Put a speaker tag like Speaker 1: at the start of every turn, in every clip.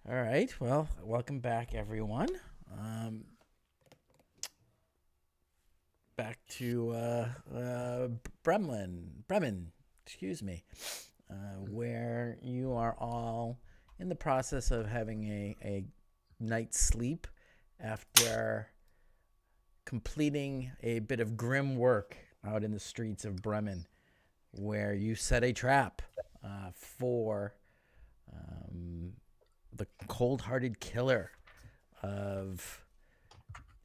Speaker 1: All right. Well, welcome back, everyone. Um, Back to Bremen, excuse me, where you are all in the process of having a night's sleep after completing a bit of grim work out in the streets of Bremen, where you set a trap for um, the cold-hearted killer of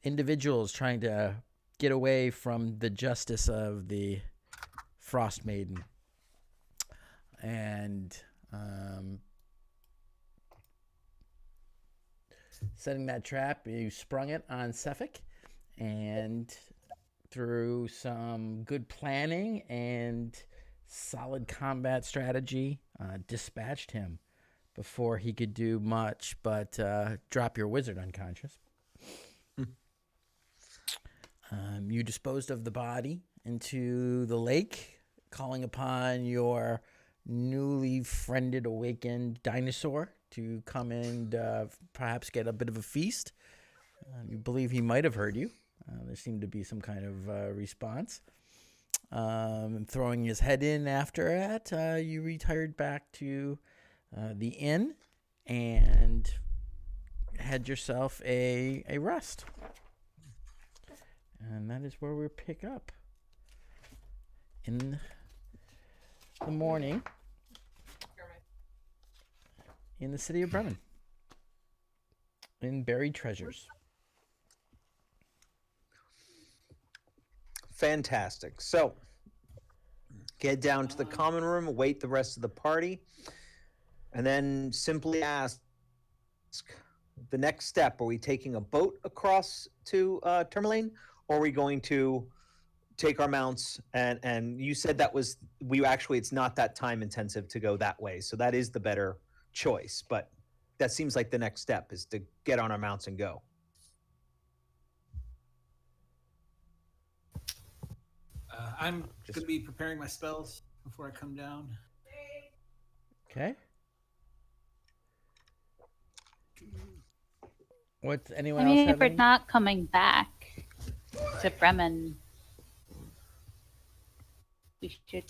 Speaker 1: individuals trying to get away from the justice of the Frostmaiden. And setting that trap, you sprung it on Sefik, and through some good planning and solid combat strategy, dispatched him before he could do much but drop your wizard unconscious. You disposed of the body into the lake, calling upon your newly friended, awakened dinosaur to come and perhaps get a bit of a feast. You believe he might have heard you. There seemed to be some kind of response. Throwing his head in after that, you retired back to the inn and had yourself a rest. And that is where we pick up in the morning in the city of Bremen in Buried Treasures.
Speaker 2: Fantastic. So, get down to the common room, await the rest of the party, and then simply ask the next step. Are we taking a boat across to Tourmaline, or are we going to take our mounts? And you said that was it's not that time intensive to go that way, so that is the better choice. But that seems like the next step is to get on our mounts and go.
Speaker 3: I'm going to be preparing my spells before I come down.
Speaker 1: Okay. What's anyone else
Speaker 4: if we're
Speaker 1: having?
Speaker 4: not coming back to Bremen, we should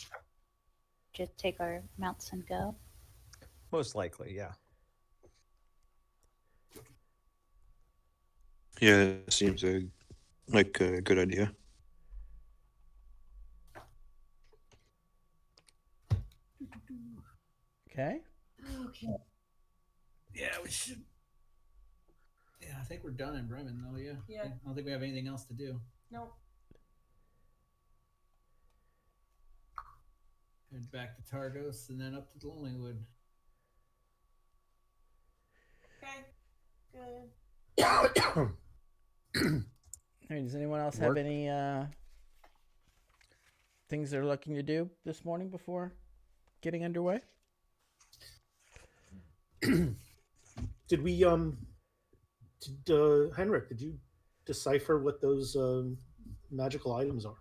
Speaker 4: just take our mounts and go.
Speaker 2: Most likely, yeah.
Speaker 5: Yeah, it seems like a good idea.
Speaker 1: Okay.
Speaker 3: Okay. Yeah, we should. Yeah, I think we're done in Bremen, though. Yeah.
Speaker 6: Yeah.
Speaker 3: I don't think we have anything else to do.
Speaker 6: Nope.
Speaker 3: Head back to Targos and then up to Lonelywood.
Speaker 6: Okay. Good.
Speaker 1: Hey, does anyone else have any things they're looking to do this morning before getting underway?
Speaker 7: Did we Henrik, did you decipher what those magical items are?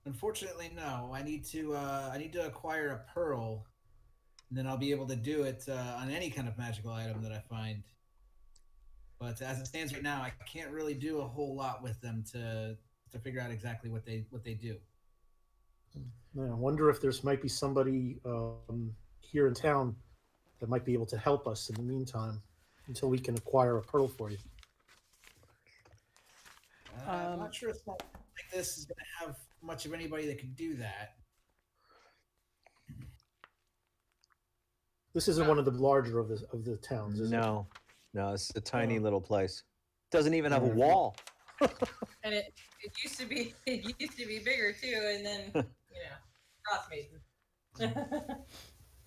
Speaker 3: Unfortunately, no. I need to acquire a pearl, and then I'll be able to do it on any kind of magical item that I find. But as it stands right now, I can't really do a whole lot with them to figure out exactly what they do.
Speaker 7: I wonder if there's might be somebody here in town that might be able to help us in the meantime until we can acquire a pearl for you.
Speaker 3: I'm not sure if something like this is going to have much of anybody that can do that.
Speaker 7: This isn't one of the larger of the towns, is it?
Speaker 2: No, it's a tiny little place. Doesn't even have a wall.
Speaker 6: And it used to be bigger too, and then Frostmaiden.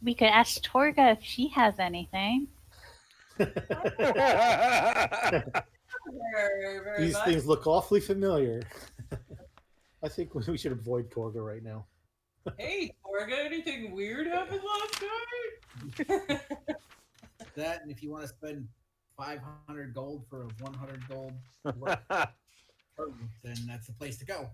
Speaker 4: We could ask Torga if she has anything.
Speaker 7: These things look awfully familiar. I think we should avoid Torga right now.
Speaker 6: Hey, Torga, anything weird happened last night?
Speaker 3: That, and if you want to spend 500 gold for a 100 gold, then that's the place to go.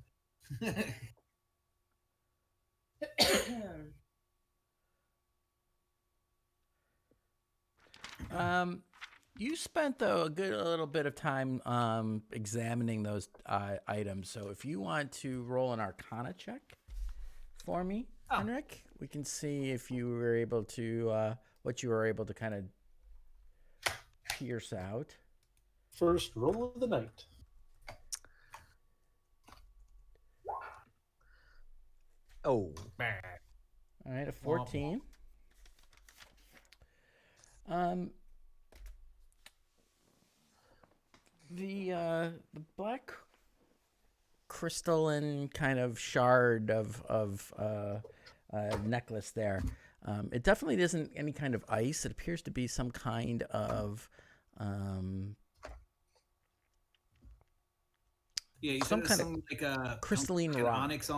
Speaker 1: You spent though a little bit of time examining those items. So if you want to roll an Arcana check for me, Henrik, we can see if you were able to what you were able to kind of pierce out.
Speaker 7: First roll of the night.
Speaker 2: Oh,
Speaker 1: All right, a 14. The black crystalline kind of shard of necklace there. It definitely isn't any kind of ice. It appears to be some kind of
Speaker 3: Yeah, you
Speaker 1: some
Speaker 3: said
Speaker 1: kind of
Speaker 3: something like a
Speaker 1: crystalline
Speaker 3: like an
Speaker 1: rock.
Speaker 3: onyx.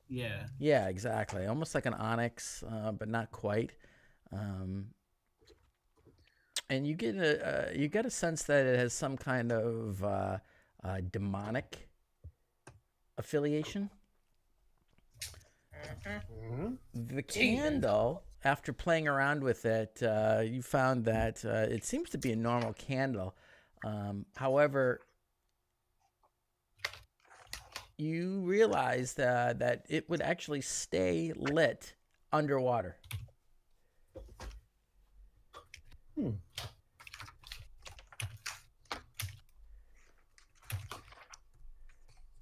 Speaker 3: Yeah.
Speaker 1: Yeah, exactly. Almost like an onyx, but not quite. And you get a sense that it has some kind of demonic affiliation. The candle, after playing around with it, you found that it seems to be a normal candle. However, you realize that it would actually stay lit underwater.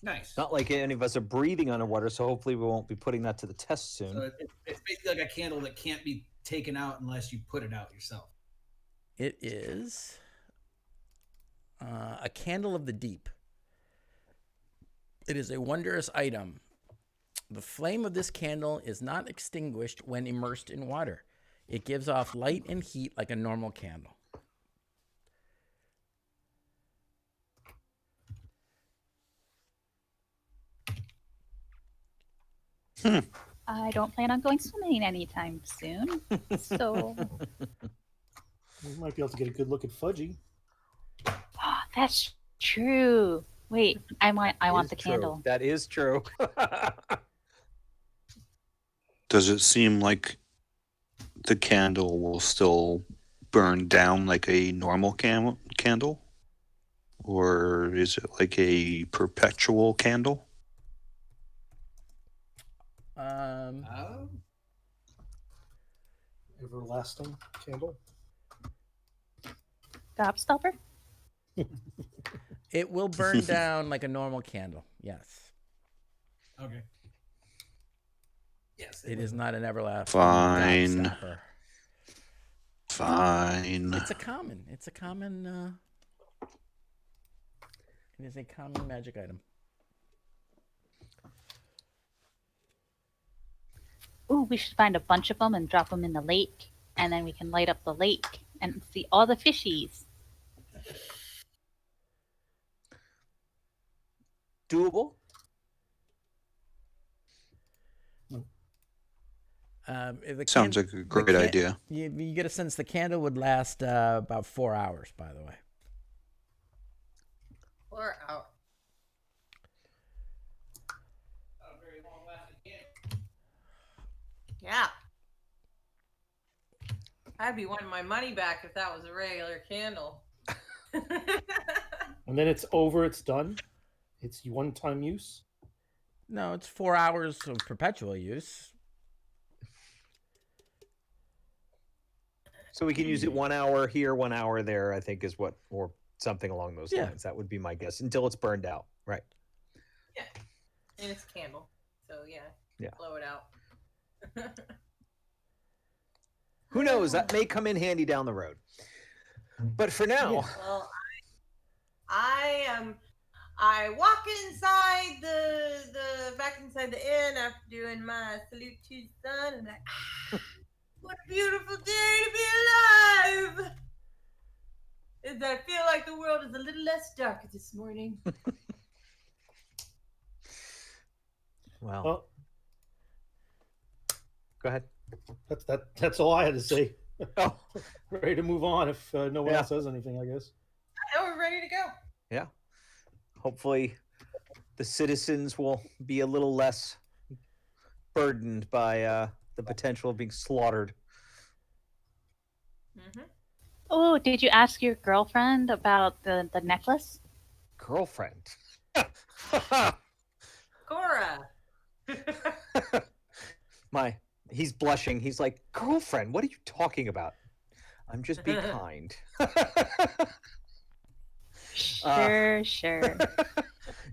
Speaker 3: Nice.
Speaker 2: not like any of us are breathing underwater, so hopefully we won't be putting that to the test soon.
Speaker 3: So it's basically like a candle that can't be taken out unless you put it out yourself.
Speaker 1: It is a candle of the deep. It is a wondrous item. The flame of this candle is not extinguished when immersed in water. It gives off light and heat like a normal candle.
Speaker 4: I don't plan on going swimming anytime soon. So
Speaker 7: We might be able to get a good look at Fudgy.
Speaker 4: that's true. Wait, I want
Speaker 2: Is
Speaker 4: the
Speaker 2: true.
Speaker 4: candle.
Speaker 2: That is true.
Speaker 5: Does it seem like the candle will still burn down like a normal candle? Or is it like a perpetual candle?
Speaker 3: Oh.
Speaker 7: Everlasting candle.
Speaker 4: Gobstopper?
Speaker 1: It will burn down like a normal candle. Yes.
Speaker 3: Okay. Yes.
Speaker 1: It is not an everlasting
Speaker 5: Fine.
Speaker 1: gobstopper.
Speaker 5: Fine.
Speaker 1: It's a common. It is a common magic item.
Speaker 4: Ooh, we should find a bunch of them and drop them in the lake, and then we can light up the lake and see all the fishies.
Speaker 2: Doable.
Speaker 5: Sounds like a great idea.
Speaker 1: You get a sense the candle would last about 4 hours, by the way.
Speaker 6: 4 hours. Yeah. I'd be wanting my money back if that was a regular candle.
Speaker 7: And then it's over, it's done. It's one-time use.
Speaker 1: No, it's 4 hours of perpetual use.
Speaker 2: So we can use it 1 hour here, 1 hour there, I think is what, or something along those
Speaker 1: Yeah.
Speaker 2: lines. That would be my guess until it's burned out. Right.
Speaker 6: Yeah. And it's a candle. So
Speaker 2: Yeah.
Speaker 6: Blow it out.
Speaker 2: Who knows? That may come in handy down the road. But for now,
Speaker 6: Well, I walk inside the back inside the inn after doing my salute to the sun, and what a beautiful day to be alive! And I feel like the world is a little less dark this morning.
Speaker 2: well,
Speaker 7: Well,
Speaker 2: go ahead.
Speaker 7: that's all I had to say.
Speaker 2: Oh,
Speaker 7: Ready to move on if no one
Speaker 2: Yeah.
Speaker 7: else says anything, I guess.
Speaker 6: Now we're ready to go.
Speaker 2: yeah. Hopefully the citizens will be a little less burdened by the potential of being slaughtered.
Speaker 6: Mm-hmm.
Speaker 4: Oh, did you ask your girlfriend about the necklace?
Speaker 2: Girlfriend.
Speaker 6: Cora.
Speaker 2: He's blushing. He's like, girlfriend, what are you talking about? I'm just being kind.
Speaker 4: Sure.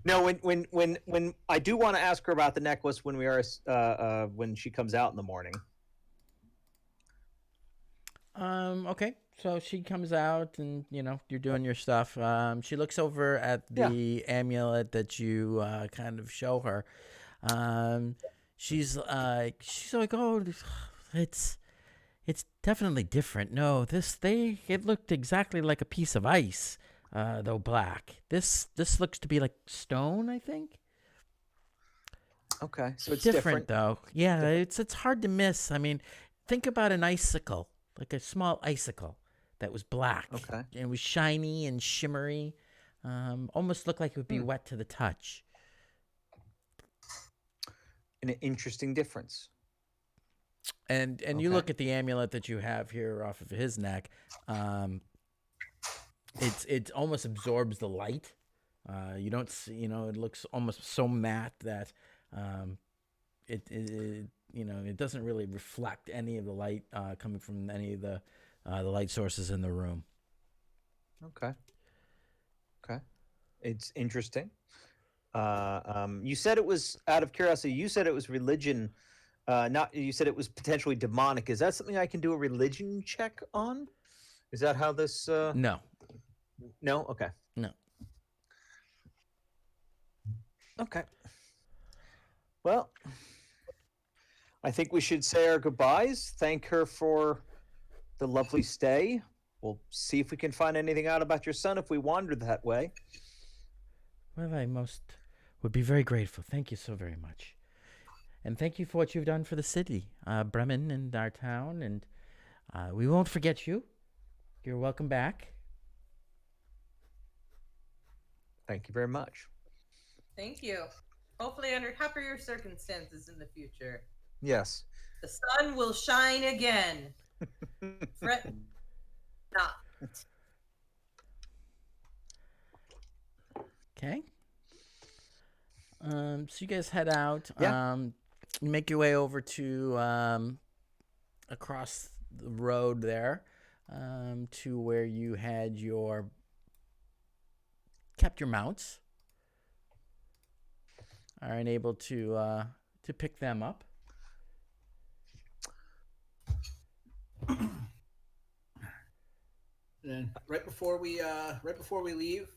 Speaker 2: No, when I do want to ask her about the necklace when we are when she comes out in the morning.
Speaker 1: Okay. So she comes out and, you're doing your stuff. She looks over at
Speaker 2: Yeah.
Speaker 1: the amulet that you kind of show her. She's like, "Oh, it's definitely different. No, it looked exactly like a piece of ice, though black. This looks to be like stone, I think."
Speaker 2: Okay, so it's
Speaker 1: Different
Speaker 2: different.
Speaker 1: though. Yeah, it's hard to miss. I mean, think about an icicle, like a small icicle that was black.
Speaker 2: Okay.
Speaker 1: And it was shiny and shimmery. Almost looked like it would be
Speaker 2: Hmm.
Speaker 1: wet to the touch.
Speaker 2: An interesting difference.
Speaker 1: And you
Speaker 2: Okay.
Speaker 1: look at the amulet that you have here off of his neck. It almost absorbs the light. You don't see, it looks almost so matte that it doesn't really reflect any of the light coming from any of the light sources in the room.
Speaker 2: Okay. It's interesting. You said it was, out of curiosity, you said it was religion. You said it was potentially demonic. Is that something I can do a religion check on? Is that how this?
Speaker 1: No.
Speaker 2: No. Okay.
Speaker 1: No.
Speaker 2: Okay. Well, I think we should say our goodbyes. Thank her for the lovely stay. We'll see if we can find anything out about your son if we wander that way.
Speaker 1: Well, I most would be very grateful. Thank you so very much. And thank you for what you've done for the city, Bremen, and our town. And we won't forget you. You're welcome back.
Speaker 2: Thank you very much.
Speaker 6: Thank you. Hopefully under happier circumstances in the future.
Speaker 2: Yes.
Speaker 6: The sun will shine again. Fret not.
Speaker 1: Okay. So you guys head out.
Speaker 2: Yeah.
Speaker 1: Make your way over to across the road there, to where you had kept your mounts. Are unable to pick them up.
Speaker 3: And right before we leave,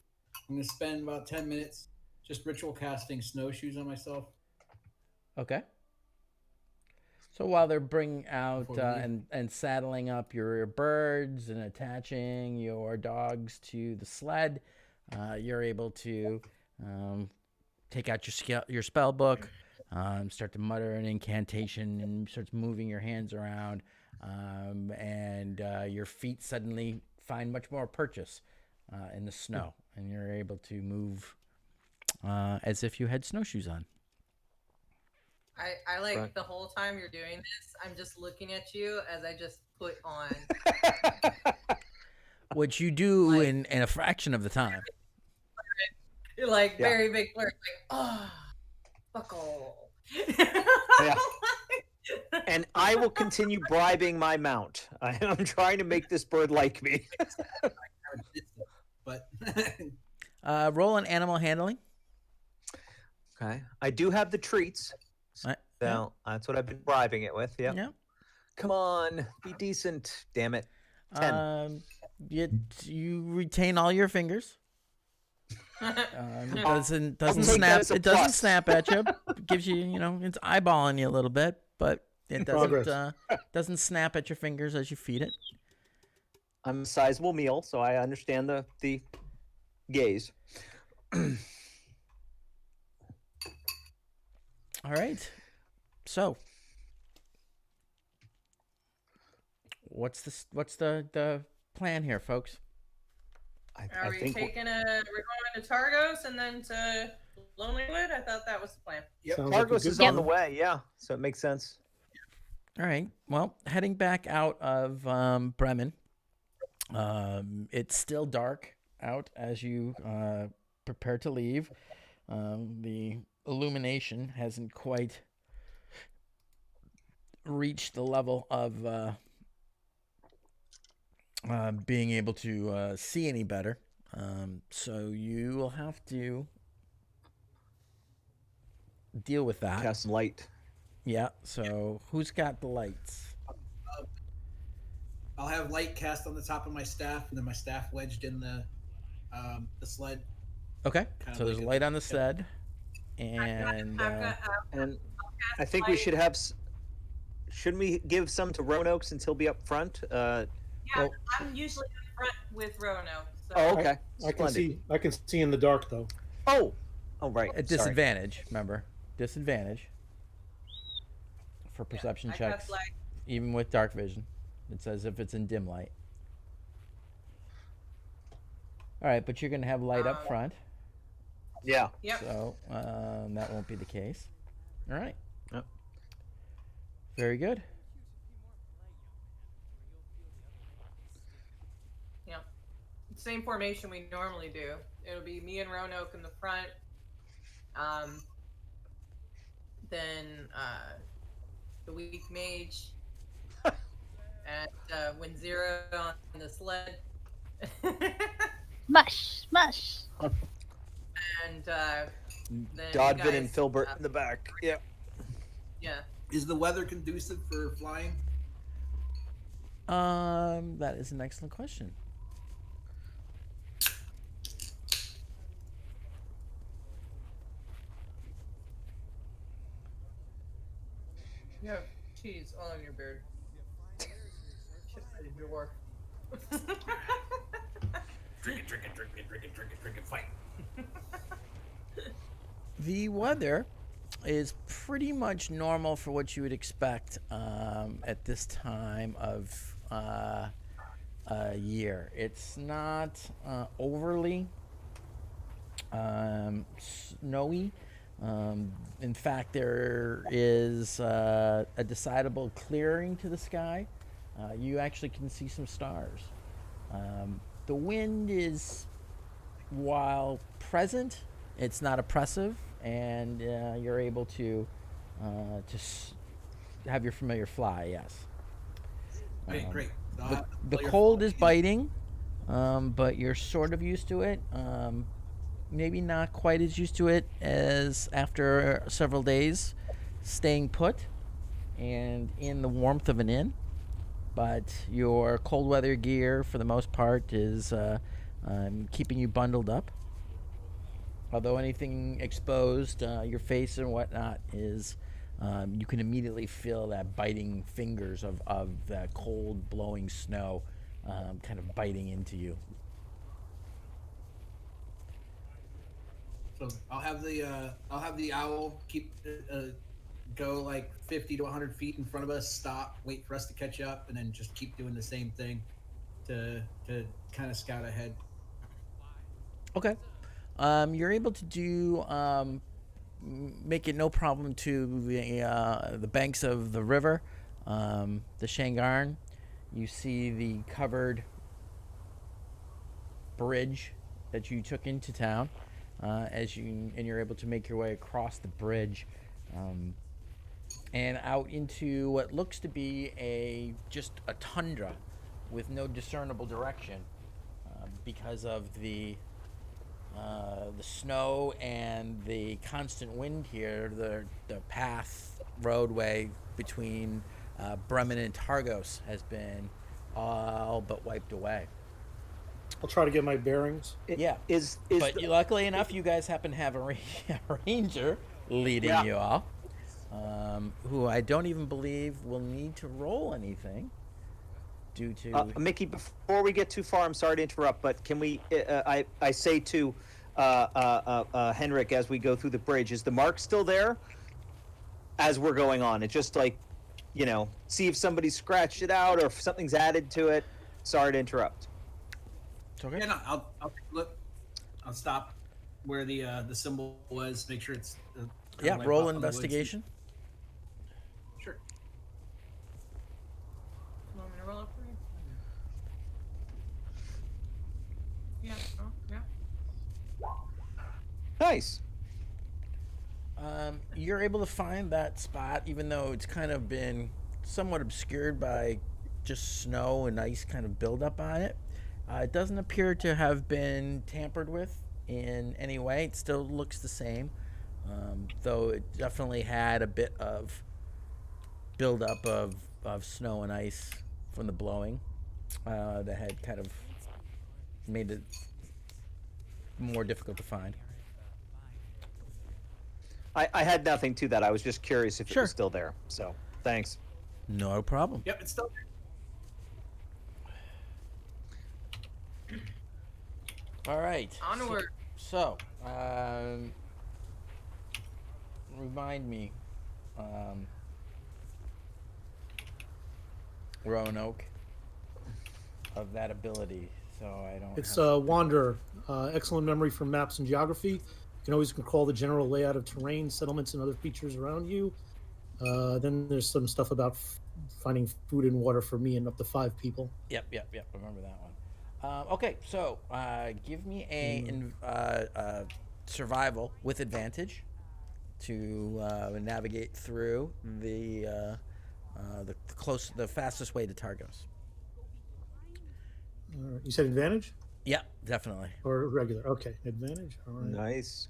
Speaker 3: I'm gonna spend about 10 minutes just ritual casting snowshoes on myself.
Speaker 1: Okay. So while they're bringing out
Speaker 3: Before we leave.
Speaker 1: and saddling up your birds and attaching your dogs to the sled, you're able to take out your spell book, start to mutter an incantation, and starts moving your hands around, and your feet suddenly find much more purchase in the snow, and you're able to move as if you had snowshoes on.
Speaker 6: I like
Speaker 2: Right.
Speaker 6: the whole time you're doing this, I'm just looking at you as I just put on
Speaker 1: Which you do
Speaker 6: Like-
Speaker 1: in a fraction of the time.
Speaker 6: like
Speaker 2: Yeah.
Speaker 6: very big words, like buckle.
Speaker 2: Yeah. And I will continue bribing my mount. I'm trying to make this bird like me.
Speaker 3: But
Speaker 1: Roll an animal handling.
Speaker 2: Okay. I do have the treats.
Speaker 1: Right.
Speaker 2: So that's what I've been bribing it with. Yeah.
Speaker 1: Yeah.
Speaker 2: Come on, be decent. Damn it. 10.
Speaker 1: You retain all your fingers. It doesn't
Speaker 2: take that
Speaker 1: snap.
Speaker 2: as a
Speaker 1: It doesn't
Speaker 2: plus.
Speaker 1: snap at you. It gives you, it's eyeballing you a little bit, but it
Speaker 7: Progress.
Speaker 1: doesn't snap at your fingers as you feed it.
Speaker 2: I'm a sizable meal, so I understand the gaze.
Speaker 1: All right. So, what's the plan here, folks?
Speaker 6: Are we taking we're going to Targos and then to Lonelywood? I thought that was the plan.
Speaker 3: yep.
Speaker 7: Sounds like a
Speaker 2: Targos
Speaker 7: good
Speaker 2: is on the
Speaker 7: plan.
Speaker 2: way, yeah. So it makes sense.
Speaker 1: All right. Well, heading back out of Bremen, It's still dark out as you prepare to leave. The illumination hasn't quite reached the level of being able to see any better. So you will have to deal with that.
Speaker 2: Cast light.
Speaker 1: Yeah. So who's got the lights?
Speaker 3: I'll have light cast on the top of my staff, and then my staff wedged in the sled.
Speaker 1: Okay.
Speaker 3: Kind
Speaker 1: So
Speaker 3: of
Speaker 1: there's
Speaker 3: like
Speaker 1: a
Speaker 3: a-
Speaker 1: light on the sled, and
Speaker 6: I've got.
Speaker 2: And
Speaker 6: I'll
Speaker 2: I
Speaker 6: cast
Speaker 2: think we
Speaker 6: light.
Speaker 2: should have. Shouldn't we give some to Roanoke since he'll be up front?
Speaker 6: Yeah,
Speaker 1: well,
Speaker 6: I'm usually up front with Roanoke. So.
Speaker 2: Oh, okay.
Speaker 7: I can
Speaker 2: Splendid.
Speaker 7: see in the dark though.
Speaker 2: Oh, right.
Speaker 1: at
Speaker 2: Sorry.
Speaker 1: disadvantage. Remember, disadvantage for perception
Speaker 6: I
Speaker 1: checks,
Speaker 6: cast light.
Speaker 1: even with dark vision. It says if it's in dim light. All right, but you're gonna have light up front,
Speaker 2: Yeah.
Speaker 6: Yep.
Speaker 1: so that won't be the case. All right.
Speaker 2: Yep.
Speaker 1: Very good.
Speaker 6: Yeah. Same formation we normally do. It'll be me and Roanoke in the front. Then the weak mage and when Zero on the sled.
Speaker 4: Mush, mush.
Speaker 6: And then you
Speaker 2: Dodvin and
Speaker 6: guys,
Speaker 2: Filbert in the back. Yeah.
Speaker 6: Yeah.
Speaker 3: Is the weather conducive for flying?
Speaker 1: That is an excellent question.
Speaker 6: You have cheese all on your beard. Shit, I did your work.
Speaker 3: Drink it, fight.
Speaker 1: The weather is pretty much normal for what you would expect at this time of year. It's not overly snowy. In fact, there is a decidable clearing to the sky. You actually can see some stars. The wind is, while present, it's not oppressive, and you're able to have your familiar fly. Yes.
Speaker 3: Great.
Speaker 1: The cold is biting, but you're sort of used to it. Maybe not quite as used to it as after several days staying put and in the warmth of an inn. But your cold weather gear, for the most part, is keeping you bundled up. Although anything exposed, your face and whatnot, is you can immediately feel that biting fingers of that cold blowing snow kind of biting into you.
Speaker 3: So I'll have the owl keep go like 50 to 100 feet in front of us, stop, wait for us to catch up, and then just keep doing the same thing to kind of scout ahead.
Speaker 1: Okay. You're able to do make it no problem to the banks of the river, the Shangarn. You see the covered bridge that you took into town. You're able to make your way across the bridge, and out into what looks to be just a tundra, with no discernible direction, because of the snow and the constant wind here. The path roadway between Bremen and Targos has been all but wiped away.
Speaker 7: I'll try to get my bearings.
Speaker 1: Yeah.
Speaker 2: Is
Speaker 1: But luckily enough, you guys happen to have a ranger leading
Speaker 2: Yeah.
Speaker 1: you all, who I don't even believe will need to roll anything due to.
Speaker 2: Mickey, before we get too far, I'm sorry to interrupt, but can we? I say to Henrik as we go through the bridge, is the mark still there? As we're going on, it's just like, see if somebody scratched it out or if something's added to it. Sorry to interrupt.
Speaker 1: It's okay.
Speaker 3: Yeah, no, I'll take a look. I'll stop where the symbol was, make sure it's kinda
Speaker 1: Yeah,
Speaker 3: like
Speaker 1: roll
Speaker 3: off on the woods.
Speaker 1: investigation.
Speaker 3: Sure.
Speaker 6: You want me to roll it for you?
Speaker 2: nice.
Speaker 1: You're able to find that spot, even though it's kind of been somewhat obscured by just snow and ice kind of buildup on it. It doesn't appear to have been tampered with in any way. It still looks the same, though it definitely had a bit of buildup of snow and ice from the blowing that had kind of made it more difficult to find.
Speaker 2: I had nothing to that. I was just curious if it
Speaker 1: Sure.
Speaker 2: was still there. So thanks.
Speaker 1: No problem.
Speaker 3: Yep, it's still there.
Speaker 1: All right.
Speaker 6: Onward.
Speaker 1: So, remind me, Roanoke, of that ability, so I don't.
Speaker 7: It's
Speaker 1: have
Speaker 7: Wanderer. Excellent memory for maps and geography. You can always recall the general layout of terrain, settlements, and other features around you. Then there's some stuff about finding food and water for me and up to 5 people.
Speaker 1: Yep. Remember that one. Okay, so give me a survival with advantage to navigate through the fastest way to Targos.
Speaker 7: You said advantage
Speaker 1: Yeah, definitely.
Speaker 7: or regular? Okay, advantage. All right.
Speaker 2: Nice.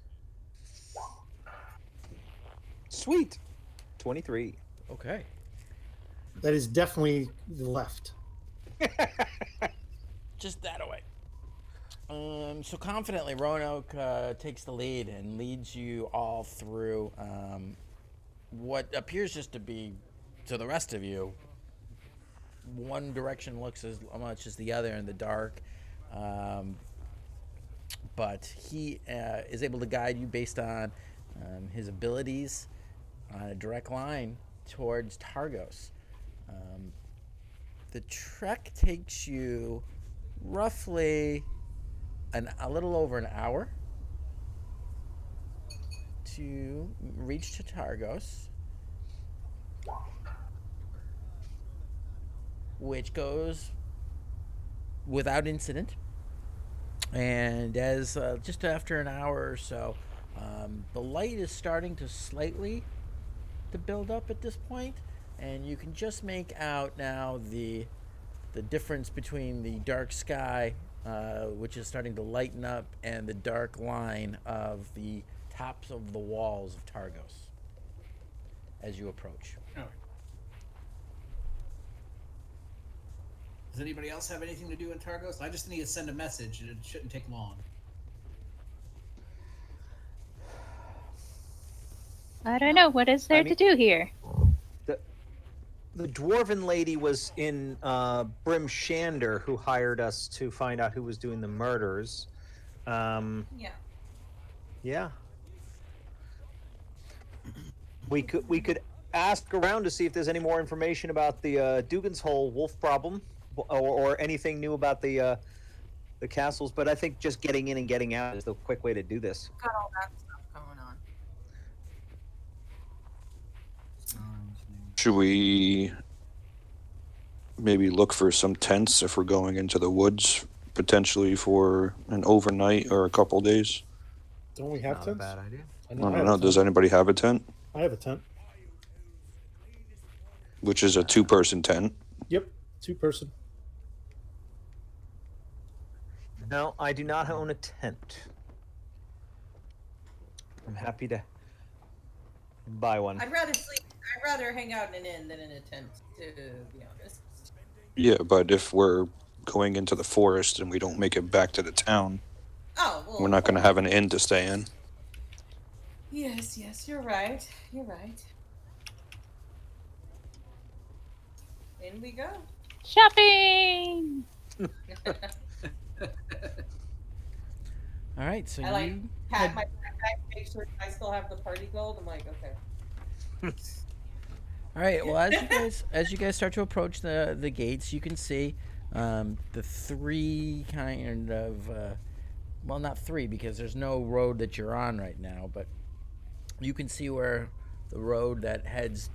Speaker 2: Sweet. 23.
Speaker 1: Okay.
Speaker 7: That is definitely the left.
Speaker 1: Just that away. So confidently, Roanoke takes the lead and leads you all through what appears just to be, to the rest of you, one direction looks as much as the other in the dark. But he is able to guide you based on his abilities on a direct line towards Targos. The trek takes you roughly a little over an hour to reach to Targos, which goes without incident. And as just after an hour or so, the light is starting to slightly to build up at this point, and you can just make out now the difference between the dark sky, which is starting to lighten up, and the dark line of the tops of the walls of Targos as you approach.
Speaker 3: Oh. Does anybody else have anything to do in Targos? I just need to send a message, and it shouldn't take long.
Speaker 4: I don't know. What is there to do here?
Speaker 2: The dwarven lady was in Brim Shander, who hired us to find out who was doing the murders.
Speaker 6: Yeah.
Speaker 2: Yeah. We could ask around to see if there's any more information about the Dugan's Hole wolf problem, or anything new about the castles. But I think just getting in and getting out is the quick way to do this.
Speaker 6: Got all that stuff going on.
Speaker 5: Should we maybe look for some tents if we're going into the woods, potentially for an overnight or a couple days?
Speaker 7: Don't we have
Speaker 2: Not a
Speaker 7: tents?
Speaker 2: bad idea.
Speaker 5: I
Speaker 7: I
Speaker 5: don't
Speaker 7: have
Speaker 5: know.
Speaker 7: a
Speaker 5: Does
Speaker 7: tent.
Speaker 5: anybody have a tent?
Speaker 7: I have a tent.
Speaker 5: Which is a 2-person tent.
Speaker 7: Yep, 2-person.
Speaker 2: No, I do not own a tent. I'm happy to buy one.
Speaker 6: I'd rather hang out in an inn than in a tent, to be honest.
Speaker 5: Yeah, but if we're going into the forest and we don't make it back to the town,
Speaker 6: Oh, well.
Speaker 5: we're not going to have an inn to stay in.
Speaker 6: Yes, you're right. You're right. In we go.
Speaker 4: Shopping!
Speaker 1: All right, so
Speaker 6: I like
Speaker 1: you
Speaker 6: pat my backpack, make sure I still have the party gold. I'm like, okay.
Speaker 1: All right. Well, as you guys start to approach the gates, you can see the 3 kind of well, not 3 because there's no road that you're on right now, but you can see where the road that heads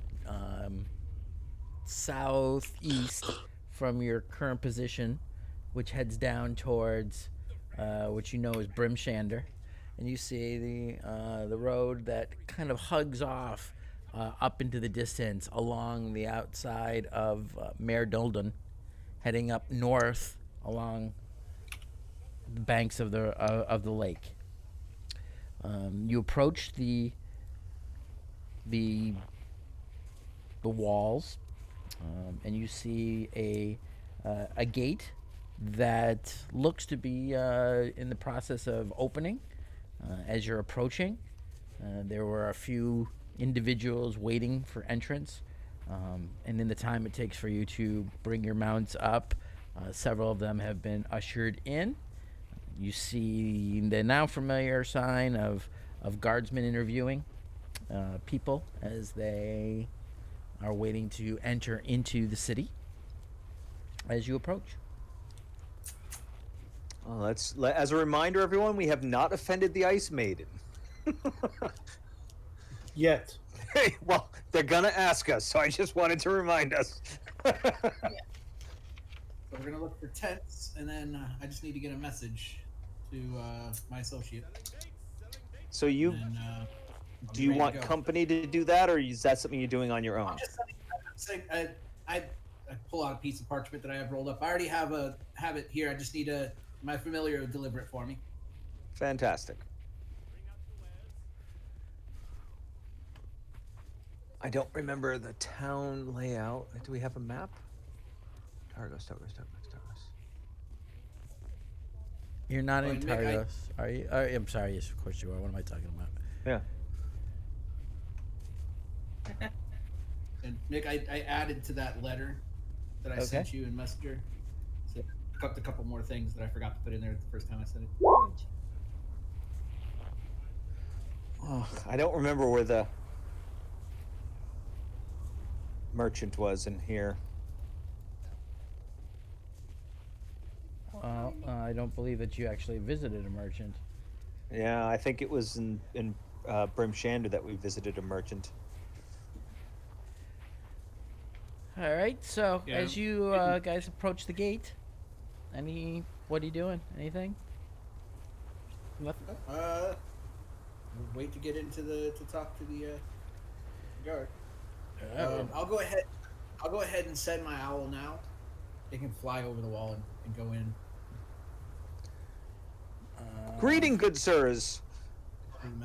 Speaker 1: southeast from your current position, which heads down towards which you know is Brimshander, and you see the road that kind of hugs off up into the distance along the outside of Mare Dolden, heading up north along the banks of the lake. You approach the walls, and you see a gate that looks to be in the process of opening. As you're approaching, there were a few individuals waiting for entrance, and in the time it takes for you to bring your mounts up, several of them have been ushered in. You see the now familiar sign of guardsmen interviewing people as they are waiting to enter into the city as you approach.
Speaker 2: As a reminder, everyone, we have not offended the Icemaiden.
Speaker 7: Yet.
Speaker 2: Hey, well, they're gonna ask us, so I just wanted to remind us.
Speaker 3: So we're gonna look for tents, and then I just need to get a message to my associate.
Speaker 2: So
Speaker 3: And,
Speaker 2: do
Speaker 3: be
Speaker 2: you
Speaker 3: ready to
Speaker 2: want
Speaker 3: go.
Speaker 2: company to do that, or is that something you're doing on your own?
Speaker 3: I'm just saying, I pull out a piece of parchment that I have rolled up. I already have it here. I just need my familiar to deliver it for me.
Speaker 2: Fantastic. I don't remember the town layout. Do we have a map? Targos.
Speaker 1: You're not
Speaker 3: Oh,
Speaker 1: in
Speaker 3: and Mick,
Speaker 1: Targos, are you? I'm sorry. Yes, of course you are. What am I talking about?
Speaker 2: Yeah.
Speaker 3: And Mick, I added to that letter that I sent you in Messenger. So I cut a couple more things that I forgot to put in there the first time I sent it.
Speaker 2: Oh, I don't remember where the merchant was in here.
Speaker 1: I don't believe that you actually visited a merchant.
Speaker 2: Yeah, I think it was in Brimshander that we visited a merchant.
Speaker 1: All right. So
Speaker 3: Yeah.
Speaker 1: as you guys approach the gate, what are you doing? Anything? Nothing.
Speaker 3: We'll wait to get into to talk to the guard. I'll go ahead and send my owl now. It can fly over the wall and go in.
Speaker 2: Greeting, good sirs.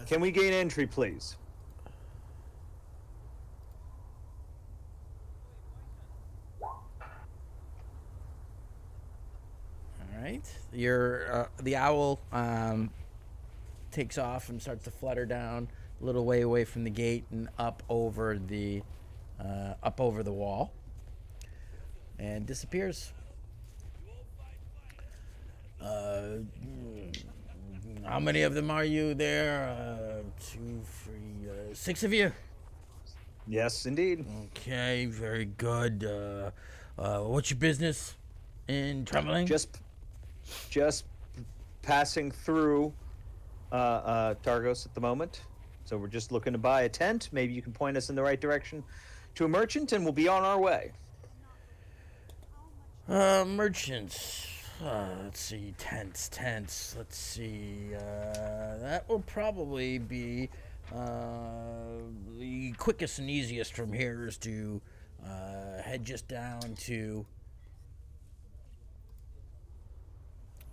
Speaker 2: Can we gain entry, please?
Speaker 1: All right. The owl takes off and starts to flutter down a little way away from the gate and up over the wall, and disappears. How many of them are you there? 2, 3, 6 of you.
Speaker 2: Yes, indeed.
Speaker 1: Okay, very good. What's your business in traveling?
Speaker 2: Just passing through Targos at the moment. So we're just looking to buy a tent. Maybe you can point us in the right direction to a merchant, and we'll be on our way.
Speaker 1: Merchants. Let's see, tents. Let's see. That will probably be the quickest and easiest from here is to head just down to.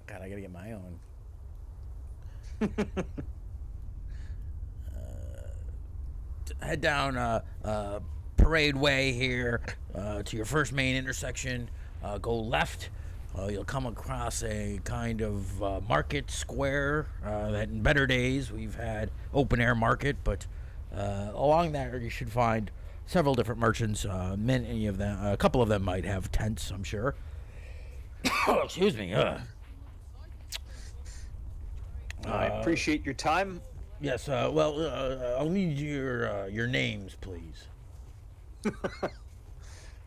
Speaker 1: God, I gotta get my own. Head down Parade Way here to your first main intersection. Go left. You'll come across a kind of market square that in better days we've had open air market, but along there you should find several different merchants. Many of them, a couple of them might have tents, I'm sure. Excuse me.
Speaker 2: I appreciate your time.
Speaker 1: Yes. I'll need your names, please.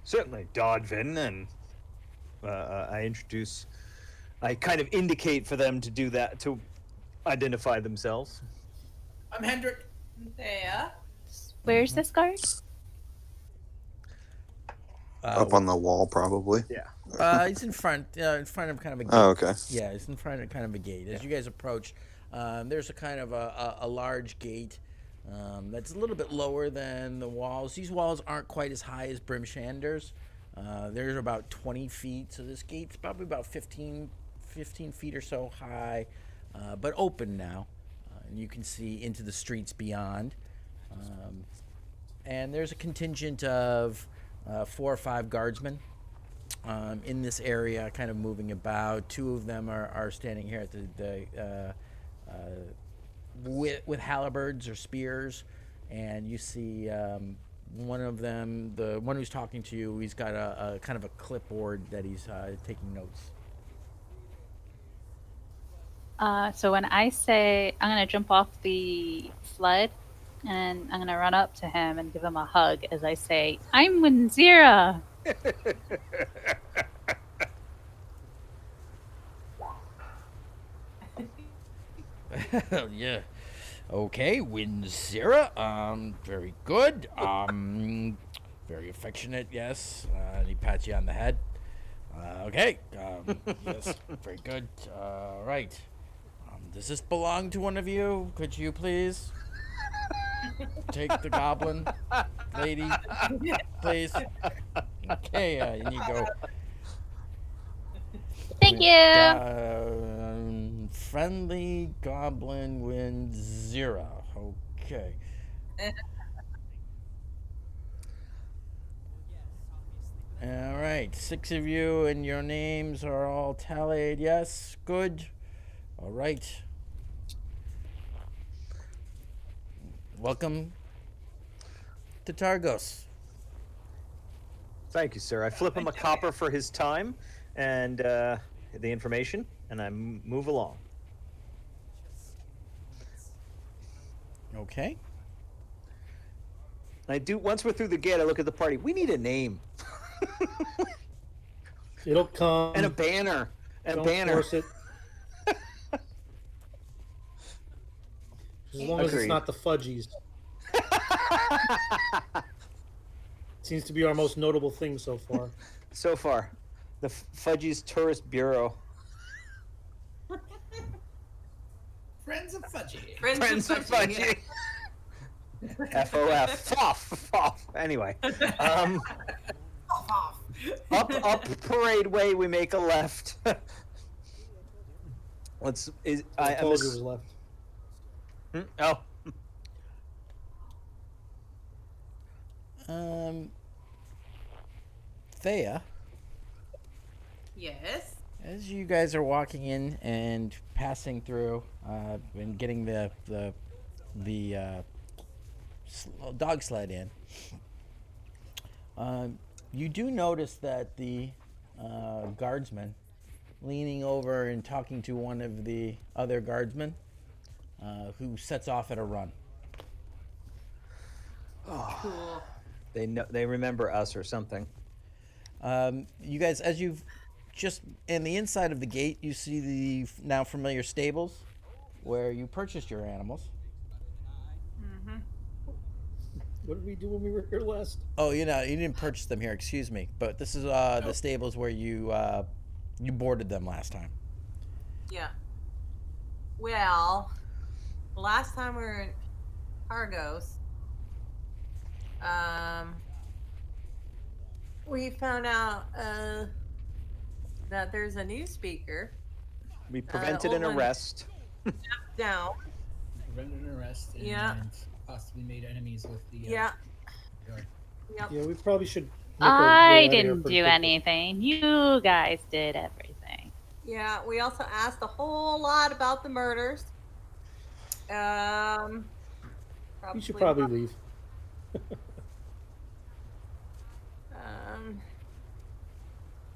Speaker 2: Certainly, Dodvin, and I kind of indicate for them to do that, to identify themselves.
Speaker 3: I'm Hendrik.
Speaker 6: There.
Speaker 4: Where's this guard?
Speaker 5: Up on the wall, probably.
Speaker 2: Yeah.
Speaker 1: He's in front of kind of a gate.
Speaker 5: Oh, okay.
Speaker 1: Yeah, he's in front of kind of a gate. As you guys approach, There's a kind of a large gate that's a little bit lower than the walls. These walls aren't quite as high as Brimshander's. They're about 20 feet, so this gate's probably about 15 feet or so high, but open now. And you can see into the streets beyond. And there's a contingent of 4 or 5 guardsmen in this area, kind of moving about. 2 of them are standing here at with halberds or spears, and you see one of them, the one who's talking to you, he's got a kind of a clipboard that he's taking notes.
Speaker 4: So when I say I'm going to jump off the sled, and I'm going to run up to him and give him a hug as I say, I'm Winzira.
Speaker 1: Yeah. Okay, Winzira. Very good. Very affectionate, yes. And he pats you on the head. Okay. Yes, very good. Right. Does this belong to one of you? Could you please take the goblin lady, please? Okay, and you go.
Speaker 4: Thank you.
Speaker 1: Friendly goblin wins 0. Okay. All right, 6 of you, and your names are all tallied. Yes, good. All right. Welcome to Targos.
Speaker 2: Thank you, sir. I flip him a copper for his time and the information, and I move along.
Speaker 1: Okay.
Speaker 2: I do. Once we're through the gate, I look at the party. We need a name
Speaker 7: It'll come.
Speaker 2: and a banner. And
Speaker 7: Don't
Speaker 2: banner.
Speaker 7: force it. As long as
Speaker 2: Agreed.
Speaker 7: it's not the Fudgies. Seems to be our most notable thing so far.
Speaker 2: So far, the Fudgies Tourist Bureau.
Speaker 3: Friends of Fudgy.
Speaker 2: Friends of Fudgy. FOF. FOF. Anyway. Up Parade Way, we make a left.
Speaker 7: I told you it was left.
Speaker 2: Oh.
Speaker 1: Thea,
Speaker 6: Yes.
Speaker 1: as you guys are walking in and passing through and getting the dog sled in, you do notice that the guardsman leaning over and talking to one of the other guardsmen who sets off at a run.
Speaker 6: Cool.
Speaker 2: They remember us or something.
Speaker 1: You guys, as you've just in the inside of the gate, you see the now familiar stables where you purchased your animals.
Speaker 7: What did we do when we were here last?
Speaker 1: Oh, you didn't purchase them here. Excuse me, but this is the stables where you boarded them last time.
Speaker 6: Yeah. Well, last time we were in Argos, we found out that there's a new speaker
Speaker 2: We prevented an
Speaker 6: old one.
Speaker 2: arrest.
Speaker 6: down.
Speaker 3: Prevented an arrest and
Speaker 6: Yeah.
Speaker 3: possibly made enemies with the.
Speaker 6: Yeah.
Speaker 3: guard.
Speaker 6: Yep.
Speaker 7: Yeah, we probably should. make our way
Speaker 4: I
Speaker 7: out of here
Speaker 4: didn't
Speaker 7: pretty
Speaker 4: do
Speaker 7: quickly.
Speaker 4: anything. You guys did everything.
Speaker 6: Yeah. We also asked a whole lot about the murders.
Speaker 7: You should probably leave.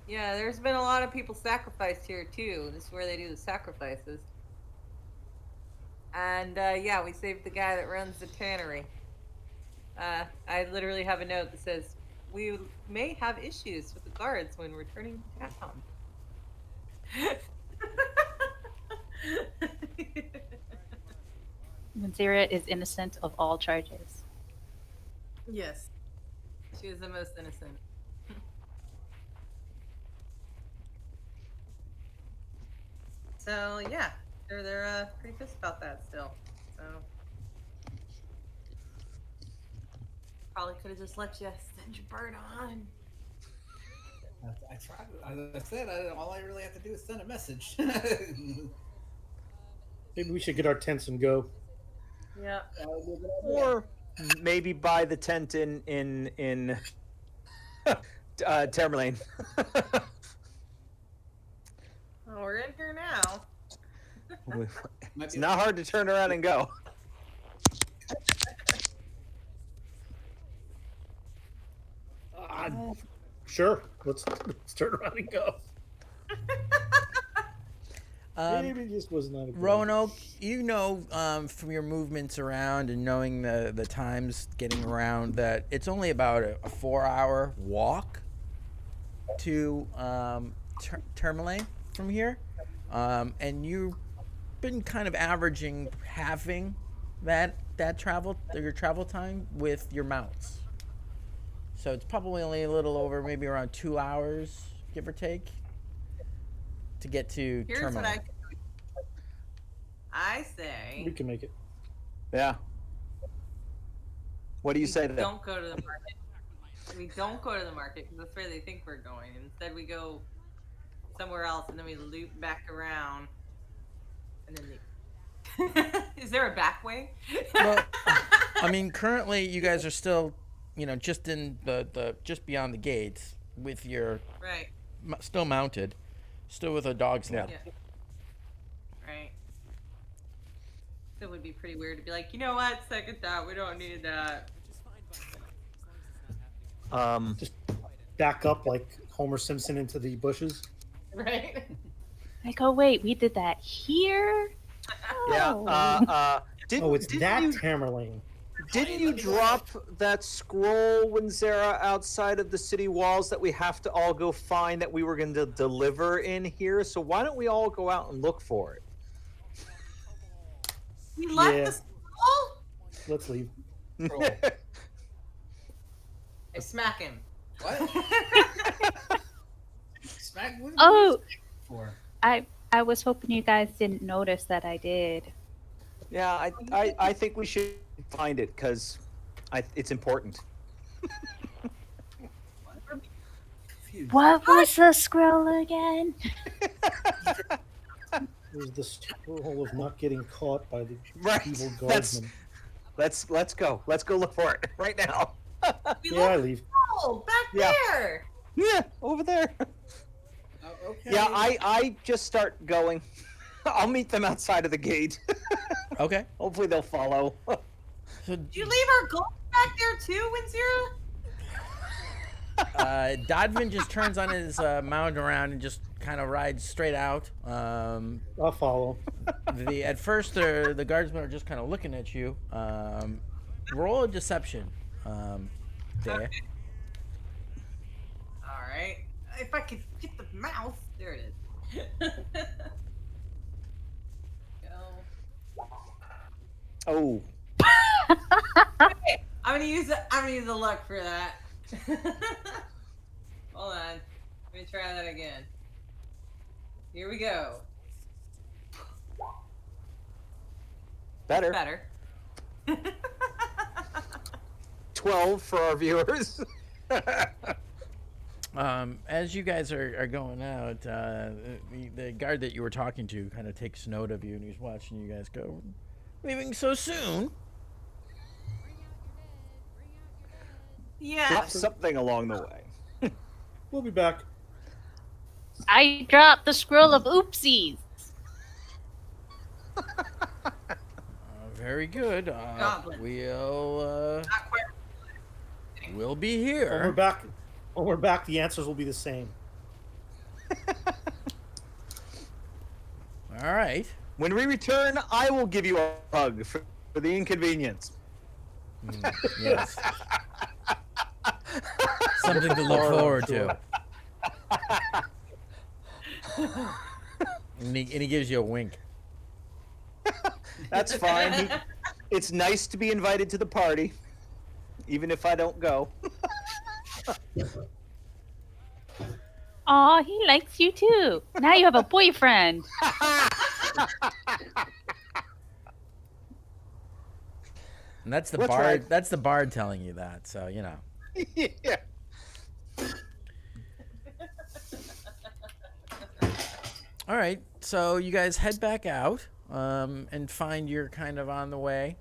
Speaker 6: Yeah, there's been a lot of people sacrificed here too. This is where they do the sacrifices. And yeah, we saved the guy that runs the tannery. I literally have a note that says we may have issues with the guards when returning to town.
Speaker 4: Manzira is innocent of all charges.
Speaker 6: Yes, she is the most innocent. So yeah, sure they're pretty pissed about that still. So probably could have just let you send your bird on.
Speaker 3: I tried. As I said, all I really have to do is send a message.
Speaker 7: Maybe we should get our tents and go.
Speaker 6: Yeah.
Speaker 2: Or maybe buy the tent in Tamerlane.
Speaker 6: Oh, we're in here now.
Speaker 2: It's not hard to turn around and go.
Speaker 7: Sure, let's turn around and go. Maybe this was not a good
Speaker 1: Roanoke, you know from your movements around and knowing the times getting around that it's only about a 4-hour walk to Tourmaline from here. And you've been kind of averaging halving that your travel time with your mounts. So it's probably only a little over maybe around 2 hours, give or take, to get to
Speaker 6: Here's
Speaker 1: Tourmaline.
Speaker 6: what I say.
Speaker 7: We can make it.
Speaker 2: Yeah. What do you say to them?
Speaker 6: Don't go to the market. We don't go to the market because that's where they think we're going. Instead, we go somewhere else and then we loop back around and then leave. Is there a back way?
Speaker 1: Well, I mean, currently you guys are still, just in the just beyond the gates with your
Speaker 6: Right.
Speaker 1: still mounted, still with a dog sled.
Speaker 6: Yeah. Right. It would be pretty weird to be like, you know what? Second thought, we don't need that.
Speaker 7: Just back up like Homer Simpson into the bushes.
Speaker 6: Right.
Speaker 4: Like, oh wait, we did that here.
Speaker 2: Yeah.
Speaker 4: Oh.
Speaker 7: It's that Tamerlane.
Speaker 2: Didn't you drop that scroll, Winzera, outside of the city walls that we have to all go find that we were going to deliver in here? So why don't we all go out and look for it?
Speaker 6: We left
Speaker 7: Yeah.
Speaker 6: the school?
Speaker 7: Let's leave.
Speaker 6: I smack him.
Speaker 3: What? Smack? What
Speaker 4: Oh,
Speaker 3: for?
Speaker 4: I was hoping you guys didn't notice that I did.
Speaker 2: Yeah, I think we should find it because it's important.
Speaker 4: What was the scroll again?
Speaker 7: There's the scroll of not getting caught by the
Speaker 2: Right.
Speaker 7: evil
Speaker 2: That's-
Speaker 7: guardsman.
Speaker 2: Let's go. Let's go look for it right now.
Speaker 6: We
Speaker 7: Yeah, I
Speaker 6: left
Speaker 7: leave.
Speaker 6: the school back
Speaker 2: Yeah.
Speaker 6: there.
Speaker 2: Yeah, over there.
Speaker 3: Oh, okay.
Speaker 2: Yeah, I just start going. I'll meet them outside of the gate.
Speaker 1: Okay.
Speaker 2: Hopefully they'll follow.
Speaker 1: So
Speaker 6: Did you leave our gold back there too, Winzera?
Speaker 1: Dodvin just turns on his mount around and just kind of rides straight out.
Speaker 7: I'll follow.
Speaker 1: At first, the guardsmen are just kind of looking at you. Roll a deception. There.
Speaker 6: All right. If I could get the mouse, there it is. Go.
Speaker 2: Oh,
Speaker 6: Okay, I'm gonna use the luck for that. Hold on. Let me try that again. Here we go.
Speaker 2: better.
Speaker 6: Better.
Speaker 2: 12 for our viewers.
Speaker 1: As you guys are going out, the guard that you were talking to kind of takes note of you, and he's watching you guys go. Leaving so soon?
Speaker 6: Yeah.
Speaker 2: Drop something along the way.
Speaker 7: We'll be back.
Speaker 4: I dropped the scroll of oopsies.
Speaker 1: Very good.
Speaker 6: Goblin.
Speaker 1: We'll
Speaker 6: Not quite.
Speaker 1: we'll be
Speaker 7: When we're
Speaker 1: here.
Speaker 7: back, the answers will be the same.
Speaker 1: All right.
Speaker 2: When we return, I will give you a hug for the inconvenience.
Speaker 1: Yes. Something to look forward to. And he gives you a wink.
Speaker 2: That's fine. It's nice to be invited to the party, even if I don't go.
Speaker 4: Aw, he likes you too. Now you have a boyfriend.
Speaker 1: And that's the
Speaker 2: Let's
Speaker 1: bard.
Speaker 2: ride.
Speaker 1: That's the bard telling you that. So you know.
Speaker 2: Yeah.
Speaker 1: All right. So you guys head back out and find you're kind of on the way,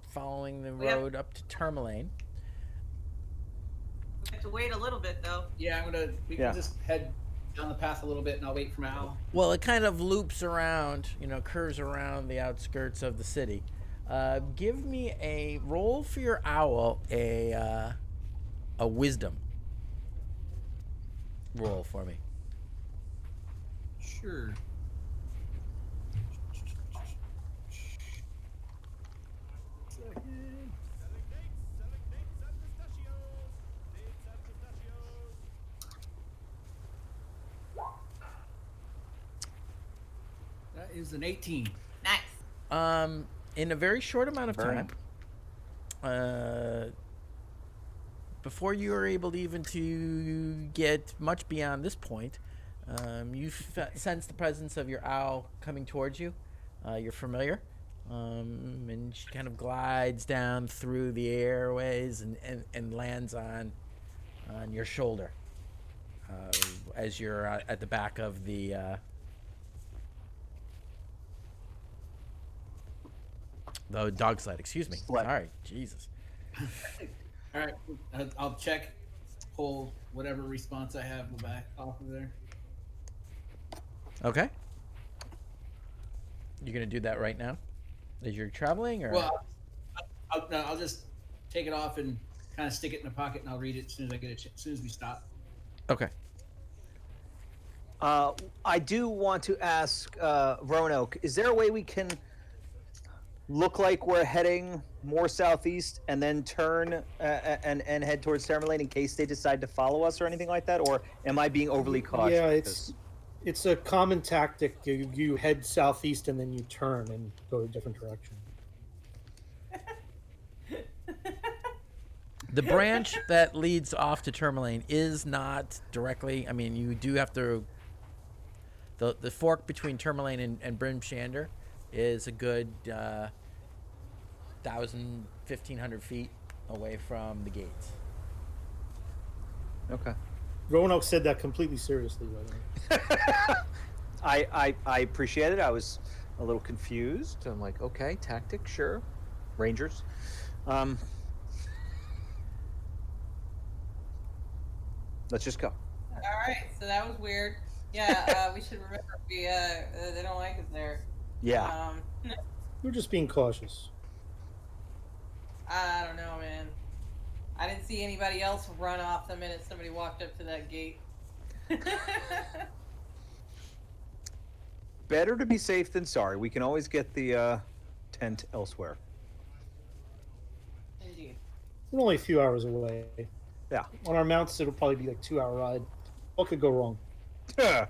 Speaker 1: following the
Speaker 6: We have-
Speaker 1: road up to Tourmaline.
Speaker 6: We have to wait a little bit though.
Speaker 3: Yeah, we
Speaker 2: Yeah.
Speaker 3: can just head down the path a little bit, and I'll wait for Mal.
Speaker 1: Well, it kind of loops around, curves around the outskirts of the city. Give me a roll for your owl, a wisdom roll for me.
Speaker 3: Sure. That is an 18.
Speaker 6: Nice.
Speaker 1: In a very short amount of
Speaker 2: Burn.
Speaker 1: time, before you are able even to get much beyond this point, you sense the presence of your owl coming towards you. You're familiar. And she kind of glides down through the airways and lands on your shoulder as you're at the back of the dog sled. Excuse me.
Speaker 2: Sled.
Speaker 1: Sorry, Jesus.
Speaker 3: All right, I'll check, pull whatever response I have back off of there.
Speaker 1: Okay. You're gonna do that right now, as you're traveling, or
Speaker 3: Well, I'll just take it off and kind of stick it in the pocket, and I'll read it as soon as I get it. As soon as we stop.
Speaker 1: okay.
Speaker 2: I do want to ask Roanoke, is there a way we can look like we're heading more southeast and then turn and head towards Tourmaline in case they decide to follow us or anything like that? Or am I being overly cautious?
Speaker 7: Yeah, it's a common tactic. You head southeast and then you turn and go a different direction.
Speaker 1: The branch that leads off to Tourmaline is not directly. I mean, you do have to. The fork between Tourmaline and Brimshander is a good 1,500 feet away from the gates.
Speaker 2: Okay.
Speaker 7: Roanoke said that completely seriously, by the way.
Speaker 2: I appreciate it. I was a little confused. I'm like, okay, tactic, sure. Rangers. Let's just go.
Speaker 6: All right. So that was weird. Yeah. We should remember they don't like us there.
Speaker 2: Yeah.
Speaker 7: We're just being cautious.
Speaker 6: I don't know, man. I didn't see anybody else run off the minute somebody walked up to that gate.
Speaker 2: Better to be safe than sorry. We can always get the tent elsewhere.
Speaker 6: Indeed.
Speaker 7: We're only a few hours away.
Speaker 2: Yeah.
Speaker 7: On our mounts, it'll probably be like a 2-hour ride. What could go wrong?
Speaker 4: The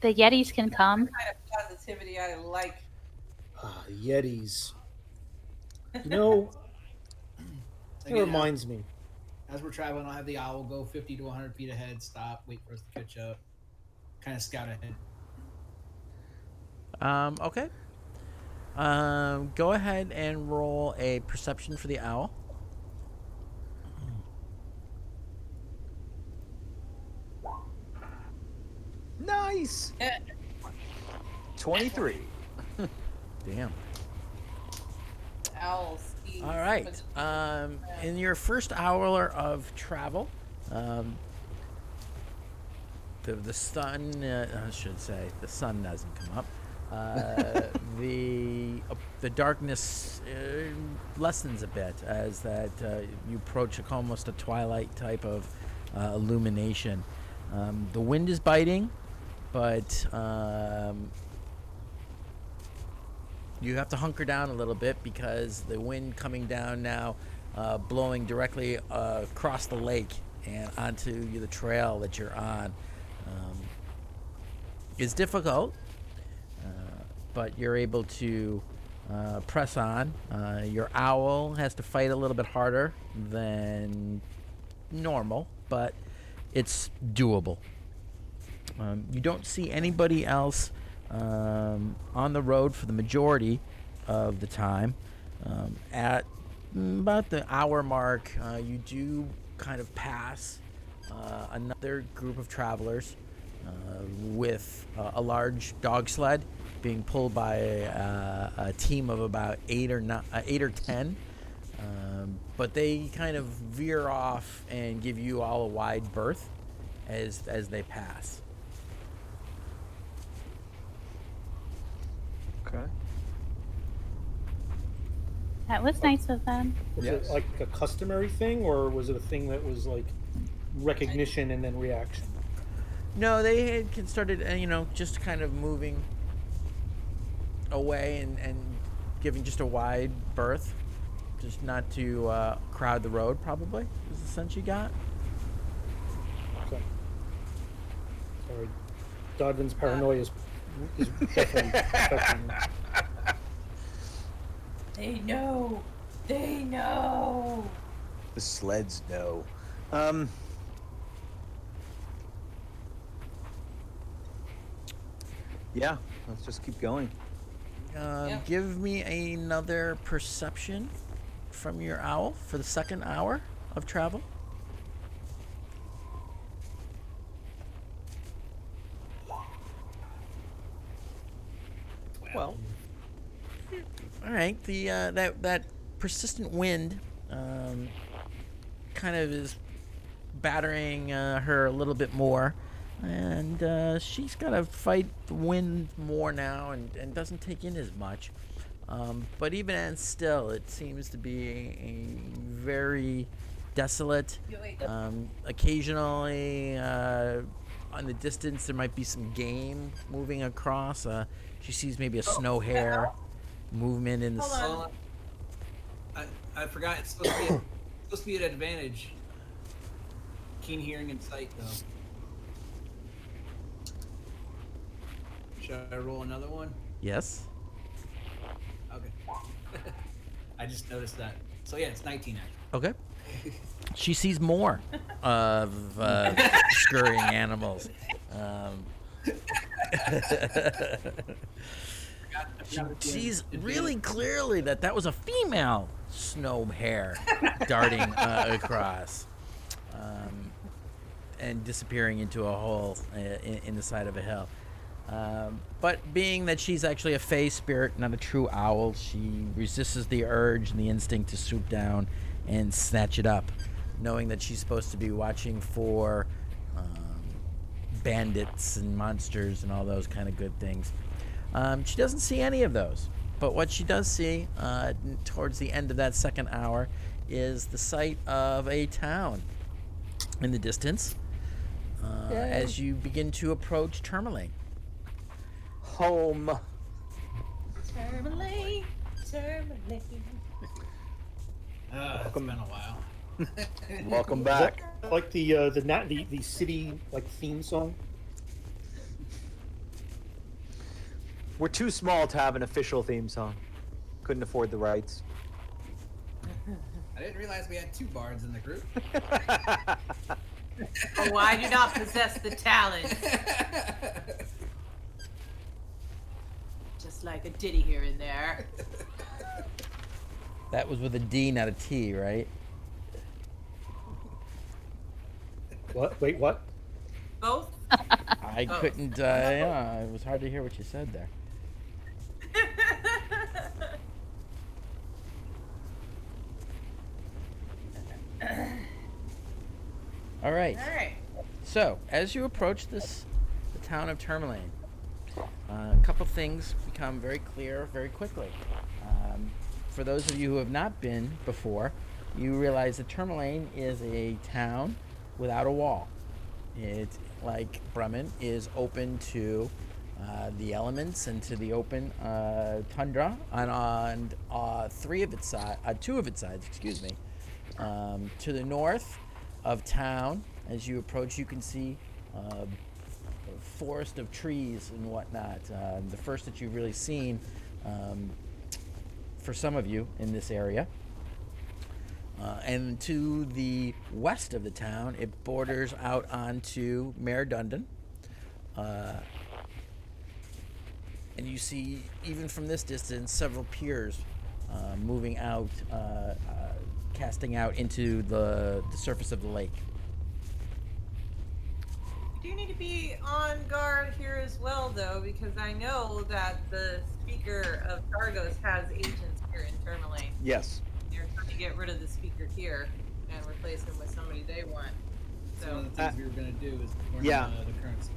Speaker 4: Yetis can come.
Speaker 6: Kind of positivity I like.
Speaker 7: Ah, Yetis. You know, that
Speaker 3: Again,
Speaker 7: reminds me.
Speaker 3: As we're traveling, I'll have the owl go 50 to 100 feet ahead, stop, wait for us to catch up, kind of scout ahead.
Speaker 1: Okay. Go ahead and roll a perception for the owl.
Speaker 2: Nice. 23.
Speaker 1: Damn.
Speaker 6: Owl skis.
Speaker 1: All right. In your first hour of travel, the sun, I should say, the sun doesn't come up. The darkness lessens a bit as that you approach almost a twilight type of illumination. The wind is biting, but you have to hunker down a little bit because the wind coming down now, blowing directly across the lake and onto the trail that you're on, is difficult. But you're able to press on. Your owl has to fight a little bit harder than normal, but it's doable. You don't see anybody else on the road for the majority of the time. At about the hour mark, you do kind of pass another group of travelers with a large dog sled being pulled by a team of about 8 or 10. But they kind of veer off and give you all a wide berth as they pass.
Speaker 2: Okay.
Speaker 4: That was nice of them.
Speaker 7: Was
Speaker 2: Yes.
Speaker 7: it like a customary thing, or was it a thing that was like recognition and then reaction?
Speaker 1: No, they had started, just kind of moving away and giving just a wide berth, just not to crowd the road, probably, is the sense you got.
Speaker 7: Okay. Sorry. Dodvin's paranoia is definitely affecting me.
Speaker 6: They know. They know.
Speaker 2: The sleds know. Yeah, let's just keep going.
Speaker 6: Yep.
Speaker 1: Give me another perception from your owl for the second hour of travel.
Speaker 2: Well,
Speaker 1: All right, the that persistent wind kind of is battering her a little bit more, and she's got to fight the wind more now and doesn't take in as much. But even and still, it seems to be a very desolate. Occasionally, on the distance, there might be some game moving across. She sees maybe a snow hare movement in the.
Speaker 6: Hold on.
Speaker 3: I forgot. It's supposed to be an advantage. Keen hearing and sight, though. Should I roll another one?
Speaker 1: Yes.
Speaker 3: Okay. I just noticed that. So yeah, it's 19 actually.
Speaker 1: Okay. She sees more of scurrying animals. She sees really clearly that was a female snow hare darting across and disappearing into a hole in the side of a hill. But being that she's actually a fey spirit, not a true owl, she resists the urge and the instinct to swoop down and snatch it up, knowing that she's supposed to be watching for bandits and monsters and all those kind of good things. She doesn't see any of those, but what she does see towards the end of that second hour is the sight of a town in the distance as you begin to approach Tourmaline.
Speaker 2: home.
Speaker 6: Tourmaline. Tourmaline.
Speaker 3: It's been a while.
Speaker 2: Welcome
Speaker 7: Is
Speaker 2: back.
Speaker 7: that like the city like theme song?
Speaker 2: We're too small to have an official theme song. Couldn't afford the rights.
Speaker 3: I didn't realize we had two bards in the group.
Speaker 6: Oh, I do not possess the talent. Just like a ditty here and there.
Speaker 1: That was with a D, not a T, right?
Speaker 7: What? Wait, what?
Speaker 6: Both?
Speaker 1: I couldn't. Yeah, it was hard to hear what you said there. All right.
Speaker 6: All right.
Speaker 1: So, as you approach the town of Tourmaline, a couple things become very clear very quickly. For those of you who have not been before, you realize that Tourmaline is a town without a wall. It, like Bremen, is open to the elements and to the open tundra on two of its sides. Excuse me. To the north of town, as you approach, you can see a forest of trees and whatnot. The first that you've really seen for some of you in this area. And to the west of the town, it borders out onto Mare Dundon. and you see, even from this distance, several piers moving out, casting out into the surface of the lake.
Speaker 6: We do need to be on guard here as well, though, because I know that the speaker of Targos has agents here in Tourmaline.
Speaker 2: Yes.
Speaker 6: They're trying to get rid of the speaker here and replace him with somebody they want.
Speaker 3: So one
Speaker 6: So,
Speaker 3: of the things we were going to do is warn
Speaker 2: yeah.
Speaker 3: the current.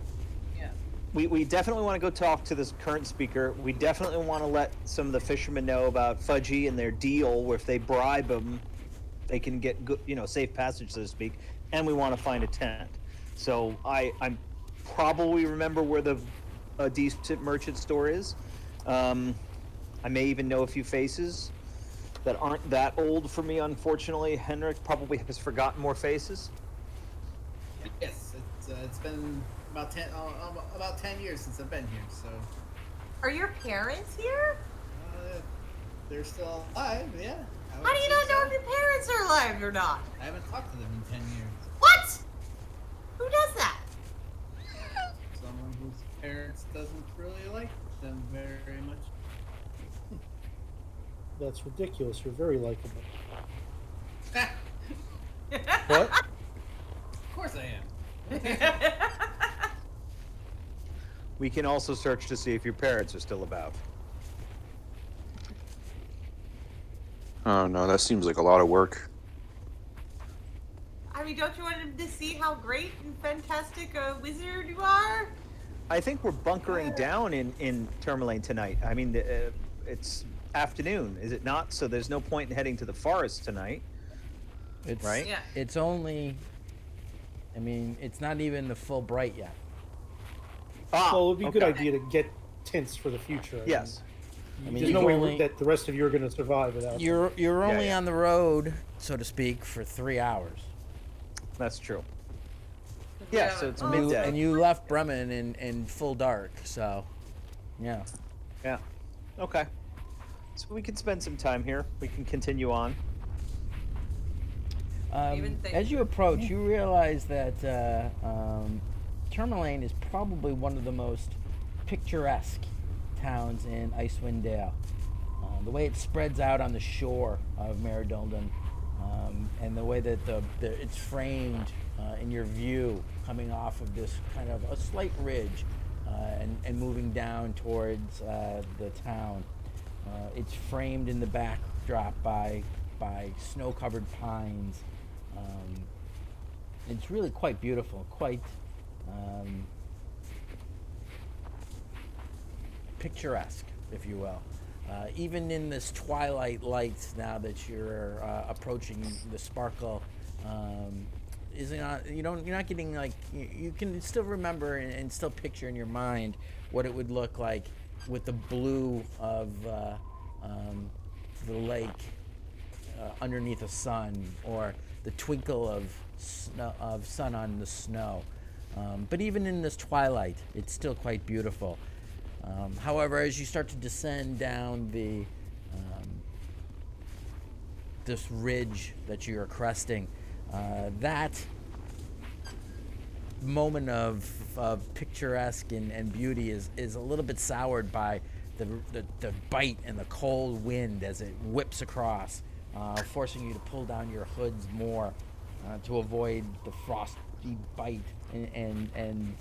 Speaker 6: yeah.
Speaker 2: We definitely want to go talk to this current speaker. We definitely want to let some of the fishermen know about Fudgy and their deal, where if they bribe them, they can get good, safe passage, so to speak. And we want to find a tent. So I'm probably remember where the decent merchant store is. I may even know a few faces that aren't that old for me, unfortunately. Henrik probably has forgotten more faces.
Speaker 3: Yes, it's been about 10 years since I've been here, so
Speaker 6: Are your parents here?
Speaker 3: they're still alive. Yeah.
Speaker 6: How do you not know if your parents are alive or not?
Speaker 3: I haven't talked to them in 10 years.
Speaker 6: What? Who does that?
Speaker 3: Someone whose parents doesn't really like them very much.
Speaker 7: That's ridiculous. You're very likable.
Speaker 2: What?
Speaker 3: Of course I am.
Speaker 2: We can also search to see if your parents are still about.
Speaker 5: Oh no, that seems like a lot of work.
Speaker 6: I mean, don't you want him to see how great and fantastic a wizard you are?
Speaker 2: I think we're bunkering down in Tourmaline tonight. I mean, it's afternoon, is it not? So there's no point in heading to the forest tonight.
Speaker 1: It's
Speaker 2: Right?
Speaker 6: Yeah.
Speaker 1: It's only. I mean, it's not even the full bright yet.
Speaker 7: Well, it would be a good
Speaker 2: okay.
Speaker 7: idea to get tents for the future.
Speaker 2: Yes.
Speaker 1: I mean,
Speaker 7: There's
Speaker 1: you've
Speaker 7: no way
Speaker 1: only-
Speaker 7: that the rest of you are going to survive without.
Speaker 1: You're only
Speaker 2: yeah.
Speaker 1: on the road, so to speak, for 3 hours.
Speaker 2: That's true.
Speaker 6: 'Cause we
Speaker 2: Yeah,
Speaker 6: have
Speaker 2: so
Speaker 6: a-
Speaker 2: it's
Speaker 6: oh,
Speaker 2: midday.
Speaker 1: And you left Bremen in full dark, so yeah.
Speaker 2: Yeah. Okay. So we can spend some time here. We can continue on.
Speaker 6: Even think-
Speaker 1: As you approach, you realize that Tourmaline is probably one of the most picturesque towns in Icewind Dale. The way it spreads out on the shore of Meridolden, and the way that it's framed in your view, coming off of this kind of a slight ridge and moving down towards the town. It's framed in the backdrop by snow-covered pines. It's really quite beautiful, quite picturesque, if you will. Even in this twilight light, now that you're approaching the sparkle, you're not getting like you can still remember and still picture in your mind what it would look like with the blue of the lake underneath the sun, or the twinkle of sun on the snow. But even in this twilight, it's still quite beautiful. However, as you start to descend down this ridge that you're cresting, that moment of picturesque and beauty is a little bit soured by the bite and the cold wind as it whips across, forcing you to pull down your hoods more to avoid the frosty bite and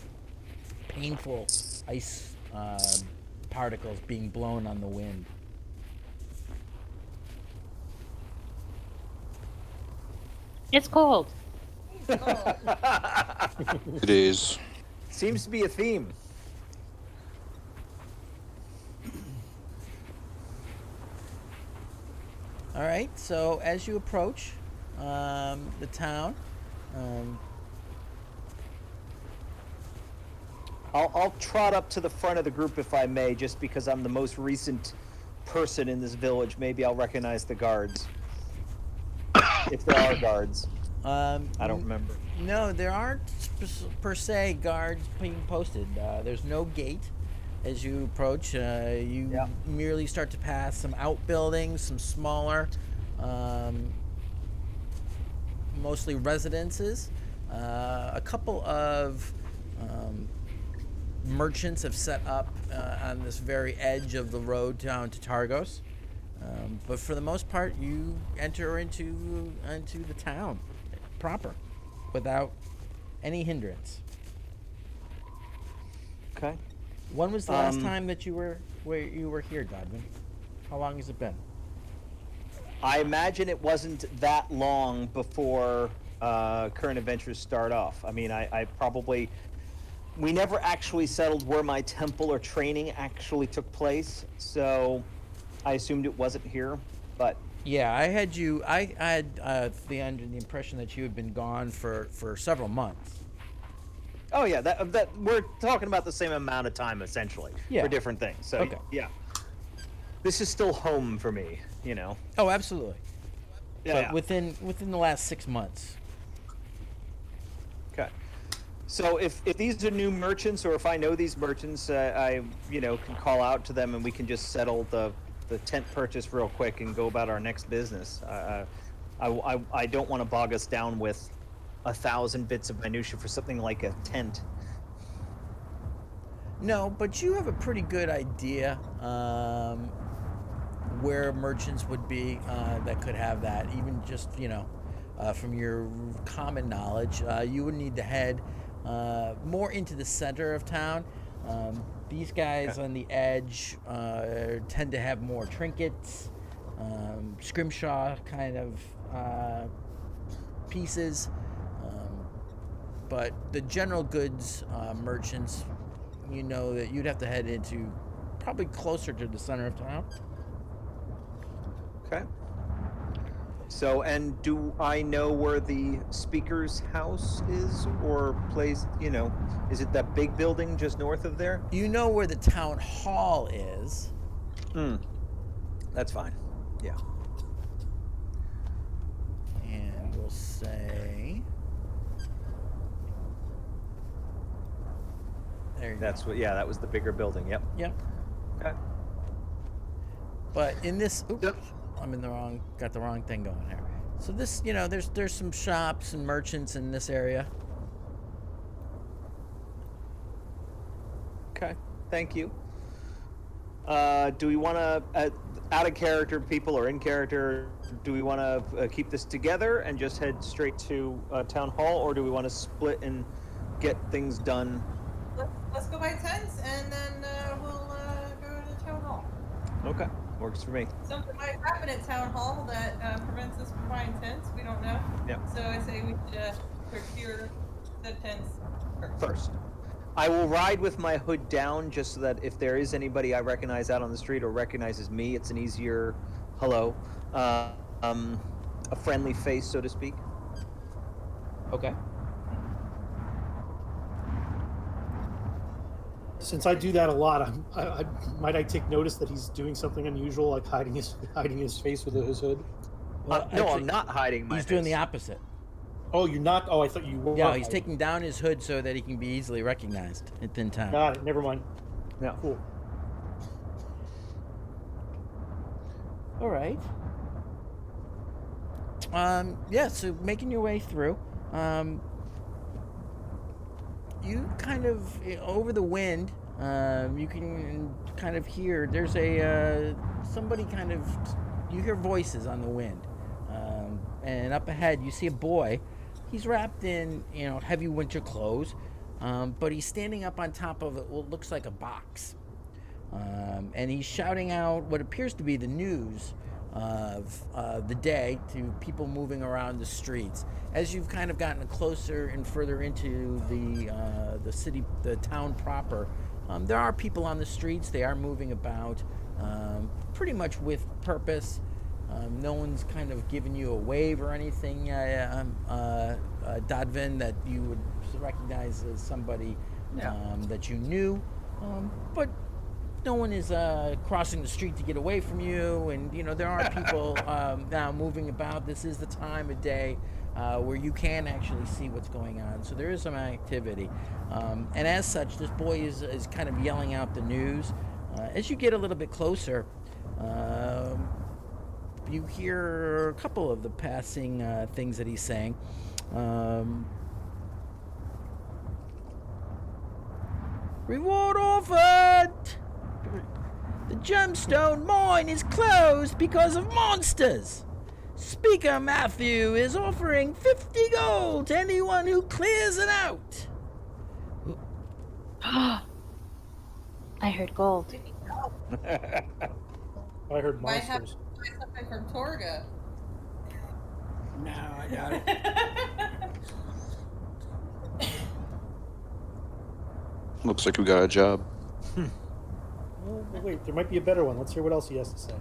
Speaker 1: painful ice particles being blown on the wind.
Speaker 4: It's cold.
Speaker 5: It is.
Speaker 2: Seems to be a theme.
Speaker 1: All right, so as you approach the town,
Speaker 2: I'll trot up to the front of the group if I may, just because I'm the most recent person in this village. Maybe I'll recognize the guards. If there are guards. I don't remember.
Speaker 1: No, there aren't per se guards being posted. There's no gate as you approach. You
Speaker 2: Yeah.
Speaker 1: merely start to pass some outbuildings, some smaller, mostly residences, a couple of merchants have set up on this very edge of the road down to Targos. But for the most part, you enter into the town proper without any hindrance.
Speaker 2: Okay.
Speaker 1: When was the last time that you were here, Dodman? How long has it been?
Speaker 2: I imagine it wasn't that long before current adventures start off. I mean, I probably... We never actually settled where my temple or training actually took place, so I assumed it wasn't here, but...
Speaker 1: Yeah, I had the impression that you had been gone for several months.
Speaker 2: Oh yeah, that we're talking about the same amount of time essentially
Speaker 1: Yeah.
Speaker 2: for different things. So
Speaker 1: Okay.
Speaker 2: yeah, this is still home for me, you know.
Speaker 1: Oh, absolutely.
Speaker 2: Yeah.
Speaker 1: But
Speaker 2: yeah.
Speaker 1: within the last 6 months.
Speaker 2: Okay. So if these are new merchants, or if I know these merchants, I can call out to them and we can just settle the tent purchase real quick and go about our next business. I don't want to bog us down with 1,000 bits of minutia for something like a tent.
Speaker 1: No, but you have a pretty good idea where merchants would be that could have that. Even just from your common knowledge, you would need to head more into the center of town. These guys on the edge tend to have more trinkets, scrimshaw kind of pieces. But the general goods merchants, that you'd have to head into probably closer to the center of town.
Speaker 2: Okay. So, and do I know where the speaker's house is, or place? Is it that big building just north of there?
Speaker 1: You know where the town hall is.
Speaker 2: That's fine. Yeah.
Speaker 1: And we'll say... There you
Speaker 2: That's what. Yeah, that was the bigger building. Yep.
Speaker 1: go. Yep.
Speaker 2: Okay.
Speaker 1: But in this... Oops,
Speaker 2: Yep.
Speaker 1: got the wrong thing going here. So this, there's some shops and merchants in this area.
Speaker 2: Okay. Thank you. Do we want to, out of character people or in character, do we want to keep this together and just head straight to town hall, or do we want to split and get things done?
Speaker 6: Let's go by tents, and then we'll go to town hall.
Speaker 2: Okay. Works for me.
Speaker 6: Something might happen at town hall that prevents us from buying tents. We don't know.
Speaker 2: Yep.
Speaker 6: So I say we should procure the tents
Speaker 2: First. I will ride with my hood down just so that if there is anybody I recognize out on the street or recognizes me, it's an easier hello. A friendly face, so to speak.
Speaker 1: Okay.
Speaker 7: Since I do that a lot, might I take notice that he's doing something unusual, like hiding his face with his hood?
Speaker 1: Well,
Speaker 2: No,
Speaker 1: actually,
Speaker 2: I'm not hiding my
Speaker 1: He's doing
Speaker 2: face.
Speaker 1: the opposite.
Speaker 7: Oh, you're not? Oh, I thought you were.
Speaker 1: Yeah, he's
Speaker 7: hiding.
Speaker 1: taking down his hood so that he can be easily recognized in town.
Speaker 7: Got it. Never mind.
Speaker 2: Yeah.
Speaker 7: Cool.
Speaker 1: All right. Yeah, so making your way through, you kind of, over the wind, you can kind of hear, there's somebody kind of, you hear voices on the wind. And up ahead, you see a boy. He's wrapped in, heavy winter clothes, but he's standing up on top of what looks like a box. And he's shouting out what appears to be the news of the day to people moving around the streets. As you've kind of gotten closer and further into the city, the town proper, there are people on the streets. They are moving about, pretty much with purpose. No one's kind of giving you a wave or anything, Dodvin, that you would recognize as somebody that you knew. But no one is crossing the street to get away from you, and there are people now moving about. This is the time of day where you can actually see what's going on, so there is some activity. And as such, this boy is kind of yelling out the news. As you get a little bit closer, you hear a couple of the passing things that he's saying. Reward offered! The gemstone mine is closed because of monsters. Speaker Matthew is offering 50 gold to anyone who clears it out.
Speaker 4: I heard gold.
Speaker 7: I heard
Speaker 6: Might have
Speaker 7: monsters.
Speaker 6: to buy something from Torga.
Speaker 3: No, I got it.
Speaker 5: Looks like we got a job.
Speaker 7: Oh, wait, there might be a better one. Let's hear what else he has to say.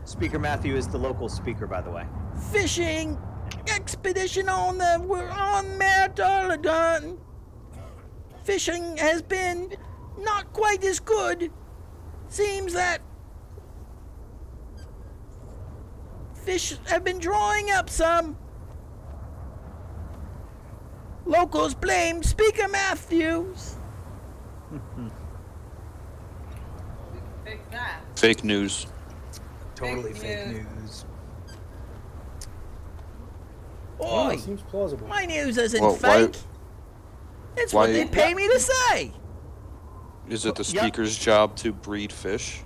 Speaker 2: Speaker Matthew is the local speaker, by the way.
Speaker 1: Fishing expedition on Mare Dolladon. Fishing has been not quite as good. Seems that fish have been drying up some. Locals blame Speaker Matthews.
Speaker 6: We can fix that.
Speaker 5: Fake news.
Speaker 2: Totally
Speaker 6: Fake
Speaker 2: fake
Speaker 6: news.
Speaker 2: news.
Speaker 7: Oh,
Speaker 1: Oi,
Speaker 7: seems plausible.
Speaker 1: my news isn't
Speaker 5: Well, why-
Speaker 1: fake. It's what
Speaker 5: why-
Speaker 1: they pay me to say.
Speaker 5: Is it the
Speaker 2: Yeah.
Speaker 5: speaker's job to breed fish?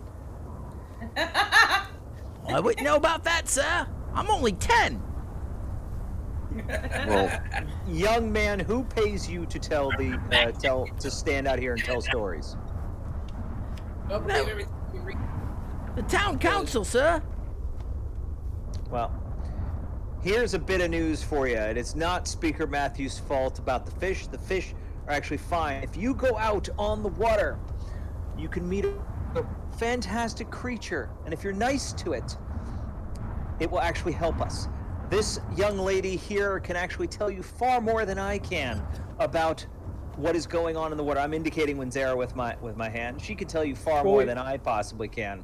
Speaker 1: I wouldn't know about that, sir. I'm only 10.
Speaker 5: Well,
Speaker 2: Young man, who pays you to tell to stand out here and tell stories?
Speaker 3: Don't believe everything we read.
Speaker 1: The town council, sir.
Speaker 2: Well, here's a bit of news for you, and it's not Speaker Matthews' fault about the fish. The fish are actually fine. If you go out on the water, you can meet a fantastic creature, and if you're nice to it, it will actually help us. This young lady here can actually tell you far more than I can about what is going on in the water. I'm indicating Winzera with my hand. She could tell you far more
Speaker 7: Boy.
Speaker 2: than I possibly can.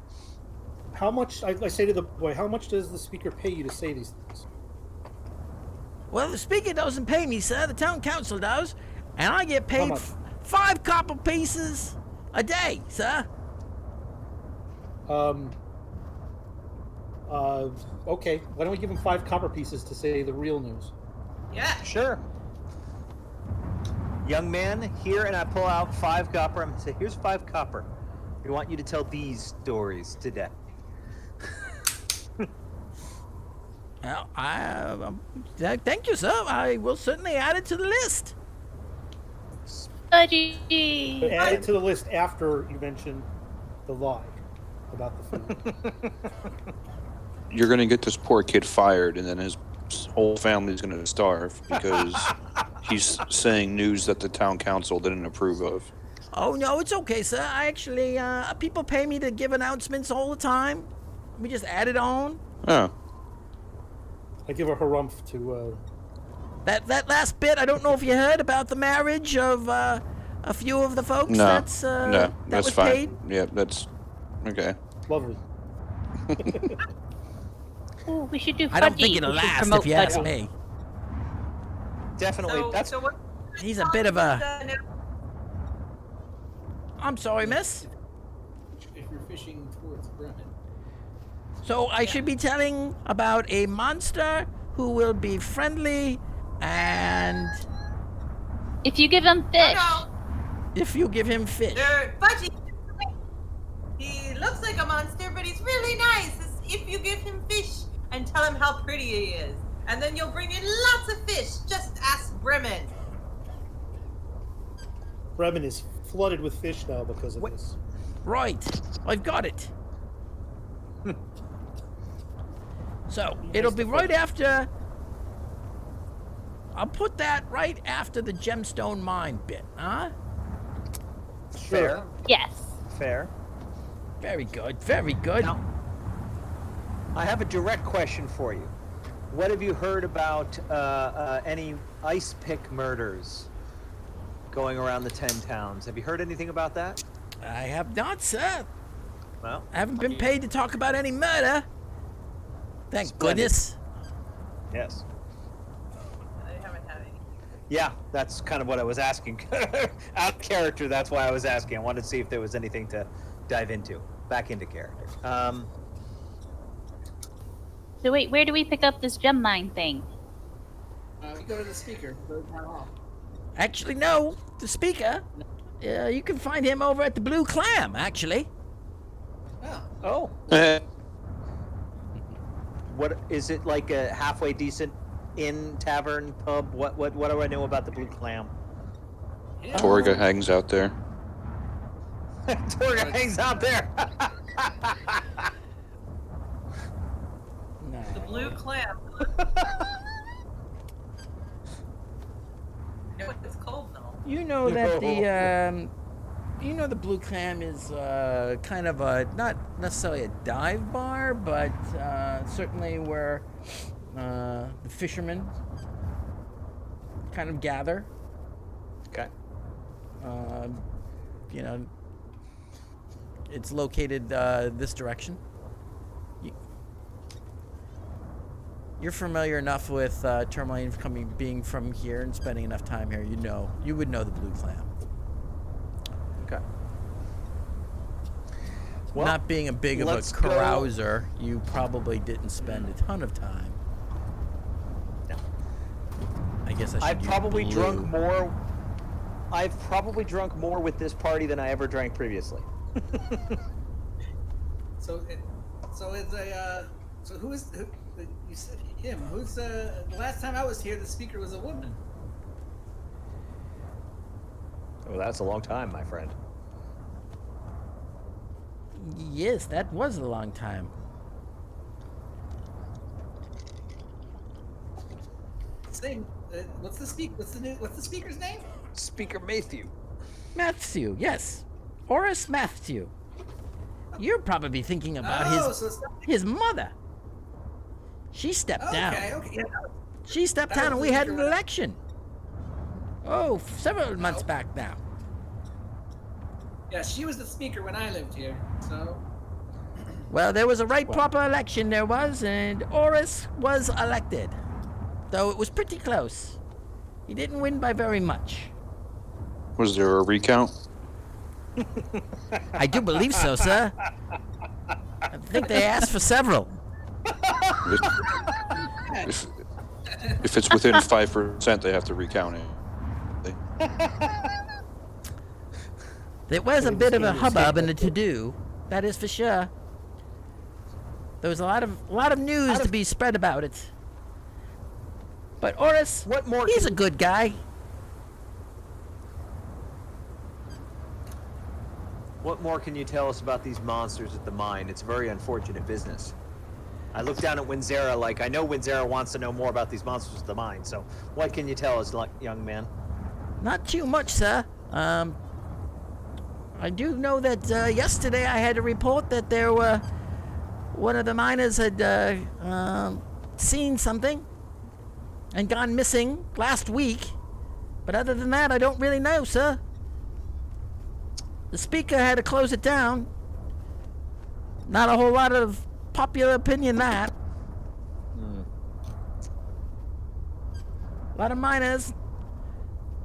Speaker 7: How much, I say to the boy, how much does the speaker pay you to say these things?
Speaker 1: Well, the speaker doesn't pay me, sir. The town council does. And I get paid
Speaker 7: much?
Speaker 1: 5 copper pieces a day, sir.
Speaker 7: Okay. Why don't we give him 5 copper pieces to say the real news?
Speaker 6: Yeah.
Speaker 2: Sure. Young man, here, and I pull out 5 copper. I'm gonna say, here's 5 copper. We want you to tell these stories today.
Speaker 1: Well, thank you, sir. I will certainly add it to the list.
Speaker 7: But
Speaker 4: Fudgy.
Speaker 7: add it to the list after you mention the lie about the food.
Speaker 5: you're gonna get this poor kid fired, and then his whole family's gonna starve because he's saying news that the town council didn't approve of.
Speaker 1: Oh, no, it's okay, sir. I actually, people pay me to give announcements all the time. We just add it on.
Speaker 5: Oh,
Speaker 7: I give a harumph to,
Speaker 1: That last bit, I don't know if you heard about the marriage of a few of the folks.
Speaker 5: no,
Speaker 1: That's,
Speaker 5: no,
Speaker 1: that
Speaker 5: that's
Speaker 1: was
Speaker 5: fine.
Speaker 1: paid.
Speaker 5: Yeah, that's okay.
Speaker 7: lovely.
Speaker 4: Ooh, we should do Fudgy.
Speaker 1: I don't think it'll
Speaker 4: We should
Speaker 1: last,
Speaker 4: promote
Speaker 1: if you ask
Speaker 4: Fudgy.
Speaker 1: me.
Speaker 2: Definitely. That's
Speaker 6: So what?
Speaker 1: He's a bit of a. I'm sorry, miss.
Speaker 3: If you're fishing towards Bremen.
Speaker 1: So I should be telling about a monster who will be friendly, and
Speaker 4: If you give him fish.
Speaker 6: No,
Speaker 1: if you give him fish.
Speaker 6: Fudgy. He looks like a monster, but he's really nice. If you give him fish and tell him how pretty he is, and then you'll bring in lots of fish. Just ask Bremen.
Speaker 7: Bremen is flooded with fish now because of
Speaker 2: Wait.
Speaker 7: this.
Speaker 1: Right, I've got it. So it'll be right after. I'll put that right after the gemstone mine bit, huh?
Speaker 2: fair.
Speaker 4: Yes.
Speaker 2: Fair.
Speaker 1: Very good, very good.
Speaker 2: Now, I have a direct question for you. What have you heard about any ice pick murders going around the 10 towns? Have you heard anything about that?
Speaker 1: I have not, sir.
Speaker 2: Well,
Speaker 1: I haven't been paid to talk about any murder. Thank
Speaker 2: Splendid.
Speaker 1: goodness.
Speaker 2: yes.
Speaker 6: I haven't had any.
Speaker 2: Yeah, that's kind of what I was asking. Out of character, that's why I was asking. I wanted to see if there was anything to dive into. Back into character.
Speaker 4: So wait, where do we pick up this gem mine thing?
Speaker 3: We go to the speaker. Go to town hall.
Speaker 1: Actually, no. The speaker. You can find him over at the Blue Clam. Actually.
Speaker 3: Oh.
Speaker 2: Oh. What is it like? A halfway decent inn, tavern, pub? What do I know about the Blue Clam?
Speaker 3: Yeah.
Speaker 5: Torga hangs out there.
Speaker 2: Torga hangs out there.
Speaker 1: No.
Speaker 6: The blue clam. You know what it's called though?
Speaker 1: You know that the Blue Clam is kind of a, not necessarily a dive bar, but certainly where the fishermen kind of gather.
Speaker 2: Okay.
Speaker 1: You know, it's located this direction. You're familiar enough with Tourmaline being from here and spending enough time here. You would know the Blue Clam.
Speaker 2: Okay. Well,
Speaker 1: Not being a big of a
Speaker 2: let's go.
Speaker 1: carouser, you probably didn't spend a ton of time.
Speaker 2: No.
Speaker 1: I guess I should
Speaker 2: I've
Speaker 1: use
Speaker 2: probably
Speaker 1: blue.
Speaker 2: drunk more. I've probably drunk more with this party than I ever drank previously.
Speaker 3: So who is who? You said him. Who's the last time I was here? The speaker was a woman.
Speaker 2: Oh, that's a long time, my friend.
Speaker 1: Yes, that was a long time.
Speaker 3: Same. What's the speaker's name?
Speaker 2: Speaker Matthew.
Speaker 1: Matthew, yes. Horace Matthew. You're probably thinking about
Speaker 3: so it's not,
Speaker 1: his mother. She stepped down.
Speaker 3: okay. Yeah.
Speaker 1: She stepped
Speaker 3: That
Speaker 1: down and
Speaker 3: was
Speaker 1: we had an
Speaker 3: the-
Speaker 1: election. Oh, several months back now.
Speaker 3: Yeah, she was the speaker when I lived here. So
Speaker 1: Well, there was a proper election, there was, and Horace was elected. Though it was pretty close. He didn't win by very much.
Speaker 5: Was there a recount?
Speaker 1: I do believe so, sir. I think they asked for several.
Speaker 5: If it's within 5%, they have to recount it.
Speaker 1: There was a bit of a hubbub and a to-do, that is for sure. There was a lot of news to be spread about it. But Horace,
Speaker 2: What more
Speaker 1: he's
Speaker 2: can-
Speaker 1: a good guy.
Speaker 2: What more can you tell us about these monsters at the mine? It's a very unfortunate business. I look down at Winzera like I know Winzera wants to know more about these monsters at the mine. So, what can you tell us, young man?
Speaker 1: Not too much, sir. I do know that yesterday I had a report that there were one of the miners had seen something and gone missing last week. But other than that, I don't really know, sir. The speaker had to close it down. Not a whole lot of popular opinion that. A lot of miners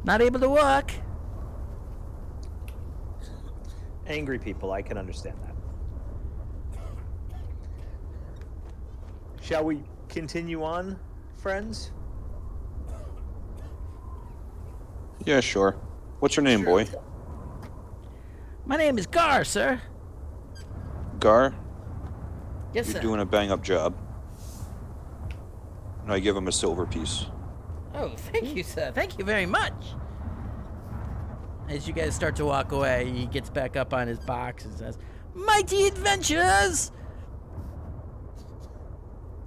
Speaker 1: not able to work.
Speaker 2: Angry people, I can understand that. Shall we continue on, friends?
Speaker 5: Yeah, sure. What's your name, boy?
Speaker 1: My name is Gar, sir.
Speaker 5: Gar?
Speaker 1: Yes,
Speaker 5: You're
Speaker 1: sir.
Speaker 5: doing a bang-up job. And I give him a silver piece.
Speaker 1: Oh, thank you, sir. Thank you very much. As you guys start to walk away, he gets back up on his box and says, "Mighty adventurers!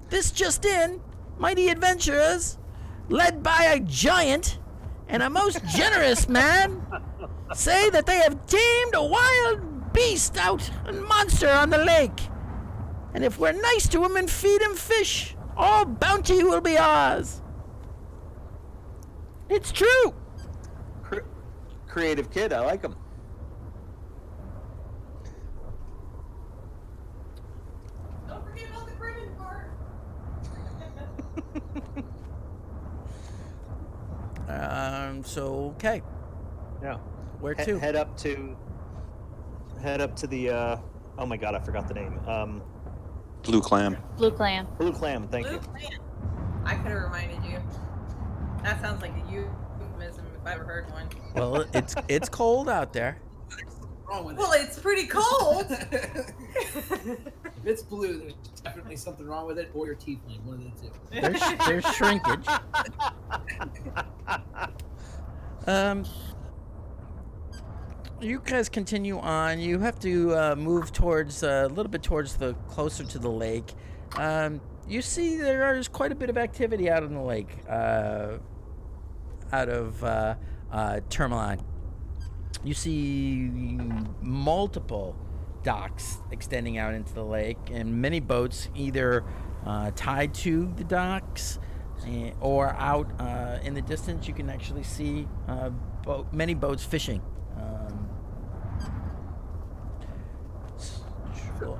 Speaker 1: This just in, mighty adventurers, led by a giant and a most generous man, say that they have tamed a wild beast out and monster on the lake. And if we're nice to him and feed him fish, all bounty will be ours." It's true.
Speaker 2: Creative kid, I like him.
Speaker 6: Don't forget about the Brennan part.
Speaker 1: So okay.
Speaker 2: Yeah.
Speaker 1: Where to?
Speaker 2: Head up to the. Oh my God, I forgot the name.
Speaker 5: Blue clam.
Speaker 4: Blue clam.
Speaker 2: Blue Clam. Thank
Speaker 6: Blue
Speaker 2: you.
Speaker 6: plant. I could have reminded you. That sounds like a euphemism if I ever heard one.
Speaker 1: Well, it's cold out there.
Speaker 3: Wrong with
Speaker 6: Well,
Speaker 3: it.
Speaker 6: it's pretty cold.
Speaker 3: If it's blue, there's definitely something wrong with it, or your tiefling, one of the two.
Speaker 1: There's shrinkage. You guys continue on. You have to move towards a little bit towards the closer to the lake. You see there is quite a bit of activity out on the lake, out of Tourmaline. You see multiple docks extending out into the lake, and many boats either tied to the docks or out in the distance. You can actually see many boats fishing.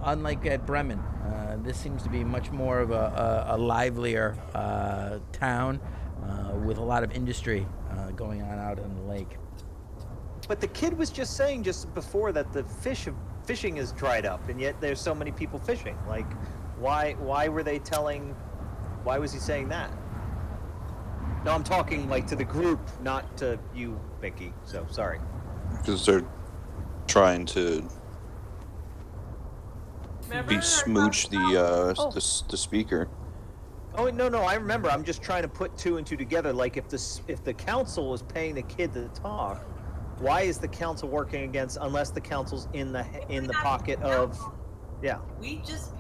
Speaker 1: Unlike at Bremen, this seems to be much more of a livelier town with a lot of industry going on out on the lake.
Speaker 2: But the kid was just saying just before that the fishing is dried up, and yet there's so many people fishing. Like, why were they telling? Why was he saying that? No, I'm talking like to the group, not to you, Mickey. So sorry.
Speaker 5: Because they're trying to
Speaker 6: Remember?
Speaker 5: besmooch the speaker.
Speaker 2: Oh no, I remember. I'm just trying to put two and two together. Like if the council was paying the kid to talk, why is the council working against? Unless the council's in the pocket of, yeah.
Speaker 6: We just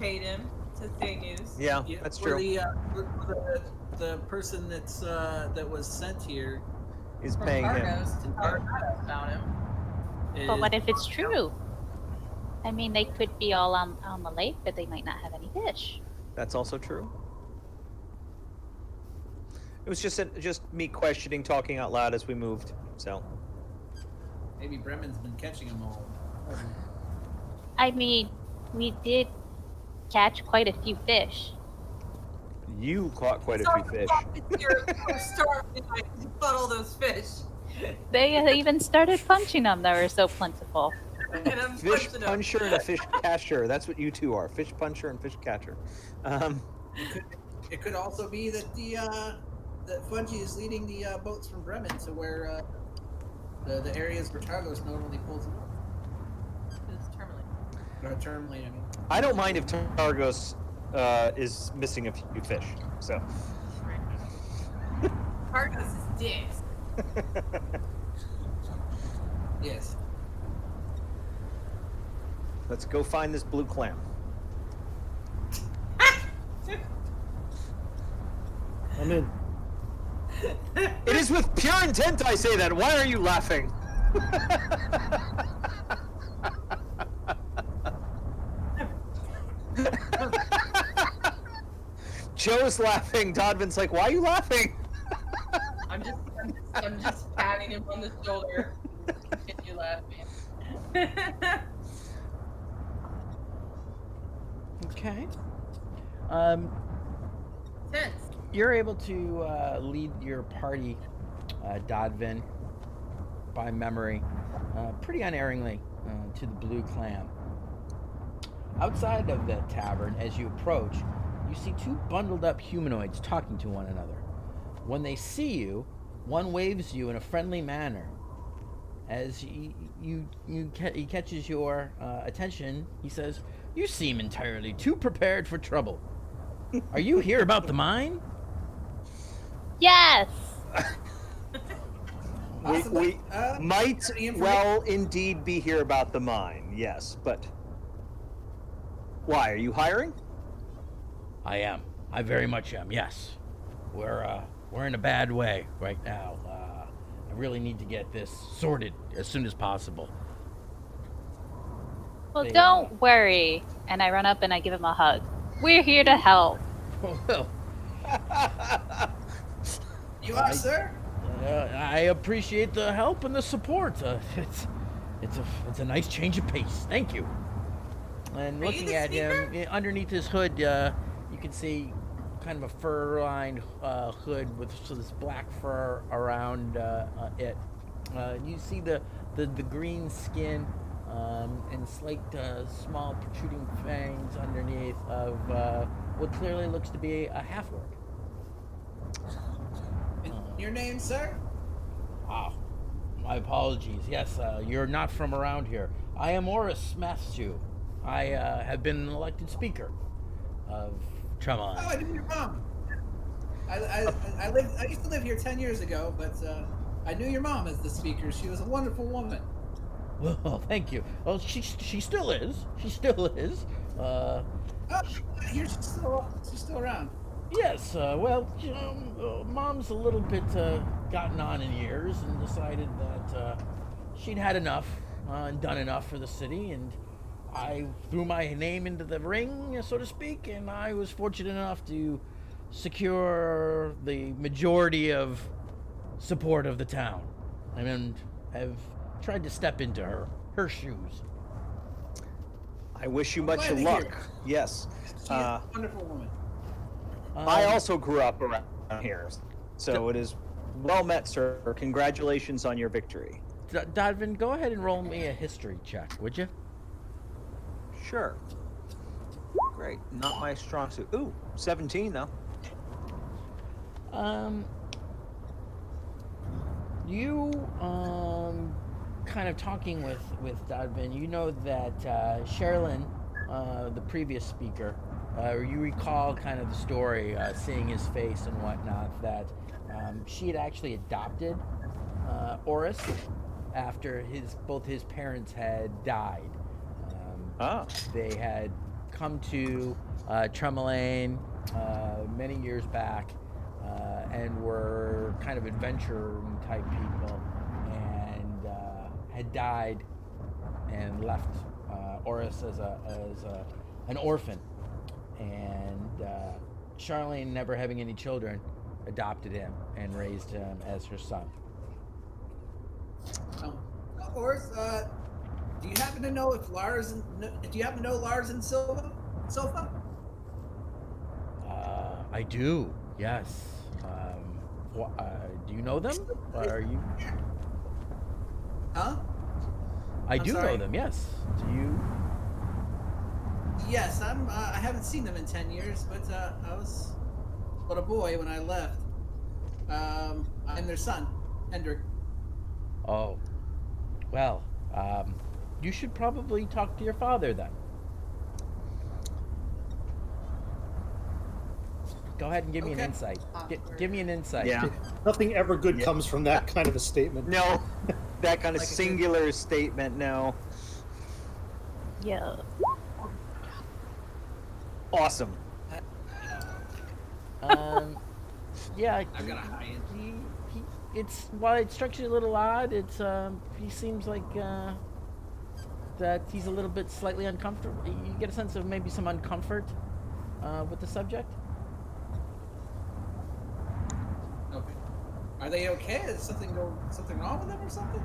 Speaker 6: paid him. To say news.
Speaker 2: Yeah,
Speaker 3: Yeah,
Speaker 2: that's
Speaker 3: for
Speaker 2: true.
Speaker 3: The person that was sent here
Speaker 2: Is
Speaker 6: From
Speaker 2: paying him.
Speaker 6: Argos to talk about him.
Speaker 4: But what
Speaker 3: is-
Speaker 4: if it's true? I mean, they could be all on the lake, but they might not have any fish.
Speaker 2: That's also true. It was just me questioning, talking out loud as we moved. So
Speaker 3: maybe Bremen's been catching them all.
Speaker 4: I mean, we did catch quite a few fish.
Speaker 2: you caught quite a few fish.
Speaker 6: We're starving. I caught all those fish.
Speaker 4: They even started punching them. They were so plentiful.
Speaker 6: And I'm
Speaker 2: Fish
Speaker 6: punching 'em.
Speaker 2: puncher and a fish catcher. That's what you two are. Fish puncher and fish catcher.
Speaker 3: It could also be that that Fungi is leading the boats from Bremen to where the areas where Targos normally pulls them up.
Speaker 6: It's terminally.
Speaker 3: Or Tourmaline, I mean.
Speaker 2: I don't mind if Targos is missing a few fish. So
Speaker 6: Argos is dicks.
Speaker 3: Yes.
Speaker 2: let's go find this blue clam.
Speaker 7: I'm in.
Speaker 2: It is with pure intent I say that. Why are you laughing? Joe's laughing. Dodvin's like, why are you laughing?
Speaker 6: I'm just patting him on the shoulder. Continue laughing.
Speaker 1: Okay.
Speaker 6: Tense.
Speaker 1: You're able to lead your party, Dodvin, by memory, pretty unerringly to the Blue Clam. Outside of the tavern, as you approach, you see two bundled up humanoids talking to one another. When they see you, one waves you in a friendly manner. As he catches your attention, he says, "You seem entirely too prepared for trouble. Are you here about the mine?"
Speaker 4: Yes.
Speaker 2: We might
Speaker 3: any information?
Speaker 2: well indeed be here about the mine, yes, but why? Are you hiring?
Speaker 1: I am. I very much am. Yes, we're in a bad way right now. I really need to get this sorted as soon as possible.
Speaker 4: Well,
Speaker 1: They,
Speaker 4: don't worry. And I run up and I give him a hug. We're here to help.
Speaker 1: Well,
Speaker 3: You are, sir?
Speaker 1: I appreciate the help and the support. It's a nice change of pace. Thank you. And
Speaker 6: Are you
Speaker 1: looking
Speaker 6: the
Speaker 1: at him underneath his hood, you can see kind of a fur-lined hood with this black fur around it. You see the green skin and slight small protruding fangs underneath of what clearly looks to be a half-orc.
Speaker 3: Your name, sir?
Speaker 1: Ah, my apologies. Yes, you're not from around here. I am Oris Matthew. I have been an elected speaker of
Speaker 3: Oh, I
Speaker 1: Tremaine.
Speaker 3: knew your mom. I used to live here 10 years ago, but I knew your mom as the speaker. She was a wonderful woman.
Speaker 1: Well, thank you. Well, she still is. She still is.
Speaker 3: Oh, I hear she's still around.
Speaker 1: Yes. Well, you know, Mom's a little bit gotten on in years and decided that she'd had enough and done enough for the city, and I threw my name into the ring, so to speak, and I was fortunate enough to secure the majority of support of the town, and have tried to step into her shoes.
Speaker 2: I wish you
Speaker 3: I'm
Speaker 2: much
Speaker 3: glad to hear
Speaker 2: luck.
Speaker 3: it.
Speaker 2: Yes.
Speaker 3: She is a wonderful woman.
Speaker 2: I also grew up around here, so it is well met, sir. Congratulations on your victory.
Speaker 1: Dodvin, go ahead and roll me a history check, would you?
Speaker 2: Sure. Great. Not my strong suit. Ooh, 17 though.
Speaker 1: You kind of talking with Dodvin, you know that Sherilyn, the previous speaker, you recall kind of the story, seeing his face and whatnot, that she had actually adopted Oris after both his parents had died.
Speaker 2: Ah.
Speaker 1: They had come to Tremaine many years back, and were kind of adventuring type people, and had died and left Oris as an orphan. And Charlene, never having any children, adopted him and raised him as her son.
Speaker 3: Oris, do you happen to know if Lars and do you happen to know Lars and Silva?
Speaker 1: I do, yes. Do you know them? Are you?
Speaker 3: Huh?
Speaker 1: I
Speaker 3: I'm
Speaker 1: do
Speaker 3: sorry?
Speaker 1: know them, yes. Do you?
Speaker 3: Yes, I haven't seen them in 10 years, but I was but a boy when I left. I'm their son, Hendrik.
Speaker 1: Oh, well, you should probably talk to your father then. Go ahead and give me an
Speaker 3: Okay.
Speaker 1: insight. Give me an insight.
Speaker 2: Yeah.
Speaker 7: Nothing ever good comes from that kind of a statement.
Speaker 2: No, that kind of
Speaker 3: Like a good-
Speaker 2: singular statement. No.
Speaker 4: Yeah.
Speaker 2: Awesome.
Speaker 1: Yeah,
Speaker 3: I've got a high end.
Speaker 1: it's while it strikes you a little odd. It's he seems like that he's a little bit slightly uncomfortable. You get a sense of maybe some uncomfort with the subject.
Speaker 3: Okay. Are they okay? Is something wrong with them or something?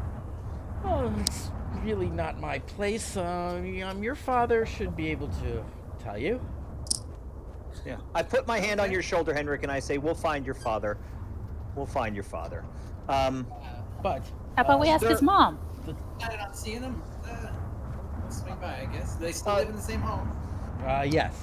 Speaker 1: Oh, it's really not my place. Your father should be able to tell you.
Speaker 2: Yeah. I put my hand on your shoulder, Henrik, and I say, "We'll find your father. We'll find your father."
Speaker 1: But
Speaker 4: How about we ask his
Speaker 2: sir-
Speaker 4: mom?
Speaker 3: I'm not seeing them. I'll swing by, I guess. Do they still live in the same home?
Speaker 1: yes.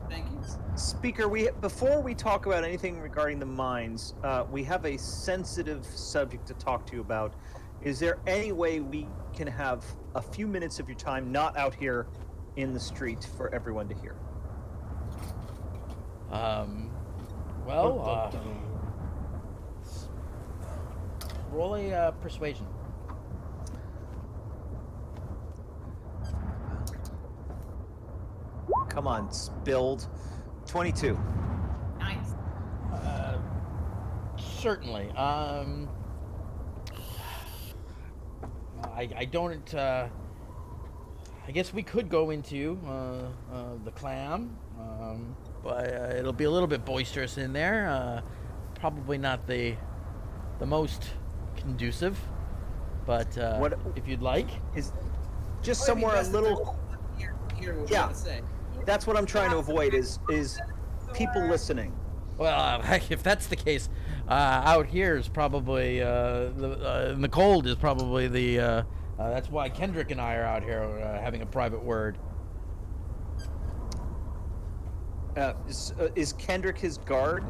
Speaker 3: Thank you.
Speaker 2: Speaker, before we talk about anything regarding the mines, we have a sensitive subject to talk to you about. Is there any way we can have a few minutes of your time not out here in the street for everyone to hear?
Speaker 1: Well, roll a persuasion.
Speaker 2: Come on, spilled. 22.
Speaker 6: Nice.
Speaker 1: Certainly. I don't. I guess we could go into the clam, but it'll be a little bit boisterous in there. Probably not the most conducive, but
Speaker 2: What-
Speaker 1: if you'd like.
Speaker 2: Is just
Speaker 3: Probably
Speaker 2: somewhere a
Speaker 3: best if
Speaker 2: little.
Speaker 3: they're hear what we
Speaker 2: Yeah.
Speaker 3: have to say.
Speaker 2: That's what I'm trying to avoid. Is people listening?
Speaker 1: Well, if that's the case, out here is probably in the cold is probably the. That's why Kendrick and I are out here having a private word.
Speaker 2: Is Kendrick his guard?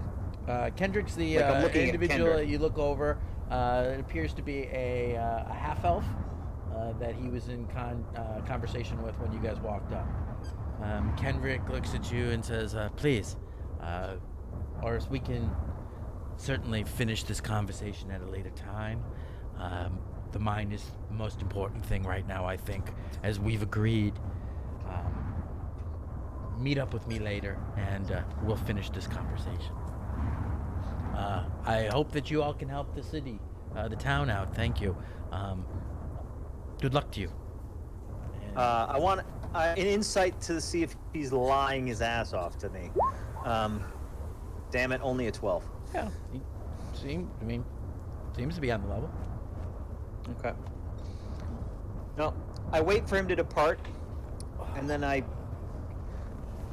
Speaker 1: Kendrick's the
Speaker 2: Like I'm looking at
Speaker 1: individual
Speaker 2: Kendrick.
Speaker 1: that you look over. It appears to be a half elf that he was in conversation with when you guys walked up. Kendrick looks at you and says, "Please, or we can certainly finish this conversation at a later time. The mine is the most important thing right now, I think, as we've agreed. Meet up with me later, and we'll finish this conversation. I hope that you all can help the city, the town out. Thank you. Good luck to you." And
Speaker 2: I want an insight to see if he's lying his ass off to me. Damn it, only a 12.
Speaker 1: yeah, he seems to be on the level.
Speaker 2: Okay. No, I wait for him to depart, and then I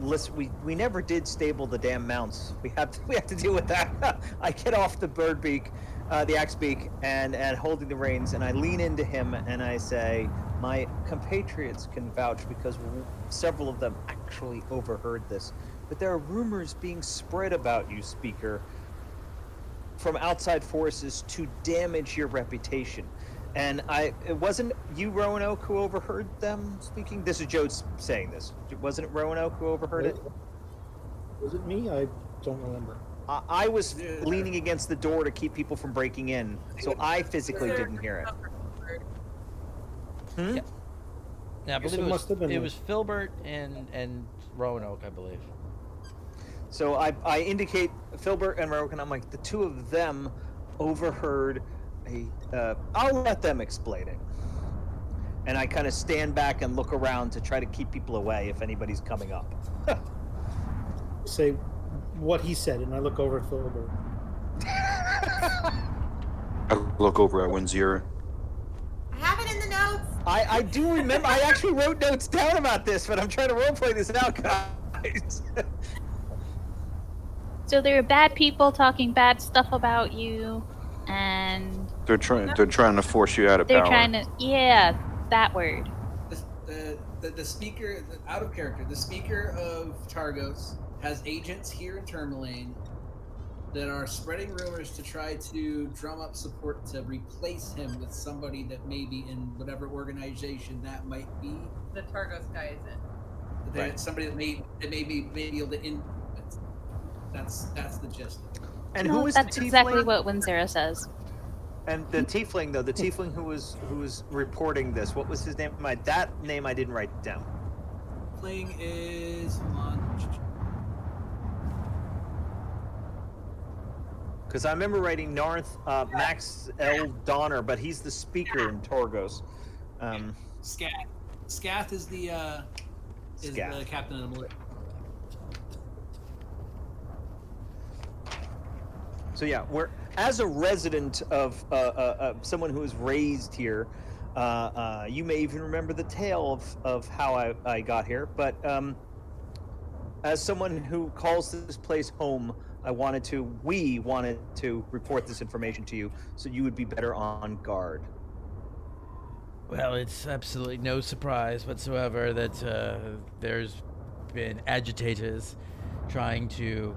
Speaker 2: listen. We never did stable the damn mounts. We have to deal with that. I get off the bird beak, the axe beak, and holding the reins, and I lean into him and I say, "My compatriots can vouch because several of them actually overheard this. But there are rumors being spread about you, speaker, from outside forces to damage your reputation." And it wasn't you, Roanoke, who overheard them speaking? This is Joe saying this. Wasn't it Roanoke who overheard it?
Speaker 7: Was it me? I don't remember.
Speaker 2: I was leaning against the door to keep people from breaking in, so I physically didn't hear it. Hmm?
Speaker 1: Yeah, I
Speaker 7: Guess
Speaker 1: believe
Speaker 7: it must have been
Speaker 1: it
Speaker 7: me.
Speaker 1: was Filbert and Roanoke, I believe.
Speaker 2: So I indicate Filbert and Roanoke, and I'm like, the two of them overheard I'll let them explain it. And I kind of stand back and look around to try to keep people away if anybody's coming up.
Speaker 7: Say what he said, and I look over at Filbert.
Speaker 5: I look over at Winzira.
Speaker 6: I have it in the notes.
Speaker 2: I do remember. I actually wrote notes down about this, but I'm trying to roleplay this out, guys.
Speaker 4: So there are bad people talking bad stuff about you, and
Speaker 5: They're trying to force you out of
Speaker 4: they're
Speaker 5: power.
Speaker 4: trying to, yeah, that word.
Speaker 3: The speaker, out of character, the speaker of Targos has agents here in Tourmaline that are spreading rumors to try to drum up support to replace him with somebody that may be in whatever organization that might be.
Speaker 6: The Targos guy is in.
Speaker 2: Right.
Speaker 3: Somebody that may be able to influence. That's the gist of it.
Speaker 2: And
Speaker 4: No,
Speaker 2: who was
Speaker 4: that's
Speaker 2: the tiefling?
Speaker 4: exactly what Winzera says.
Speaker 2: And the tiefling, though, the tiefling who was reporting this, what was his name? That name I didn't write down.
Speaker 3: Playing is hold on.
Speaker 2: Because I remember writing Narth, Max L. Donner, but he's the speaker in Torgos.
Speaker 3: Scath. Scath is the
Speaker 2: Scath.
Speaker 3: captain of the militia.
Speaker 2: So yeah, we're as a resident of someone who was raised here. You may even remember the tale of how I got here, but as someone who calls this place home, we wanted to report this information to you so you would be better on guard.
Speaker 1: Well, it's absolutely no surprise whatsoever that there's been agitators trying to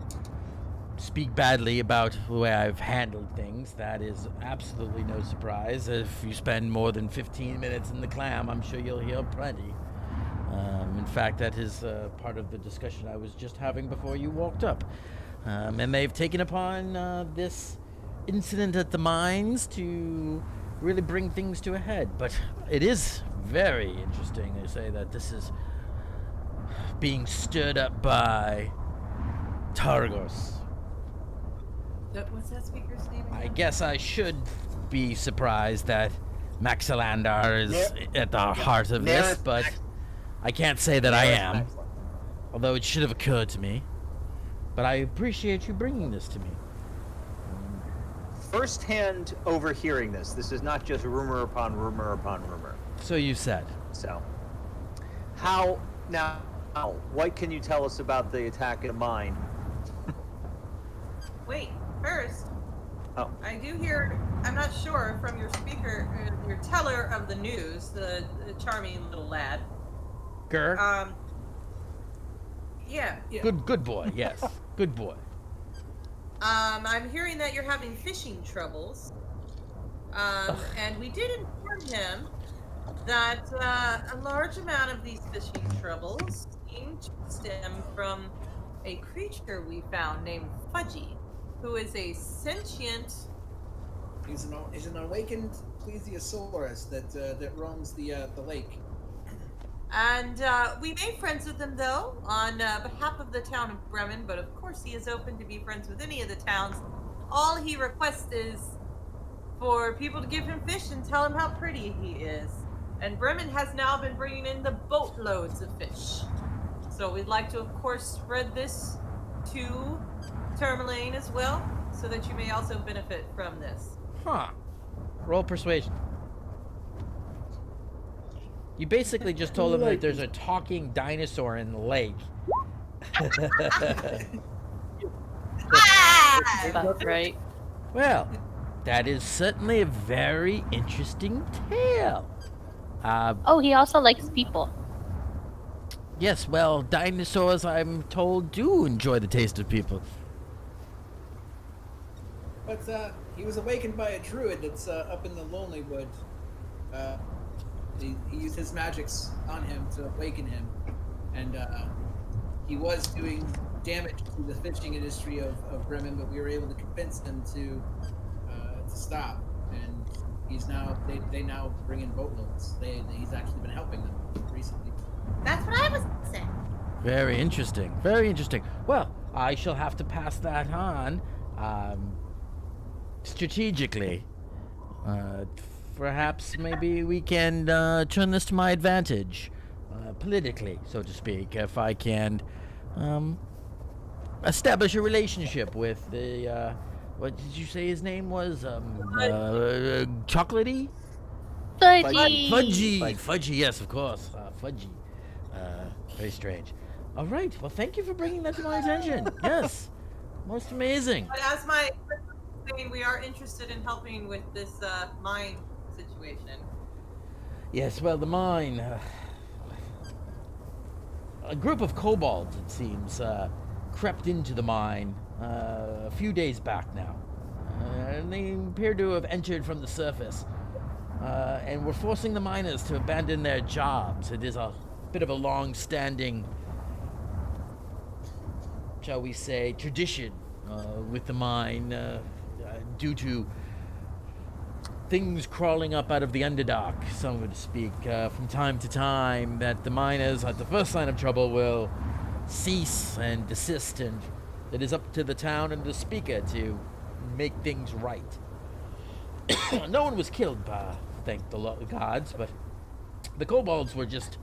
Speaker 1: speak badly about the way I've handled things. That is absolutely no surprise. If you spend more than 15 minutes in the clam, I'm sure you'll hear plenty. In fact, that is part of the discussion I was just having before you walked up. And they've taken upon this incident at the mines to really bring things to a head. But it is very interesting to say that this is being stirred up by Targos.
Speaker 6: What's that speaker's name again?
Speaker 1: I guess I should be surprised that Maxilandar is at the heart of this, but I can't say that I am. Although it should have occurred to me. But I appreciate you bringing this to me.
Speaker 2: First-hand overhearing this. This is not just rumor upon rumor upon rumor.
Speaker 1: So you said.
Speaker 2: So, what can you tell us about the attack at the mine?
Speaker 6: Wait, first.
Speaker 2: Oh.
Speaker 6: I do hear. I'm not sure from your speaker, your teller of the news, the charming little lad.
Speaker 1: Gur?
Speaker 6: Yeah.
Speaker 1: Good boy, yes. Good boy.
Speaker 6: I'm hearing that you're having fishing troubles. And we did inform him that a large amount of these fishing troubles seem to stem from a creature we found named Fudgy, who is a sentient.
Speaker 3: He's an awakened plesiosaurus that roams the lake.
Speaker 6: And we made friends with him, though, on behalf of the town of Bremen, but of course he is open to be friends with any of the towns. All he requests is for people to give him fish and tell him how pretty he is. And Bremen has now been bringing in the boatloads of fish. So we'd like to, of course, spread this to Tourmaline as well, so that you may also benefit from this.
Speaker 1: Huh. Roll persuasion. You basically just told him that there's a talking dinosaur in the lake.
Speaker 4: About right.
Speaker 1: Well, that is certainly a very interesting tale.
Speaker 4: Oh, he also likes people.
Speaker 1: Yes, well, dinosaurs, I'm told, do enjoy the taste of people.
Speaker 3: But he was awakened by a druid that's up in the Lonely Wood. He used his magics on him to awaken him, and he was doing damage to the fishing industry of Bremen, but we were able to convince him to stop. And he's now they now bring in boatloads. He's actually been helping them recently.
Speaker 6: That's what I was saying.
Speaker 1: Very interesting. Very interesting. Well, I shall have to pass that on strategically. Perhaps maybe we can turn this to my advantage, politically, so to speak, if I can establish a relationship with the, what did you say his name was? Chocolatey?
Speaker 4: Fudgy.
Speaker 1: Fudgy, yes, of course. Fudgy. Very strange. All right, well, thank you for bringing that to my attention. Yes, most amazing.
Speaker 6: But as my saying, we are interested in helping with this mine situation.
Speaker 1: Yes, well, the mine. A group of kobolds, it seems, crept into the mine a few days back now. And they appear to have entered from the surface. And were forcing the miners to abandon their jobs. It is a bit of a long-standing, shall we say, tradition with the mine due to things crawling up out of the underdark, so to speak, from time to time, that the miners, at the first sign of trouble, will cease and desist, and it is up to the town and the speaker to make things right. No one was killed, thank the gods, but the kobolds were just,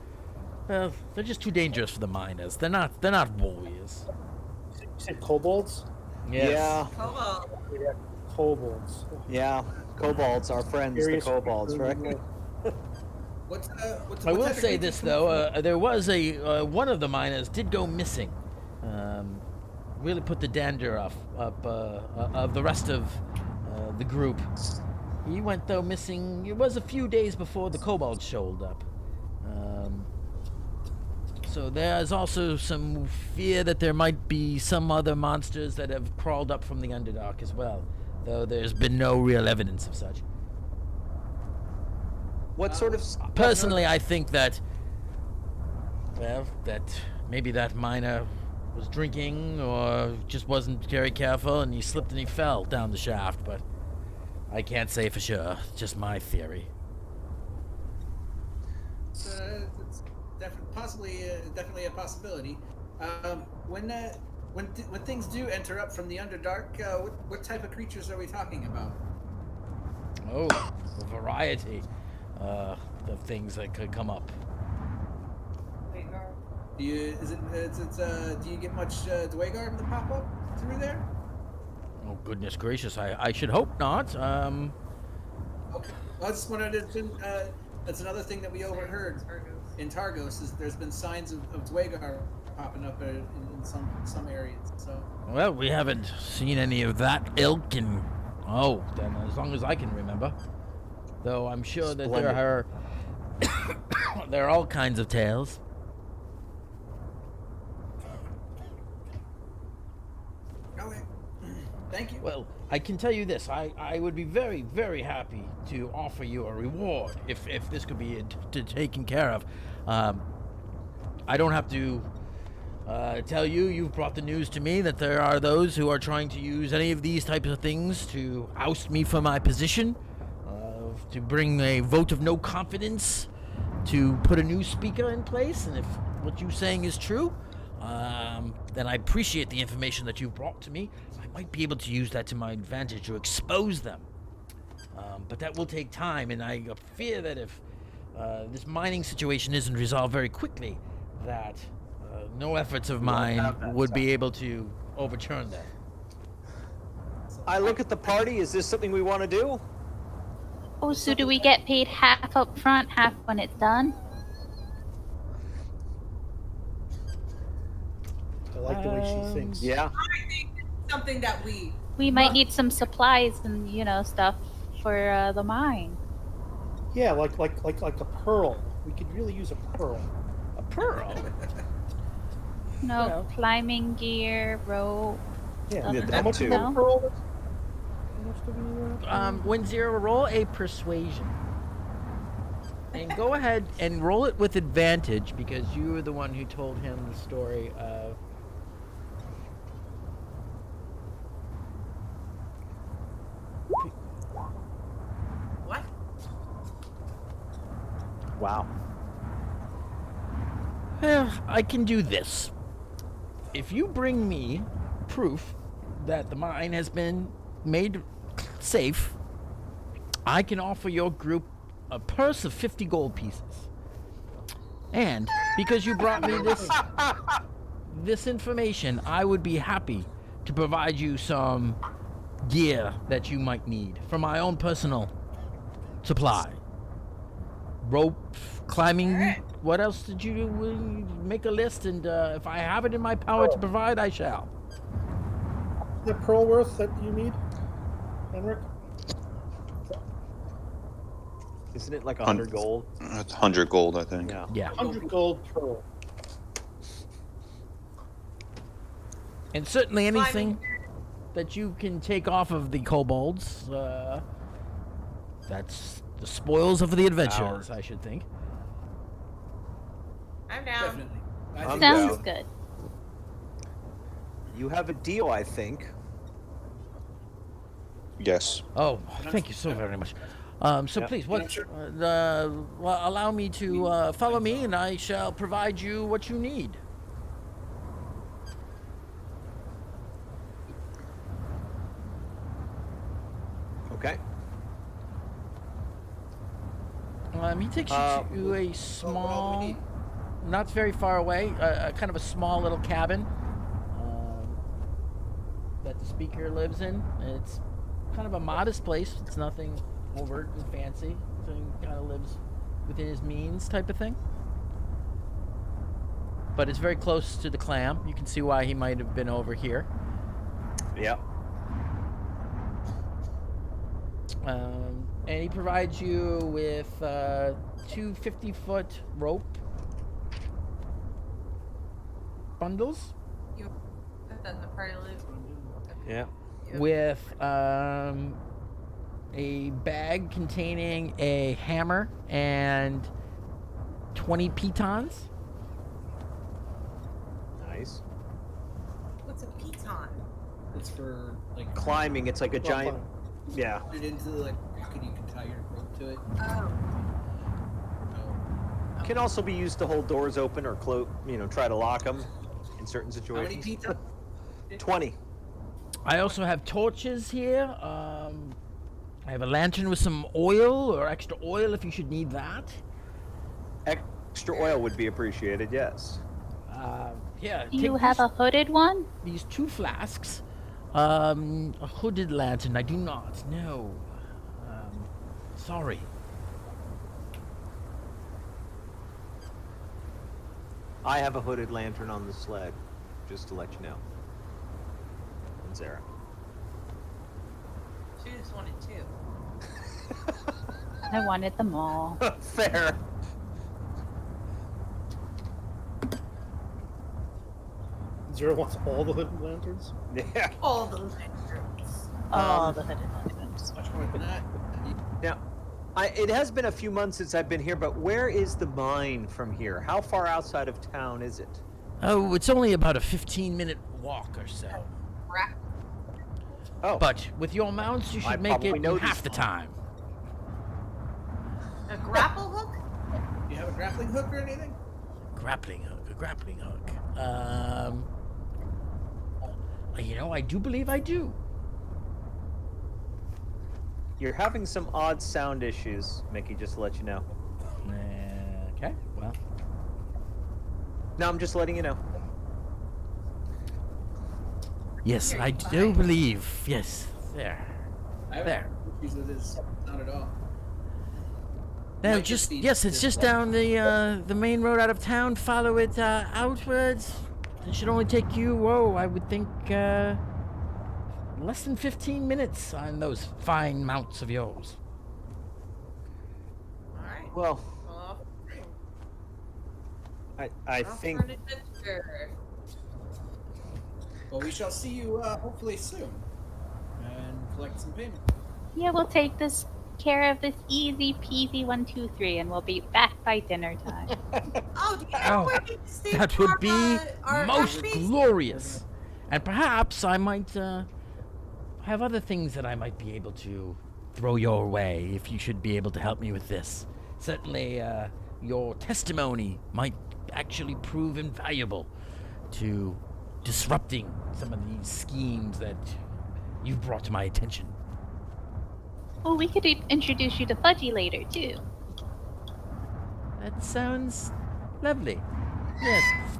Speaker 1: well, they're just too dangerous for the miners. They're not warriors.
Speaker 7: You said kobolds?
Speaker 1: Yes.
Speaker 2: Yeah,
Speaker 6: Cobalt.
Speaker 7: Kobolds.
Speaker 2: yeah. Kobolds, our friends, the
Speaker 7: Various
Speaker 2: kobolds, right?
Speaker 1: I will say this though, there was one of the miners did go missing. Really put the dander up of the rest of the group. He went though missing. It was a few days before the kobolds showed up. So there's also some fear that there might be some other monsters that have crawled up from the Underdark as well, though there's been no real evidence of such.
Speaker 2: What sort of
Speaker 1: Personally, I think that, well, that maybe that miner was drinking or just wasn't very careful and he slipped and he fell down the shaft, but I can't say for sure. Just my theory.
Speaker 3: It's definitely a possibility. When things do enter up from the Underdark, what type of creatures are we talking about?
Speaker 1: Oh, a variety of things that could come up.
Speaker 3: Do you get much Dwagar to pop up through there?
Speaker 1: Oh, goodness gracious, I should hope not.
Speaker 3: Okay. Well, I just wondered. That's another thing that we overheard in Targos is there's been signs of Dwagar popping up in some areas. So.
Speaker 1: Well, we haven't seen any of that ilk in, then as long as I can remember. Though I'm sure that there are all kinds of tales.
Speaker 3: Okay. Thank you.
Speaker 1: Well, I can tell you this. I would be very, very happy to offer you a reward if this could be taken care of. I don't have to tell you. You've brought the news to me that there are those who are trying to use any of these types of things to oust me from my position, to bring a vote of no confidence, to put a new speaker in place. And if what you're saying is true, then I appreciate the information that you've brought to me. I might be able to use that to my advantage to expose them. But that will take time, and I fear that if this mining situation isn't resolved very quickly, that no efforts of mine would be able to overturn that.
Speaker 2: I look at the party. Is this something we want to do?
Speaker 4: Oh, so do we get paid half up front, half when it's done?
Speaker 7: I like the way she thinks.
Speaker 2: Yeah.
Speaker 6: I think it's something that
Speaker 4: We might need some supplies and stuff for the mine.
Speaker 7: Yeah, like a pearl. We could really use a pearl.
Speaker 1: A pearl?
Speaker 4: No,
Speaker 1: Well.
Speaker 4: climbing gear, rope.
Speaker 7: Yeah,
Speaker 4: Nothing
Speaker 2: that
Speaker 7: how much
Speaker 2: too.
Speaker 7: is a
Speaker 4: No?
Speaker 7: pearl? How much do we need?
Speaker 1: When zero, roll a persuasion. And go ahead and roll it with advantage because you were the one who told him the story of.
Speaker 6: what?
Speaker 2: Wow.
Speaker 1: Well, I can do this. If you bring me proof that the mine has been made safe, I can offer your group a purse of 50 gold pieces. And because you brought me this information, I would be happy to provide you some gear that you might need for my own personal supply. Rope, climbing. What else did you do? Make a list, and if I have it in my power to provide, I shall.
Speaker 7: The pearl worth that you need, Henrik?
Speaker 2: Isn't it like 100 gold?
Speaker 5: 100 gold, I think.
Speaker 2: Yeah.
Speaker 1: Yeah.
Speaker 7: 100 gold pearl.
Speaker 1: And certainly anything that you can take off of the kobolds, that's the spoils of the adventurers, I should think.
Speaker 6: I'm down.
Speaker 3: Definitely. I
Speaker 2: I'm
Speaker 3: think
Speaker 2: down.
Speaker 4: Sounds good.
Speaker 2: You have a deal, I think.
Speaker 5: Yes.
Speaker 1: Oh, thank you so very much. So
Speaker 2: Yeah.
Speaker 1: please, what? Well, allow me to follow me, and I shall provide you what you need.
Speaker 2: Okay.
Speaker 1: He takes you to a small,
Speaker 3: need.
Speaker 1: not very far away, kind of a small little cabin that the speaker lives in. And it's kind of a modest place. It's nothing overt and fancy. So he kind of lives within his means, type of thing. But it's very close to the clam. You can see why he might have been over here.
Speaker 2: Yeah.
Speaker 1: And he provides you with 2 50-foot rope bundles
Speaker 6: You put that in the party loot.
Speaker 2: Yeah.
Speaker 1: with a bag containing a hammer and 20 pitons.
Speaker 2: Nice.
Speaker 6: What's a piton?
Speaker 3: It's for like
Speaker 2: Climbing, it's like a giant. Yeah.
Speaker 3: put it into like pocket. You can tie your rope to it.
Speaker 6: Oh.
Speaker 3: Oh.
Speaker 2: Can also be used to hold doors open or close. Try to lock them in certain
Speaker 3: How many
Speaker 2: situations.
Speaker 3: pizza?
Speaker 2: 20.
Speaker 1: I also have torches here. I have a lantern with some oil or extra oil if you should need that.
Speaker 2: Extra oil would be appreciated. Yes.
Speaker 1: Yeah.
Speaker 4: Do you
Speaker 1: take
Speaker 4: have a hooded one?
Speaker 1: these 2 flasks. A hooded lantern. I do not. No. Sorry.
Speaker 2: I have a hooded lantern on the sled, just to let you know. And Sarah.
Speaker 6: She just wanted two.
Speaker 4: I wanted them all.
Speaker 2: Fair.
Speaker 7: Zero wants all the hooded lanterns.
Speaker 2: Yeah.
Speaker 6: All the lanterns.
Speaker 4: All the hooded items.
Speaker 3: Much more than that.
Speaker 2: Now, it has been a few months since I've been here, but where is the mine from here? How far outside of town is it?
Speaker 1: Oh, it's only about a 15-minute walk or so.
Speaker 2: Oh,
Speaker 1: But with your mounts, you
Speaker 2: I
Speaker 1: should make it
Speaker 2: probably know
Speaker 1: in half
Speaker 2: this
Speaker 1: the
Speaker 2: one.
Speaker 1: time.
Speaker 6: A grapple hook?
Speaker 3: Do you have a grappling hook or anything?
Speaker 1: Grappling hook, a grappling hook. I do believe I do.
Speaker 2: you're having some odd sound issues, Mickey, just to let you know.
Speaker 1: Okay, well,
Speaker 2: No, I'm just letting you know.
Speaker 1: yes,
Speaker 6: You're
Speaker 1: I do
Speaker 6: fine.
Speaker 1: believe. Yes, there.
Speaker 3: I have
Speaker 1: There.
Speaker 3: issues with this. Not at all.
Speaker 1: No,
Speaker 3: Might just be
Speaker 1: yes, it's
Speaker 3: this
Speaker 1: just
Speaker 3: one.
Speaker 1: down the main road out of town. Follow it outwards. It should only take you, I would think less than 15 minutes on those fine mounts of yours.
Speaker 6: All right.
Speaker 2: Well,
Speaker 6: Off,
Speaker 2: I
Speaker 6: off
Speaker 2: think
Speaker 6: for an adventure.
Speaker 3: Well, we shall see you hopefully soon, and collect some payment.
Speaker 4: Yeah, we'll take this care of this easy peasy 1, 2, 3, and we'll be back by dinner time.
Speaker 6: Oh, do you know
Speaker 1: Oh,
Speaker 6: where we can stay
Speaker 1: That
Speaker 6: for
Speaker 1: would be
Speaker 6: our
Speaker 1: most
Speaker 6: feast?
Speaker 1: glorious. And perhaps I might have other things that I might be able to throw your way if you should be able to help me with this. Certainly, your testimony might actually prove invaluable to disrupting some of these schemes that you've brought to my attention.
Speaker 4: Well, we could introduce you to Fudgy later, too.
Speaker 1: That sounds lovely. Yes.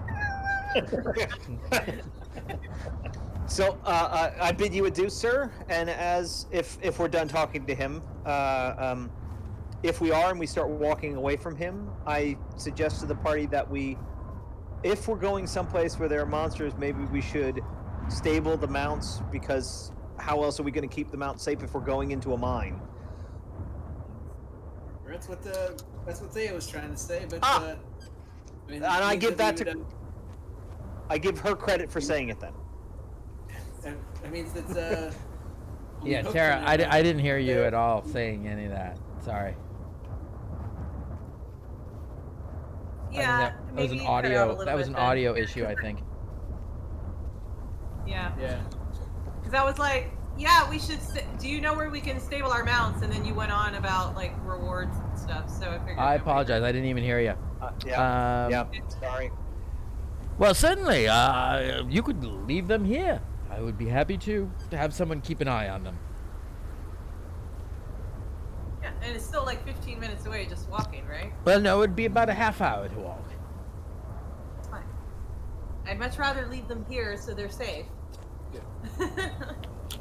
Speaker 2: so. I bid you adieu, sir. And if we're done talking to him, if we are and we start walking away from him, I suggest to the party that if we're going someplace where there are monsters, maybe we should stable the mounts, because how else are we going to keep the mounts safe if we're going into a mine?
Speaker 3: That's what Thea was trying to say, but
Speaker 2: Ah!
Speaker 3: I mean,
Speaker 2: And I
Speaker 3: means
Speaker 2: give that
Speaker 3: we
Speaker 2: to.
Speaker 3: would,
Speaker 2: I give her credit for saying it then.
Speaker 3: that means that we
Speaker 1: Yeah,
Speaker 3: hope
Speaker 1: Tara,
Speaker 3: to-
Speaker 1: I didn't hear you at all saying any of that. Sorry. I think
Speaker 6: Yeah,
Speaker 1: that was
Speaker 6: maybe
Speaker 1: an
Speaker 6: you cut out a
Speaker 1: audio.
Speaker 6: little
Speaker 1: That was
Speaker 6: bit
Speaker 1: an
Speaker 6: then.
Speaker 1: audio issue, I think.
Speaker 6: Yeah,
Speaker 3: Yeah.
Speaker 6: because I was like, yeah, we should. Do you know where we can stable our mounts? And then you went on about like rewards and stuff. So I figured.
Speaker 1: I
Speaker 6: nobody-
Speaker 1: apologize. I didn't even hear you.
Speaker 2: Yeah. Sorry.
Speaker 1: Well, certainly, you could leave them here. I would be happy to have someone keep an eye on them.
Speaker 6: Yeah, and it's still like 15 minutes away, just walking, right?
Speaker 1: Well, no, it'd be about a half hour to walk.
Speaker 6: It's fine. I'd much rather leave them here so they're safe.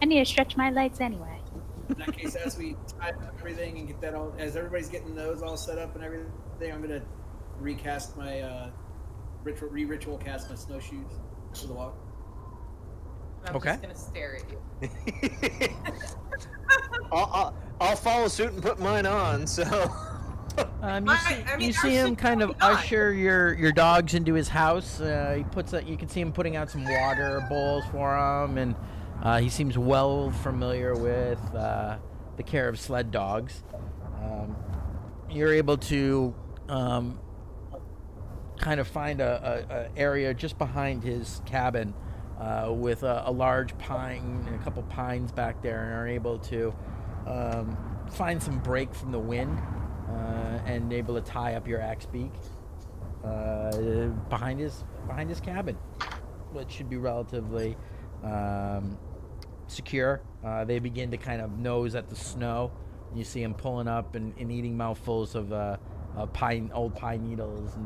Speaker 4: I need to stretch my legs anyway.
Speaker 3: In that case, as we tie up everything and get that all, as everybody's getting those all set up and everything, I'm gonna recast my ritual cast my snowshoes for the walk.
Speaker 6: I'm
Speaker 1: Okay.
Speaker 6: just gonna stare at you.
Speaker 2: I'll follow suit and put mine on. So.
Speaker 1: You see him kind of usher your dogs into his house. You can see him putting out some water bowls for them, and he seems well familiar with the care of sled dogs. You're able to kind of find a area just behind his cabin with a large pine and a couple pines back there, and are able to find some break from the wind. And able to tie up your axe beak behind his cabin, which should be relatively secure. They begin to kind of nose at the snow. You see him pulling up and eating mouthfuls of old pine needles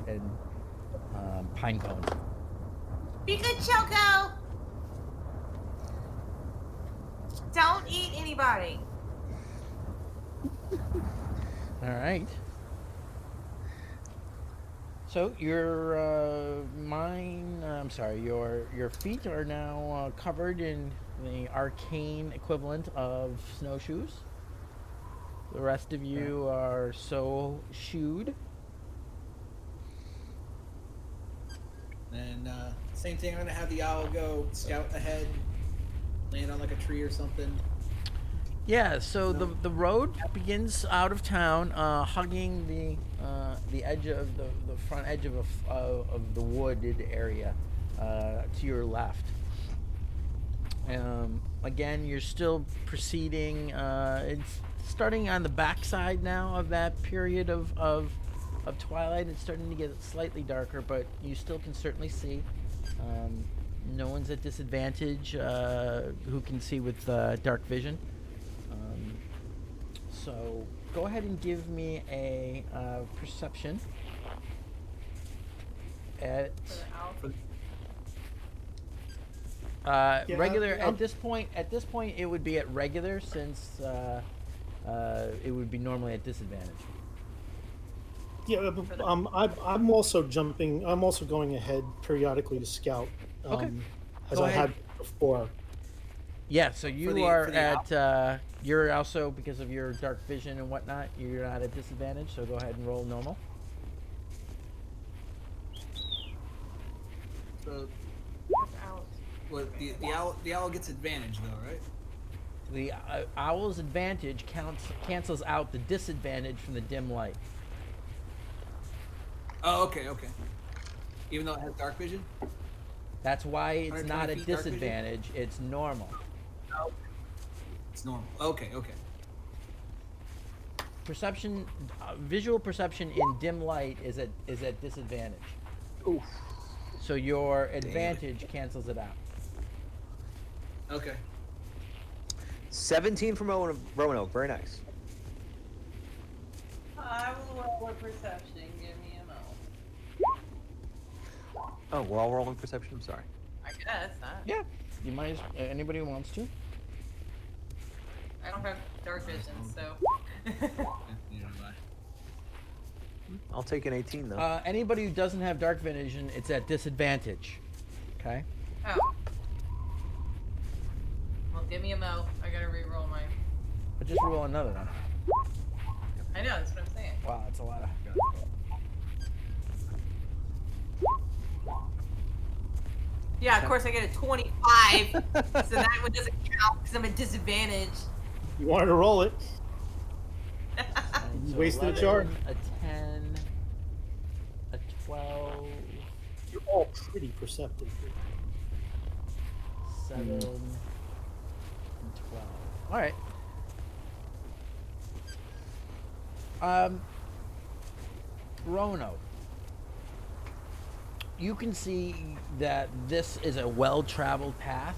Speaker 1: and pine cones.
Speaker 6: Be good, Choco. Don't eat anybody.
Speaker 1: All right. So your your feet are now covered in the arcane equivalent of snowshoes. The rest of you are so shoed.
Speaker 3: And same thing. I'm gonna have the owl go scout ahead, land on like a tree or something?
Speaker 1: Yeah, so the road begins out of town, hugging the edge of the front edge of the wooded area to your left. Again, you're still proceeding. It's starting on the backside now of that period of twilight. It's starting to get slightly darker, but you still can certainly see. No one's at disadvantage who can see with dark vision. So go ahead and give me a perception at regular. At this point, it would be at regular, since it would be normally at disadvantage.
Speaker 7: Yeah, but, I'm also jumping. I'm also going ahead periodically to scout.
Speaker 1: Okay.
Speaker 7: As
Speaker 1: Go
Speaker 7: I
Speaker 1: ahead.
Speaker 7: had before.
Speaker 1: Yeah, so you
Speaker 3: the-
Speaker 1: are
Speaker 3: for the
Speaker 1: at. You're also, because of your dark vision and whatnot, you're not at disadvantage. So go ahead and roll normal.
Speaker 3: So, well, the owl gets advantage though, right?
Speaker 1: The owl's advantage cancels out the disadvantage from the dim light.
Speaker 3: Oh, okay. Even though it has dark vision.
Speaker 1: That's why it's
Speaker 3: 120
Speaker 1: not a
Speaker 3: feet dark vision?
Speaker 1: disadvantage. It's normal.
Speaker 3: It's normal. Okay.
Speaker 1: Perception, visual perception in dim light is at disadvantage.
Speaker 2: Oof.
Speaker 1: So your advantage cancels it out.
Speaker 3: Okay.
Speaker 2: 17 from Roanoke. Very nice.
Speaker 6: I will roll a perception. Give me a moment.
Speaker 2: Oh, we're all rolling perception. I'm sorry.
Speaker 6: I guess.
Speaker 1: Yeah, you might. Anybody who wants to.
Speaker 6: I don't have dark vision, so.
Speaker 2: I'll take an 18 though.
Speaker 1: Anybody who doesn't have dark vision, it's at disadvantage. Okay.
Speaker 6: Oh. Well, give me a mo. I gotta re-roll mine.
Speaker 1: But just roll another one.
Speaker 6: I know, that's what I'm saying.
Speaker 1: Wow, that's a lot of.
Speaker 6: Yeah, of course I get a 25, so that one doesn't count because I'm at disadvantage.
Speaker 7: You wanted to roll it.
Speaker 1: And
Speaker 7: You
Speaker 1: so
Speaker 7: wasted a
Speaker 1: 11,
Speaker 7: charge.
Speaker 1: A 10, a 12,
Speaker 7: You're all pretty perceptive.
Speaker 1: 7, and 12. All right. Roanoke. You can see that this is a well-traveled path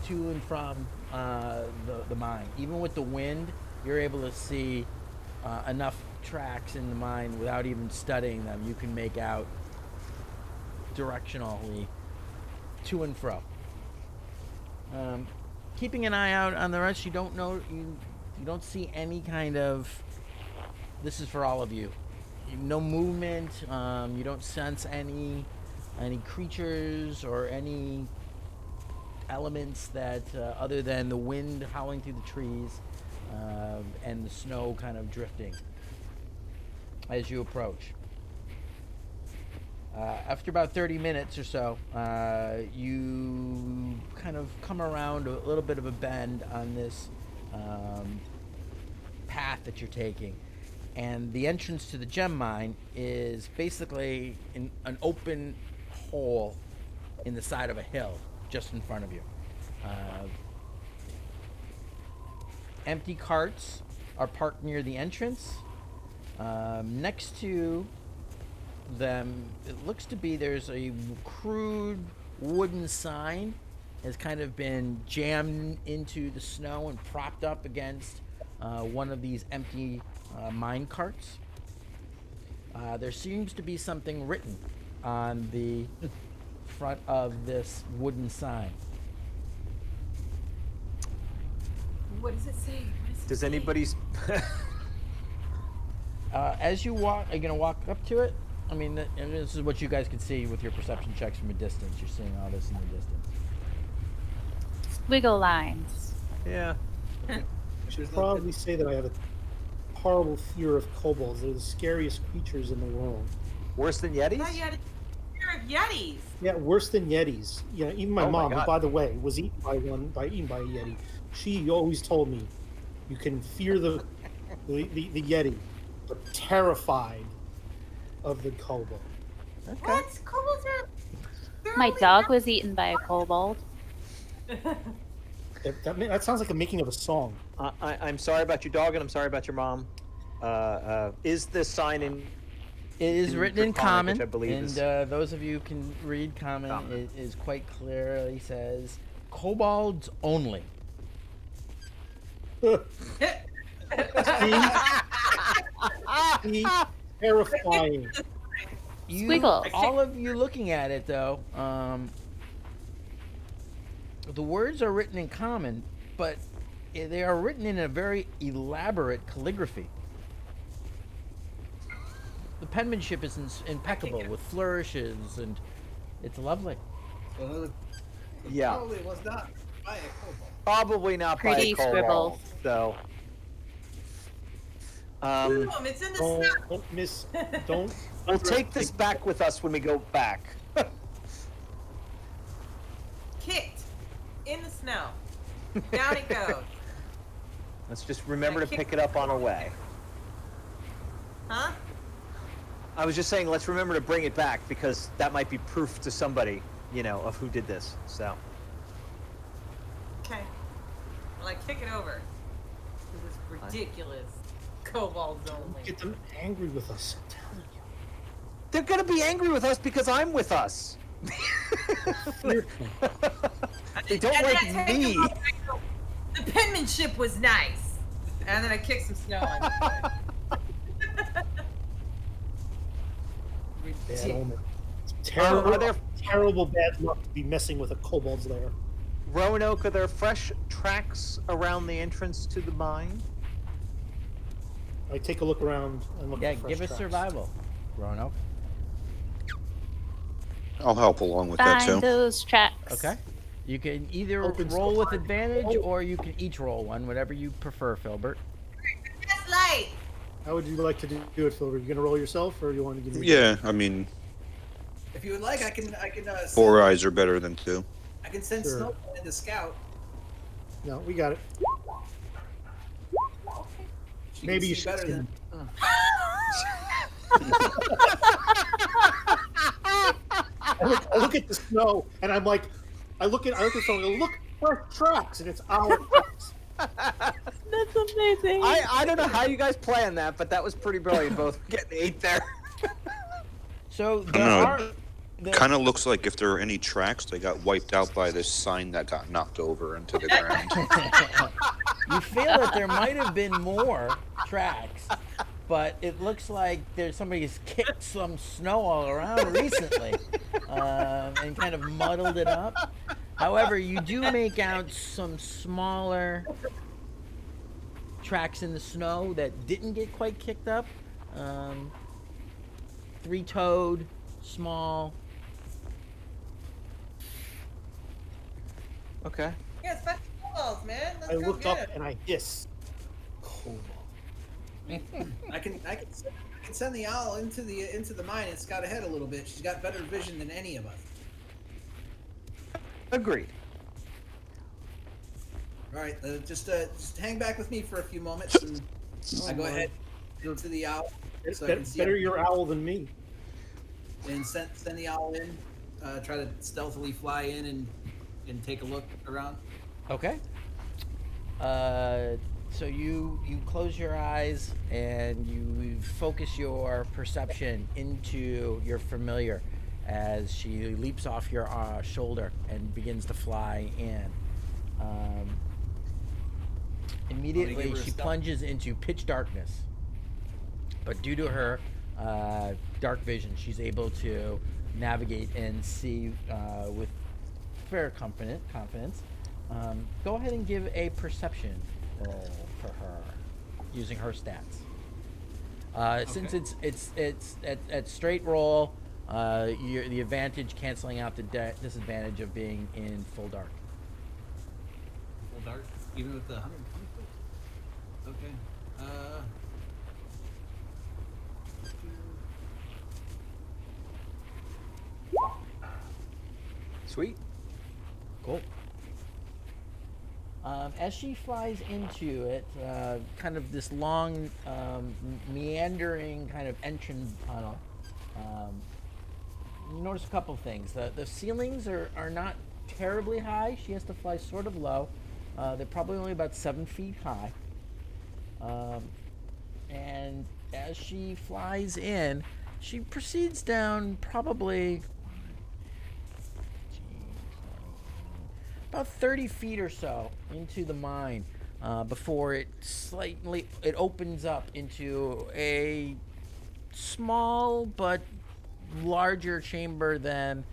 Speaker 1: to and from the mine. Even with the wind, you're able to see enough tracks in the mine without even studying them. You can make out directionally to and fro. Keeping an eye out on the rest, you don't know. You don't see any kind of. This is for all of you. No movement. You don't sense any creatures or any elements that other than the wind howling through the trees and the snow kind of drifting as you approach. After about 30 minutes or so, you kind of come around a little bit of a bend on this path that you're taking. And the entrance to the gem mine is basically in an open hole in the side of a hill just in front of you. Empty carts are parked near the entrance. Next to them, it looks to be there's a crude wooden sign has kind of been jammed into the snow and propped up against one of these empty mine carts. There seems to be something written on the front of this wooden sign.
Speaker 6: What does it say?
Speaker 2: Does anybody?
Speaker 1: As you walk, are you gonna walk up to it? I mean, and this is what you guys can see with your perception checks from a distance. You're seeing all this in the distance.
Speaker 4: Wiggle lines.
Speaker 2: Yeah.
Speaker 7: I should probably say that I have a horrible fear of kobolds. They're the scariest creatures in the world.
Speaker 2: Worse than
Speaker 6: I thought
Speaker 2: Yetis?
Speaker 6: you had a Yetis.
Speaker 7: Yeah, worse than Yetis. You know, even my
Speaker 2: Oh my
Speaker 7: mom, who,
Speaker 2: God.
Speaker 7: by the way, was eaten by a Yeti. She always told me, you can fear the Yeti, but terrified of the kobold.
Speaker 1: Okay.
Speaker 6: What? Kobolds are. they're
Speaker 4: My
Speaker 6: only
Speaker 4: dog was eaten by a kobold.
Speaker 7: That sounds like the making of a song.
Speaker 2: I'm sorry about your dog, and I'm sorry about your mom. Is this sign in?
Speaker 1: It is
Speaker 2: in
Speaker 1: written in
Speaker 2: Draconic,
Speaker 1: common,
Speaker 2: which I believe
Speaker 1: and
Speaker 2: is
Speaker 1: those of you who can read common,
Speaker 2: Common.
Speaker 1: it is quite clearly says kobolds only.
Speaker 7: See? Terrifying.
Speaker 4: Squiggles.
Speaker 1: All of you looking at it though, the words are written in common, but they are written in a very elaborate calligraphy. The penmanship is impeccable with flourishes, and it's lovely.
Speaker 3: So
Speaker 2: Yeah.
Speaker 3: probably was not by a kobold.
Speaker 2: probably not by
Speaker 4: Pretty
Speaker 2: a kobold.
Speaker 4: scribbles.
Speaker 2: So,
Speaker 6: Boom, it's in the snow.
Speaker 7: Don't
Speaker 2: we'll take this back with us when we go back.
Speaker 6: Kicked in the snow. Down it goes.
Speaker 2: Let's just remember to pick it up on our way.
Speaker 6: Huh?
Speaker 2: I was just saying, let's remember to bring it back because that might be proof to somebody, you know, of who did this. So,
Speaker 6: Okay. Well, I kick it over. This is ridiculous. Kobolds only.
Speaker 7: get them angry with us. I'm telling you.
Speaker 2: they're gonna be angry with us because I'm with us. They don't
Speaker 6: And
Speaker 2: like
Speaker 6: then I take
Speaker 2: me.
Speaker 6: them up and I go, the penmanship was nice. And then I kick some snow on it.
Speaker 7: Bad omen. It's
Speaker 2: Are there
Speaker 7: terrible bad luck to be messing with a kobold's lair.
Speaker 2: Roanoke? Are there fresh tracks around the entrance to the mine?
Speaker 7: I take a look around and look
Speaker 1: Yeah,
Speaker 7: at fresh
Speaker 1: give us
Speaker 7: tracks.
Speaker 1: survival, Roanoke.
Speaker 5: I'll help along with that
Speaker 4: Find
Speaker 5: too.
Speaker 4: those tracks.
Speaker 1: Okay. You can either
Speaker 7: Open
Speaker 1: roll with
Speaker 7: sky.
Speaker 1: advantage, or you can each roll one, whatever you prefer, Filbert.
Speaker 6: That's light.
Speaker 7: How would you like to do it, Phil? Are you going to roll yourself, or you want to give me?
Speaker 5: Yeah, I mean,
Speaker 3: If you would like, I can.
Speaker 5: four eyes are better than two.
Speaker 3: I can send
Speaker 7: Sure.
Speaker 3: Snow in to scout.
Speaker 7: No, we got it.
Speaker 3: She
Speaker 7: Maybe
Speaker 3: can
Speaker 7: you
Speaker 3: see
Speaker 7: should
Speaker 3: better than.
Speaker 7: I look at the snow, and I'm like, I look at the snow, and I go, look, fresh tracks, and it's our tracks.
Speaker 4: That's amazing.
Speaker 2: I don't know how you guys planned that, but that was pretty brilliant. Both getting 8 there.
Speaker 1: So
Speaker 5: I
Speaker 1: there
Speaker 5: don't
Speaker 1: are.
Speaker 5: know. Kind of looks like if there are any tracks, they got wiped out by this sign that got knocked over into the ground.
Speaker 1: You feel that there might have been more tracks, but it looks like there's somebody has kicked some snow all around recently, and kind of muddled it up. However, you do make out some smaller tracks in the snow that didn't get quite kicked up. Three-toed, small.
Speaker 2: Okay.
Speaker 6: Yeah, it's back to kobolds, man. Let's
Speaker 7: I
Speaker 6: go
Speaker 7: look
Speaker 6: get
Speaker 7: up
Speaker 6: it.
Speaker 7: and I hiss. Kobold.
Speaker 3: I can send the owl into the mine and scout ahead a little bit. She's got better vision than any of us.
Speaker 2: Agreed.
Speaker 3: All right, just hang back with me for a few moments, and I go ahead into the owl so I can see
Speaker 7: Better your owl than me.
Speaker 3: and send the owl in. Try to stealthily fly in and take a look around.
Speaker 1: Okay. So you close your eyes and you focus your perception into your familiar as she leaps off your shoulder and begins to fly in. Immediately,
Speaker 3: her a
Speaker 1: she
Speaker 3: stealth.
Speaker 1: plunges into pitch darkness. But due to her dark vision, she's able to navigate and see with fair confidence. Go ahead and give a perception roll for her using her stats. Since it's at straight roll, the advantage canceling out the disadvantage of being in full dark.
Speaker 3: Full dark, even with the 120 foot. Okay.
Speaker 2: Sweet.
Speaker 1: Cool. As she flies into it, kind of this long, meandering kind of entrance tunnel, you notice a couple things. The ceilings are not terribly high. She has to fly sort of low. They're probably only about 7 feet high. And as she flies in, she proceeds down probably about 30 feet or so into the mine before it opens up into a small but larger chamber than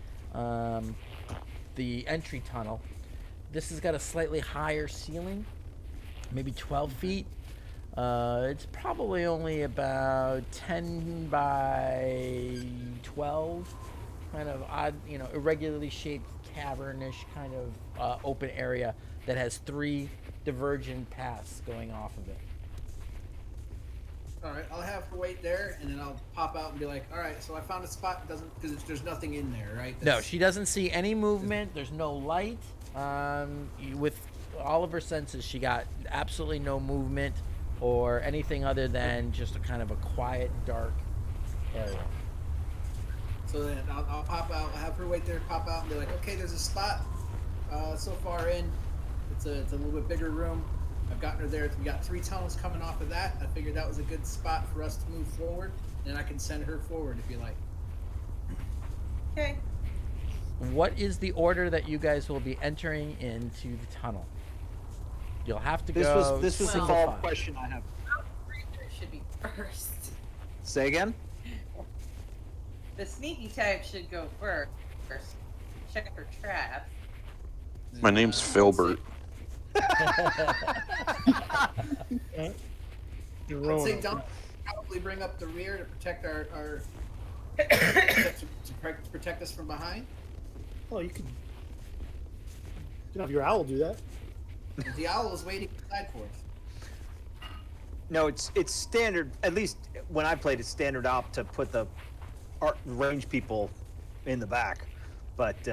Speaker 1: the entry tunnel. This has got a slightly higher ceiling, maybe 12 feet. It's probably only about 10 by 12, kind of odd, irregularly shaped cavernish kind of open area that has 3 divergent paths going off of it.
Speaker 3: All right, I'll have her wait there, and then I'll pop out and be like, "All right, so I found a spot." Because there's nothing in there, right?
Speaker 1: No, she doesn't see any movement. There's no light. With all of her senses, she got absolutely no movement or anything other than just a kind of a quiet, dark area.
Speaker 3: So then I'll pop out. I'll have her wait there, pop out, and be like, "Okay, there's a spot so far in. It's a little bit bigger room. I've gotten her there. We got 3 tunnels coming off of that. I figured that was a good spot for us to move forward, and I can send her forward if you like."
Speaker 6: Okay.
Speaker 1: What is the order that you guys will be entering into the tunnel? You'll have to go.
Speaker 2: This was the
Speaker 1: single
Speaker 2: follow-up
Speaker 1: file.
Speaker 2: question I have.
Speaker 6: Ranger should be first.
Speaker 2: Say again?
Speaker 6: The sneaky type should go first. Check for traps.
Speaker 5: My name's Filbert.
Speaker 7: You're
Speaker 3: I'd say
Speaker 7: wrong.
Speaker 3: Dom probably bring up the rear to protect our to protect us from behind.
Speaker 7: Oh, you could have your owl do that.
Speaker 3: The owl is waiting inside for us.
Speaker 2: No, it's standard. At least when I played, it's standard op to put the range people in the back. But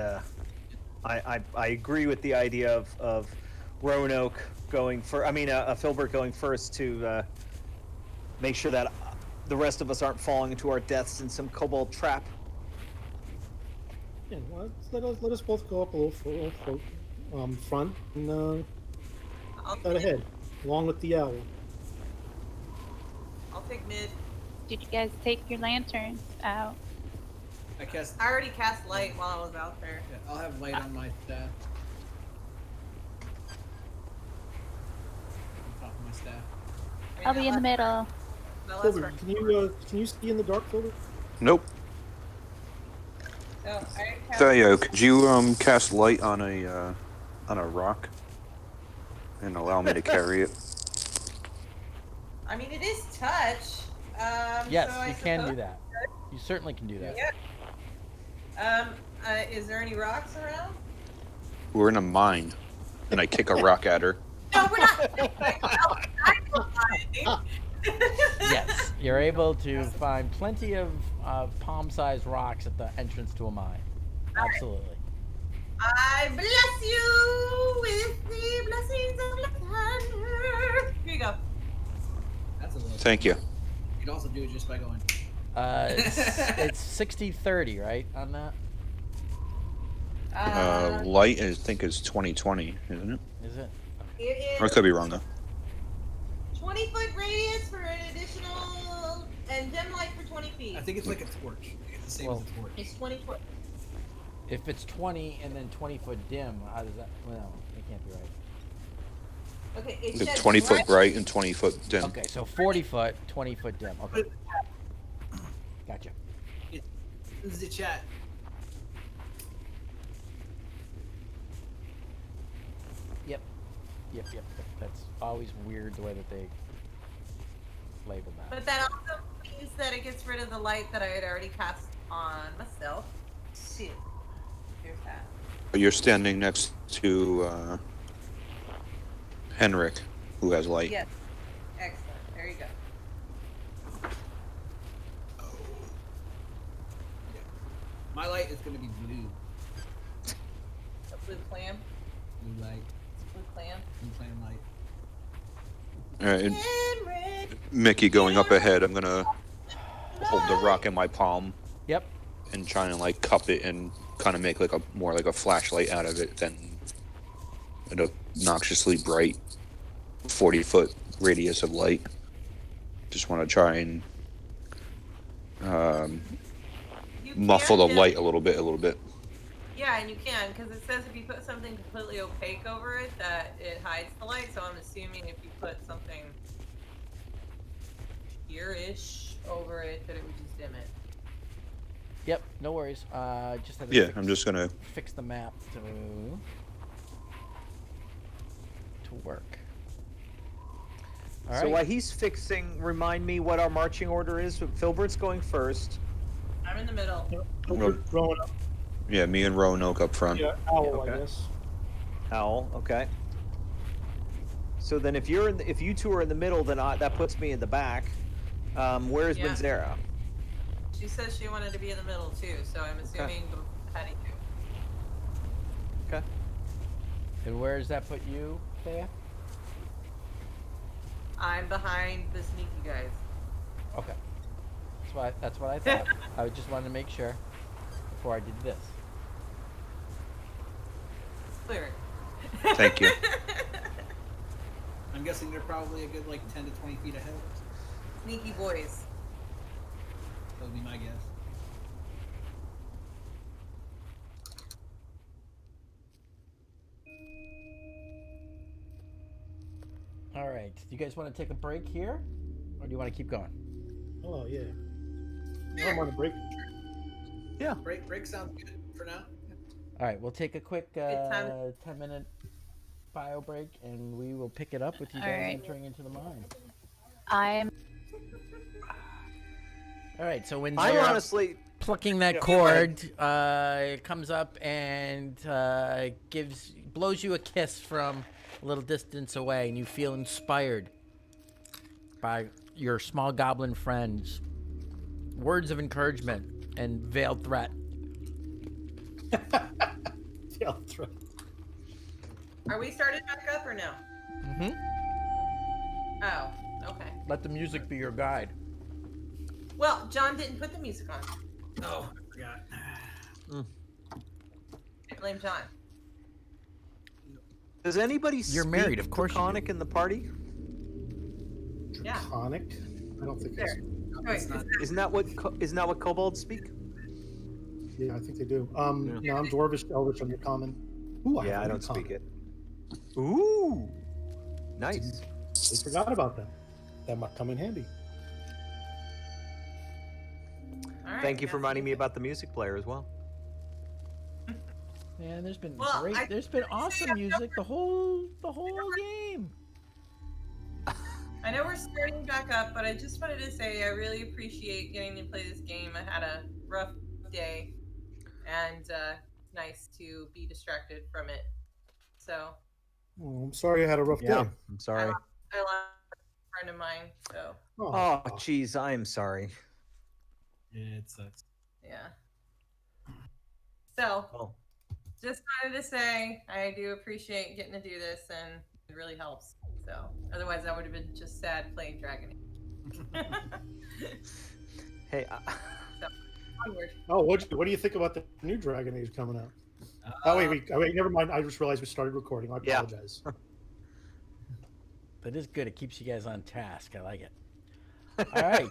Speaker 2: I agree with the idea of Roanoke going for. I mean, Filbert going first to make sure that the rest of us aren't falling into our deaths in some kobold trap.
Speaker 7: Yeah, well, let us both go up a little front and
Speaker 6: I'll
Speaker 7: that ahead, along with the owl.
Speaker 6: I'll take mid.
Speaker 4: Did you guys take your lanterns out?
Speaker 6: I already cast light while I was out there.
Speaker 3: Yeah, I'll have light on my staff. On top of my staff.
Speaker 4: I'll be in the middle.
Speaker 6: No, that's
Speaker 7: Filbert,
Speaker 6: right.
Speaker 7: can you see in the dark, Filbert?
Speaker 5: Nope.
Speaker 6: So, I already cast
Speaker 5: Thayo, could you cast light on a rock and allow me to carry it?
Speaker 6: I mean, it is touch.
Speaker 1: Yes,
Speaker 6: so I
Speaker 1: you can do
Speaker 6: suppose-
Speaker 1: that. You certainly can do that.
Speaker 6: Yep. Is there any rocks around?
Speaker 5: We're in a mine, and I kick a rock at her.
Speaker 6: No, we're not. I'm
Speaker 1: Yes, you're able to find plenty of palm-sized rocks at the entrance to a mine. Absolutely.
Speaker 6: I bless you with the blessings of Lathander. Here you go.
Speaker 3: That's a little.
Speaker 5: Thank you.
Speaker 3: You could also do it just by going.
Speaker 1: It's 60-30, right, on that?
Speaker 5: Light, I think, is 20/20, isn't it?
Speaker 1: Is it?
Speaker 6: It
Speaker 5: Or I
Speaker 6: is
Speaker 5: could be wrong, though.
Speaker 6: 20-foot radius for an additional, and dim light for 20 feet.
Speaker 3: I think it's like a torch. It's the same
Speaker 1: Well,
Speaker 3: as a torch.
Speaker 6: It's 20 foot.
Speaker 1: If it's 20 and then 20-foot dim, how does that? Well, it can't be right.
Speaker 6: Okay, it
Speaker 5: It's
Speaker 6: says
Speaker 5: 20-foot
Speaker 6: right-
Speaker 5: bright and 20-foot dim.
Speaker 1: Okay, so 40-foot, 20-foot dim. Okay, gotcha.
Speaker 3: This is the chat.
Speaker 1: Yep. That's always weird the way that they label that.
Speaker 6: But that also means that it gets rid of the light that I had already cast on myself. Shit. Here's that.
Speaker 5: You're standing next to Henrik, who has light.
Speaker 6: Yes. Excellent. There you go.
Speaker 3: My light is going to be blue.
Speaker 6: Blue clam.
Speaker 3: Blue light.
Speaker 6: Blue clam.
Speaker 3: Blue flame light.
Speaker 5: All right,
Speaker 6: Henrik,
Speaker 5: Mickey going up ahead. I'm gonna hold the rock in my palm
Speaker 1: Yep.
Speaker 5: and try and like cup it and kind of make like a more like a flashlight out of it than an obnoxiously bright 40-foot radius of light. Just want to try and
Speaker 6: you
Speaker 5: muffle the
Speaker 6: can
Speaker 5: light a little bit.
Speaker 6: Yeah, and you can, because it says if you put something completely opaque over it, that it hides the light. So I'm assuming if you put something here-ish over it, that it would just dim it.
Speaker 1: Yep. No worries. Just had to
Speaker 5: Yeah, I'm just gonna.
Speaker 1: fix the map to work. All
Speaker 2: So
Speaker 1: right.
Speaker 2: while he's fixing, remind me what our marching order is. Filbert's going first.
Speaker 6: I'm in the middle.
Speaker 7: Growing up.
Speaker 5: Yeah, me and Roanoke up front.
Speaker 7: Yeah, owl,
Speaker 2: okay.
Speaker 7: I guess.
Speaker 2: Owl, okay. So then if you two are in the middle, then that puts me in the back. Where's
Speaker 6: Yeah.
Speaker 2: Manzera?
Speaker 6: She says she wanted to be in the middle too, so I'm assuming Patty too.
Speaker 2: Okay.
Speaker 1: And where does that put you, Thea?
Speaker 6: I'm behind the sneaky guys.
Speaker 1: Okay. That's what I thought. I just wanted to make sure before I did this.
Speaker 6: Clear.
Speaker 5: Thank you.
Speaker 3: I'm guessing they're probably a good like 10 to 20 feet ahead.
Speaker 6: Sneaky boys.
Speaker 3: That would be my guess.
Speaker 1: All right. Do you guys want to take a break here, or do you want to keep going?
Speaker 7: Oh yeah. I'm on a break.
Speaker 3: Break sounds good for now.
Speaker 1: All right. We'll take a quick
Speaker 6: time.
Speaker 1: 10-minute bio break, and we will pick it up with you
Speaker 4: All
Speaker 1: guys
Speaker 4: right.
Speaker 1: entering into the mine.
Speaker 4: I'm
Speaker 1: All right. So when
Speaker 2: I'm
Speaker 1: they're
Speaker 2: honestly.
Speaker 1: plucking that
Speaker 2: Yeah.
Speaker 1: cord, it comes up and blows you a kiss from a little distance away, and you feel inspired by your small goblin friends' words of encouragement and veiled threat.
Speaker 7: Yeah, that's right.
Speaker 6: Are we started back up or no?
Speaker 1: Mm-hmm.
Speaker 6: Oh, okay.
Speaker 1: Let the music be your guide.
Speaker 6: Well, John didn't put the music on.
Speaker 3: Oh, I forgot.
Speaker 6: I blame John.
Speaker 2: Does anybody
Speaker 1: You're
Speaker 2: speak
Speaker 1: married, of course you do.
Speaker 2: Draconic in the party?
Speaker 6: Yeah.
Speaker 7: Draconic? I don't think
Speaker 6: There.
Speaker 7: it's.
Speaker 6: Wait,
Speaker 3: It's not.
Speaker 2: Isn't that what kobolds speak?
Speaker 7: Yeah, I think they do. No, I'm Dwarvish, Elvish, I'm common. Ooh,
Speaker 2: Yeah, I don't
Speaker 7: common.
Speaker 2: speak it. Ooh, nice.
Speaker 7: We forgot about that. That might come in handy.
Speaker 6: All right,
Speaker 2: Thank you for
Speaker 6: that's
Speaker 2: reminding me
Speaker 6: music.
Speaker 2: about the music player as well.
Speaker 1: Man, there's been
Speaker 6: Well,
Speaker 1: there's been awesome music the whole game.
Speaker 6: I know we're starting back up, but I just wanted to say I really appreciate getting to play this game. I had a rough day, and it's nice to be distracted from it. So
Speaker 7: Oh, I'm sorry I had a rough
Speaker 2: Yeah,
Speaker 7: day.
Speaker 2: I'm sorry.
Speaker 6: I lost a friend of mine. So
Speaker 2: Oh, jeez, I am sorry.
Speaker 3: Yeah, it sucks.
Speaker 6: yeah. So
Speaker 2: Oh,
Speaker 6: just wanted to say I do appreciate getting to do this, and it really helps. So otherwise, I would have been just sad playing Dragon Age.
Speaker 2: hey,
Speaker 6: Onward.
Speaker 7: Oh, what do you think about the new Dragon Age coming out? Oh wait, never mind. I just realized we started recording. I
Speaker 2: Yeah.
Speaker 7: apologize.
Speaker 1: That is good. It keeps you guys on task. I like it. All right.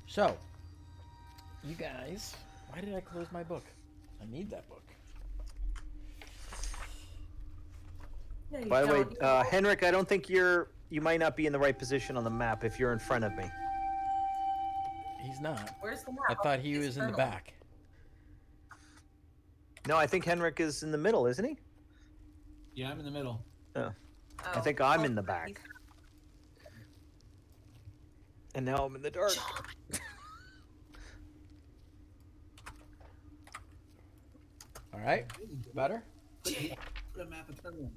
Speaker 1: So, you guys, why did I close my book? I need that book.
Speaker 6: No, you
Speaker 2: By the way,
Speaker 6: don't.
Speaker 2: Henrik, I don't think you might not be in the right position on the map if you're in front of me.
Speaker 1: He's not.
Speaker 6: Where's the map?
Speaker 1: I thought he was in the back.
Speaker 2: No, I think Henrik is in the middle, isn't he?
Speaker 3: Yeah, I'm in the middle.
Speaker 2: I think I'm in the back. And now I'm in the dark.
Speaker 1: All right. Better?
Speaker 3: Put a map of Turtle.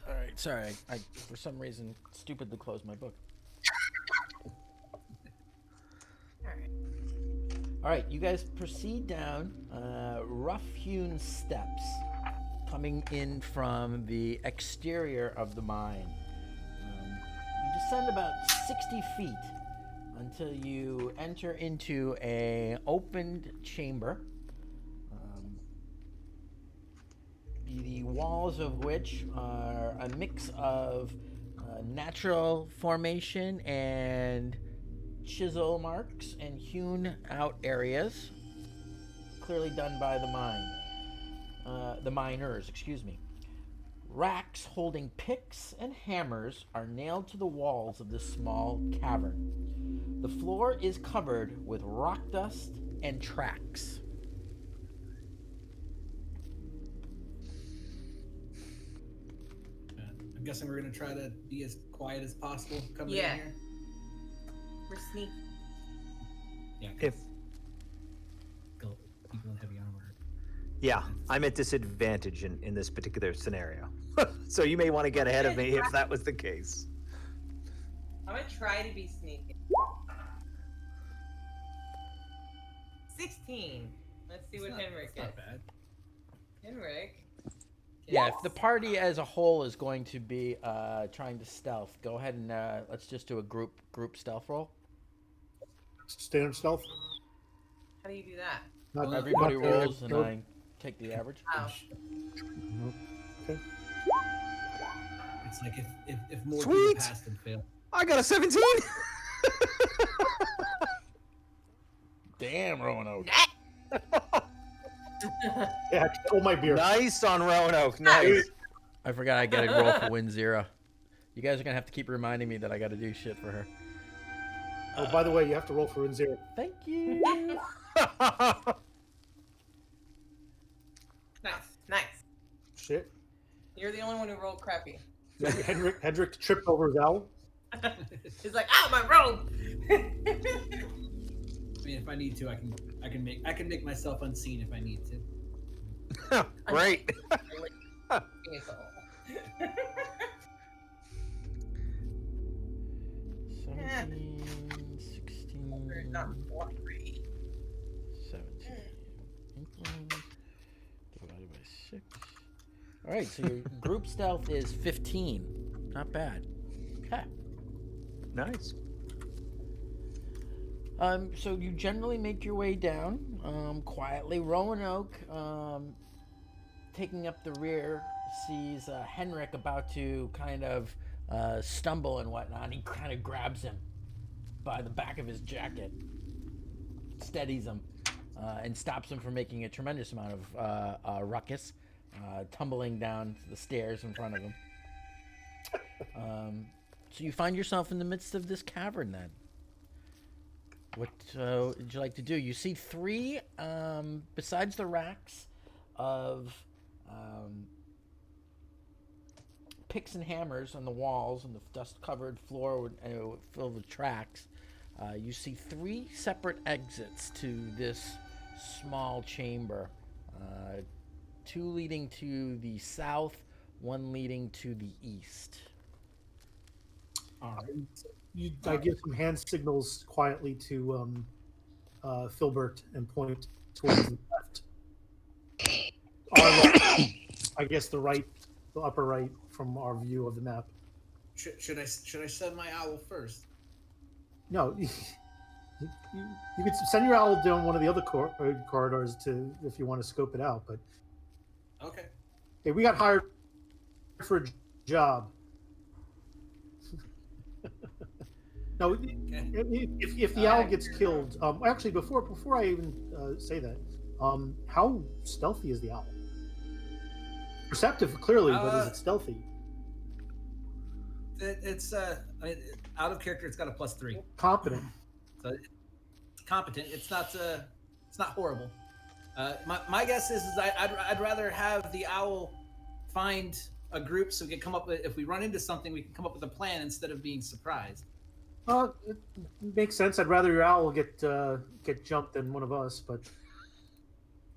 Speaker 1: All right. Sorry. I for some reason stupidly closed my book.
Speaker 6: All right.
Speaker 1: All right, you guys proceed down rough-hewn steps coming in from the exterior of the mine. You descend about 60 feet until you enter into a opened chamber. The walls of which are a mix of natural formation and chisel marks and hewn out areas, clearly done by the miners, excuse me. Racks holding picks and hammers are nailed to the walls of this small cavern. The floor is covered with rock dust and tracks.
Speaker 3: I'm guessing we're gonna try to be as quiet as possible coming
Speaker 6: Yeah.
Speaker 3: in here.
Speaker 6: We're sneaky.
Speaker 3: Yeah.
Speaker 2: If
Speaker 3: People in heavy armor.
Speaker 2: yeah, I'm at disadvantage in this particular scenario, so you may want to get ahead of me if that was the case.
Speaker 6: I'm gonna try to be sneaky. 16. Let's see what Henrik
Speaker 3: That's
Speaker 6: gets.
Speaker 3: not bad.
Speaker 6: Henrik.
Speaker 1: Yeah, if the party as a whole is going to be trying to stealth, go ahead and let's just do a group stealth roll.
Speaker 7: Standard stealth.
Speaker 6: How do you do that?
Speaker 7: Not
Speaker 1: Everybody
Speaker 7: not,
Speaker 1: rolls and
Speaker 7: no-
Speaker 1: I take the average.
Speaker 6: Oh.
Speaker 7: Okay.
Speaker 3: It's like if more
Speaker 2: Sweet.
Speaker 3: people pass than fail.
Speaker 2: I got a 17.
Speaker 1: Damn, Roanoke.
Speaker 7: Yeah, hold my beer.
Speaker 2: Nice on Roanoke. Nice.
Speaker 1: I forgot I gotta roll for win 0. You guys are gonna have to keep reminding me that I gotta do shit for her.
Speaker 7: Oh, by the way, you have to roll for win 0.
Speaker 1: Thank you.
Speaker 6: Nice.
Speaker 7: Shit.
Speaker 6: You're the only one who rolled crappy.
Speaker 7: Hedrick tripped over his owl.
Speaker 6: He's like, ow, my robe.
Speaker 3: I mean, if I need to, I can make myself unseen if I need to.
Speaker 2: Great.
Speaker 6: Vehicle.
Speaker 1: 17, 16,
Speaker 6: Not worry.
Speaker 1: 17. Equals, divided by 6. All right, so your group stealth is 15. Not bad. Okay.
Speaker 2: Nice.
Speaker 1: So you generally make your way down quietly. Roanoke, taking up the rear, sees Henrik about to kind of stumble and whatnot. He kind of grabs him by the back of his jacket, steadies him, and stops him from making a tremendous amount of ruckus, tumbling down the stairs in front of him. So you find yourself in the midst of this cavern then. What would you like to do? You see 3, besides the racks of picks and hammers on the walls and the dust-covered floor filled with tracks. You see 3 separate exits to this small chamber. 2 leading to the south, 1 leading to the east.
Speaker 3: All right.
Speaker 7: I give some hand signals quietly to Filbert and point towards the left. Our left, I guess the upper right from our view of the map.
Speaker 3: Should I send my owl first?
Speaker 7: No, you could send your owl down one of the other corridors if you want to scope it out. But
Speaker 3: Okay.
Speaker 7: hey, we got hired for a job. No, if the owl gets killed, actually before I even say that, how stealthy is the owl? Perceptive, clearly, but is it stealthy?
Speaker 3: It's I mean, out of character. It's got a +3.
Speaker 7: Competent.
Speaker 3: So it's competent. It's not horrible. My guess is I'd rather have the owl find a group so we can come up with, if we run into something, we can come up with a plan instead of being surprised.
Speaker 7: It makes sense. I'd rather your owl get jumped than one of us, but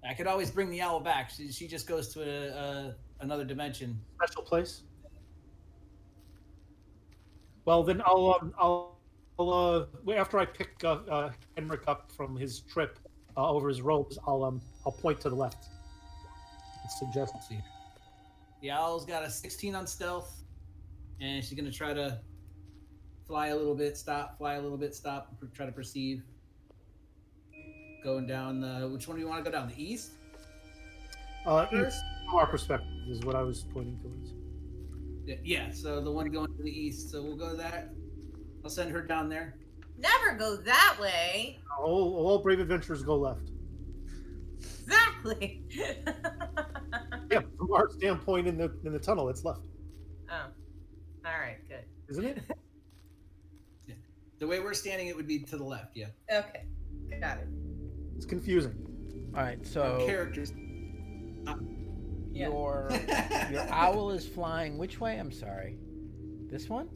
Speaker 3: I could always bring the owl back. She just goes to another dimension.
Speaker 7: special place. Well, then I'll after I pick Henrik up from his trip, over his robes, I'll point to the left and suggest.
Speaker 3: Let's see. The owl's got a 16 on stealth, and she's gonna try to fly a little bit, stop, fly a little bit, stop, try to perceive. Going down the. Which one do you want to go down? The east first?
Speaker 7: From our perspective is what I was pointing towards.
Speaker 3: Yeah. So the one going to the east. So we'll go that. I'll send her down there.
Speaker 6: Never go that way.
Speaker 7: All brave adventurers go left.
Speaker 6: Exactly.
Speaker 7: Yeah, from our standpoint in the tunnel, it's left,
Speaker 6: Oh. All right, good.
Speaker 7: isn't it?
Speaker 3: The way we're standing, it would be to the left. Yeah.
Speaker 6: Okay. Got it.
Speaker 7: It's confusing.
Speaker 1: All right,
Speaker 3: Our
Speaker 1: so
Speaker 3: characters.
Speaker 6: Yeah.
Speaker 1: your owl is flying which way? I'm sorry. This one?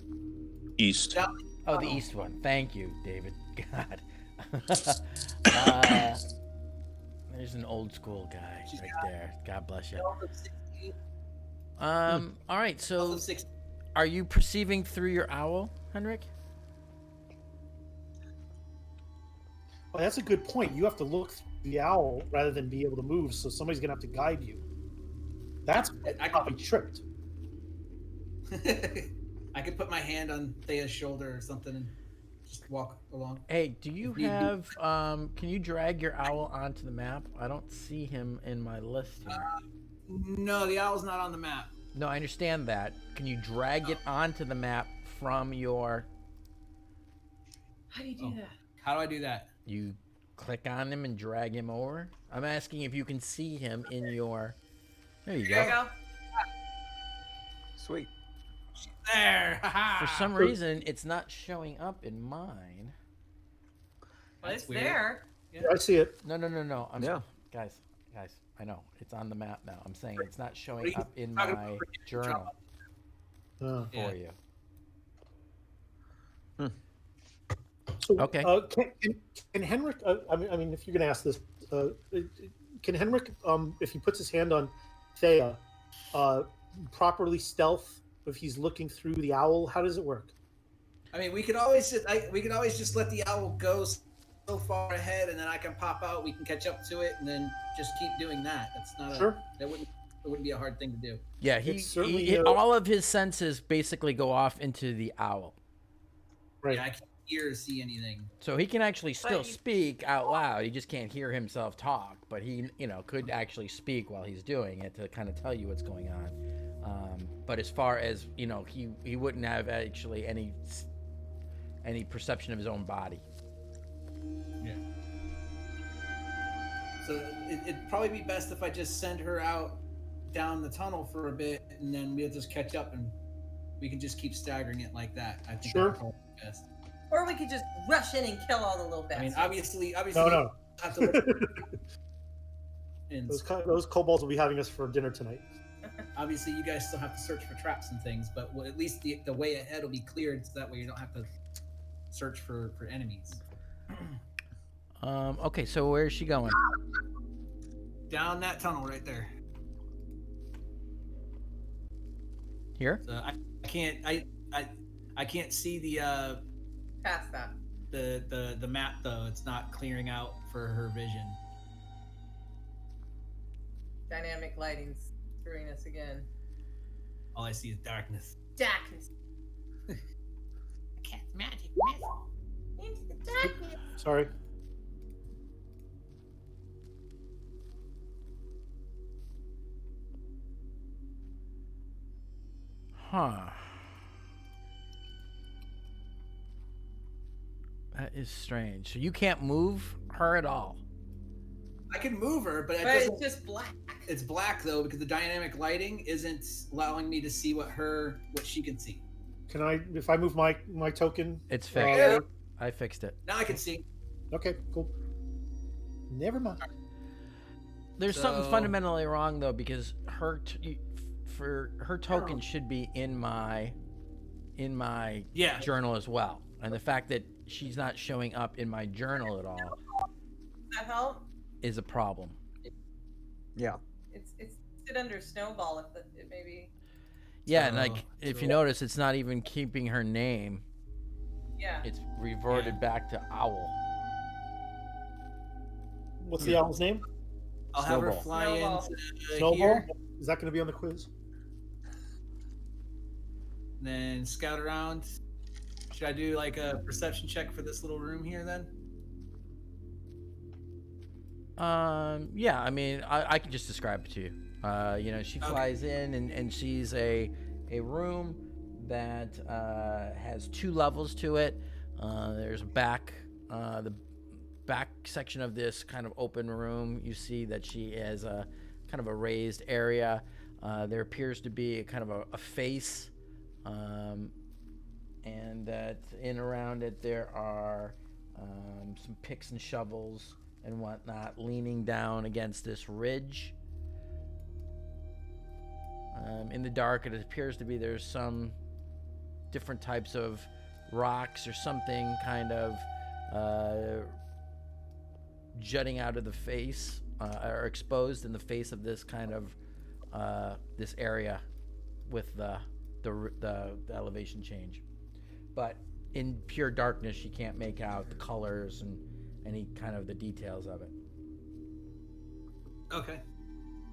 Speaker 5: East.
Speaker 3: Down-
Speaker 1: Oh, the east one. Thank you, David. God. There's an old school guy
Speaker 3: She's
Speaker 1: right
Speaker 3: got-
Speaker 1: there. God bless you.
Speaker 3: Stealth of 16.
Speaker 1: All right,
Speaker 3: Stealth
Speaker 1: so
Speaker 3: of 16.
Speaker 1: are you perceiving through your owl, Henrik?
Speaker 7: Well, that's a good point. You have to look through the owl rather than be able to move, so somebody's gonna have to guide you. That's
Speaker 3: I
Speaker 7: probably tripped.
Speaker 3: I could put my hand on Thea's shoulder or something and just walk along.
Speaker 1: Hey, do you
Speaker 3: If need be.
Speaker 1: have can you drag your owl onto the map? I don't see him in my list here.
Speaker 3: No, the owl's not on the map.
Speaker 1: No, I understand that. Can you drag it onto the map from your
Speaker 6: How do you do
Speaker 3: Oh.
Speaker 6: that?
Speaker 3: How do I do that?
Speaker 1: you click on him and drag him over? I'm asking if you can see him in your There you
Speaker 6: There you
Speaker 1: go.
Speaker 6: go.
Speaker 2: Sweet.
Speaker 3: There.
Speaker 1: For some reason it's not showing up in mine.
Speaker 6: Well,
Speaker 3: That's
Speaker 6: it's
Speaker 3: weird.
Speaker 6: there.
Speaker 7: I see it.
Speaker 1: No.
Speaker 2: Yeah.
Speaker 1: Guys, I know. It's on the map now. I'm saying it's not
Speaker 3: What are
Speaker 1: showing
Speaker 3: you
Speaker 1: up in
Speaker 3: talking
Speaker 1: my
Speaker 3: about?
Speaker 1: journal
Speaker 3: Yeah.
Speaker 1: for you.
Speaker 7: So,
Speaker 1: Okay.
Speaker 7: Can Henrik? I mean, if you're going to ask this, can Henrik, if he puts his hand on Thea, properly stealth if he's looking through the owl? How does it work?
Speaker 3: I mean, we could always just let the owl go so far ahead, and then I can pop out. We can catch up to it, and then just keep doing that. That's not
Speaker 7: Sure.
Speaker 3: It wouldn't be a hard thing to do.
Speaker 1: Yeah,
Speaker 7: It's certainly,
Speaker 1: all of his senses basically go off into the owl.
Speaker 7: Right.
Speaker 3: Yeah, I can't hear or see anything.
Speaker 1: So he can actually still
Speaker 6: But you-
Speaker 1: speak out loud. He just can't hear himself talk, but he, could actually speak while he's doing it to kind of tell you what's going on. But as far as, he wouldn't have actually any perception of his own body.
Speaker 3: Yeah. So it'd probably be best if I just send her out down the tunnel for a bit, and then we'll just catch up, and we can just keep staggering it like that. I think
Speaker 7: Sure.
Speaker 3: that's probably best.
Speaker 6: Or we could just rush in and kill all the little
Speaker 3: I
Speaker 6: bastards.
Speaker 3: mean, obviously,
Speaker 7: No.
Speaker 3: you have to look, and
Speaker 7: Those kobolds will be having us for dinner tonight.
Speaker 3: obviously, you guys still have to search for traps and things, but at least the way ahead will be cleared, so that way you don't have to search for enemies.
Speaker 1: Okay, so where is she going?
Speaker 3: Down that tunnel right there.
Speaker 1: Here?
Speaker 3: So I can't see the
Speaker 6: Past that.
Speaker 3: the map though. It's not clearing out for her vision.
Speaker 6: Dynamic lighting's screwing us again.
Speaker 3: All I see is darkness.
Speaker 6: Darkness.
Speaker 3: Cat's magic.
Speaker 6: Into the darkness.
Speaker 7: Sorry.
Speaker 1: Huh. That is strange. So you can't move her at all.
Speaker 3: I can move her, but it
Speaker 6: But
Speaker 3: doesn't.
Speaker 6: it's just black.
Speaker 3: It's black though because the dynamic lighting isn't allowing me to see what she can see.
Speaker 7: Can I, if I move my token?
Speaker 1: It's fixed.
Speaker 3: Yeah.
Speaker 1: I fixed it.
Speaker 3: Now I can see.
Speaker 7: Okay, cool. Never mind.
Speaker 1: There's something
Speaker 3: So-
Speaker 1: fundamentally wrong though, because her token should be in my
Speaker 3: Yeah.
Speaker 1: journal as well, and the fact that she's not showing up in my journal at all
Speaker 6: Does that help?
Speaker 1: is a problem.
Speaker 2: Yeah.
Speaker 6: It's sit under snowball if it maybe.
Speaker 1: Yeah, and
Speaker 3: So-
Speaker 1: like if you
Speaker 3: so-
Speaker 1: notice, it's not even keeping her name.
Speaker 6: Yeah.
Speaker 1: It's reverted back to owl.
Speaker 7: What's the owl's name?
Speaker 3: I'll have her
Speaker 2: Snowball.
Speaker 3: fly
Speaker 6: Snowball.
Speaker 3: into
Speaker 7: Snowball.
Speaker 3: here,
Speaker 7: Is that going to be on the quiz?
Speaker 3: and then scout around. Should I do like a perception check for this little room here then?
Speaker 1: Yeah, I mean, I can just describe it to you. You know, she flies in and she's a room that has 2 levels to it. There's the back section of this kind of open room. You see that she has a kind of a raised area. There appears to be a kind of a face, and that in around it there are some picks and shovels and whatnot leaning down against this ridge. In the dark, it appears to be there's some different types of rocks or something kind of jutting out of the face or exposed in the face of this kind of this area with the elevation change. But in pure darkness, you can't make out the colors and any kind of the details of it.
Speaker 3: Okay.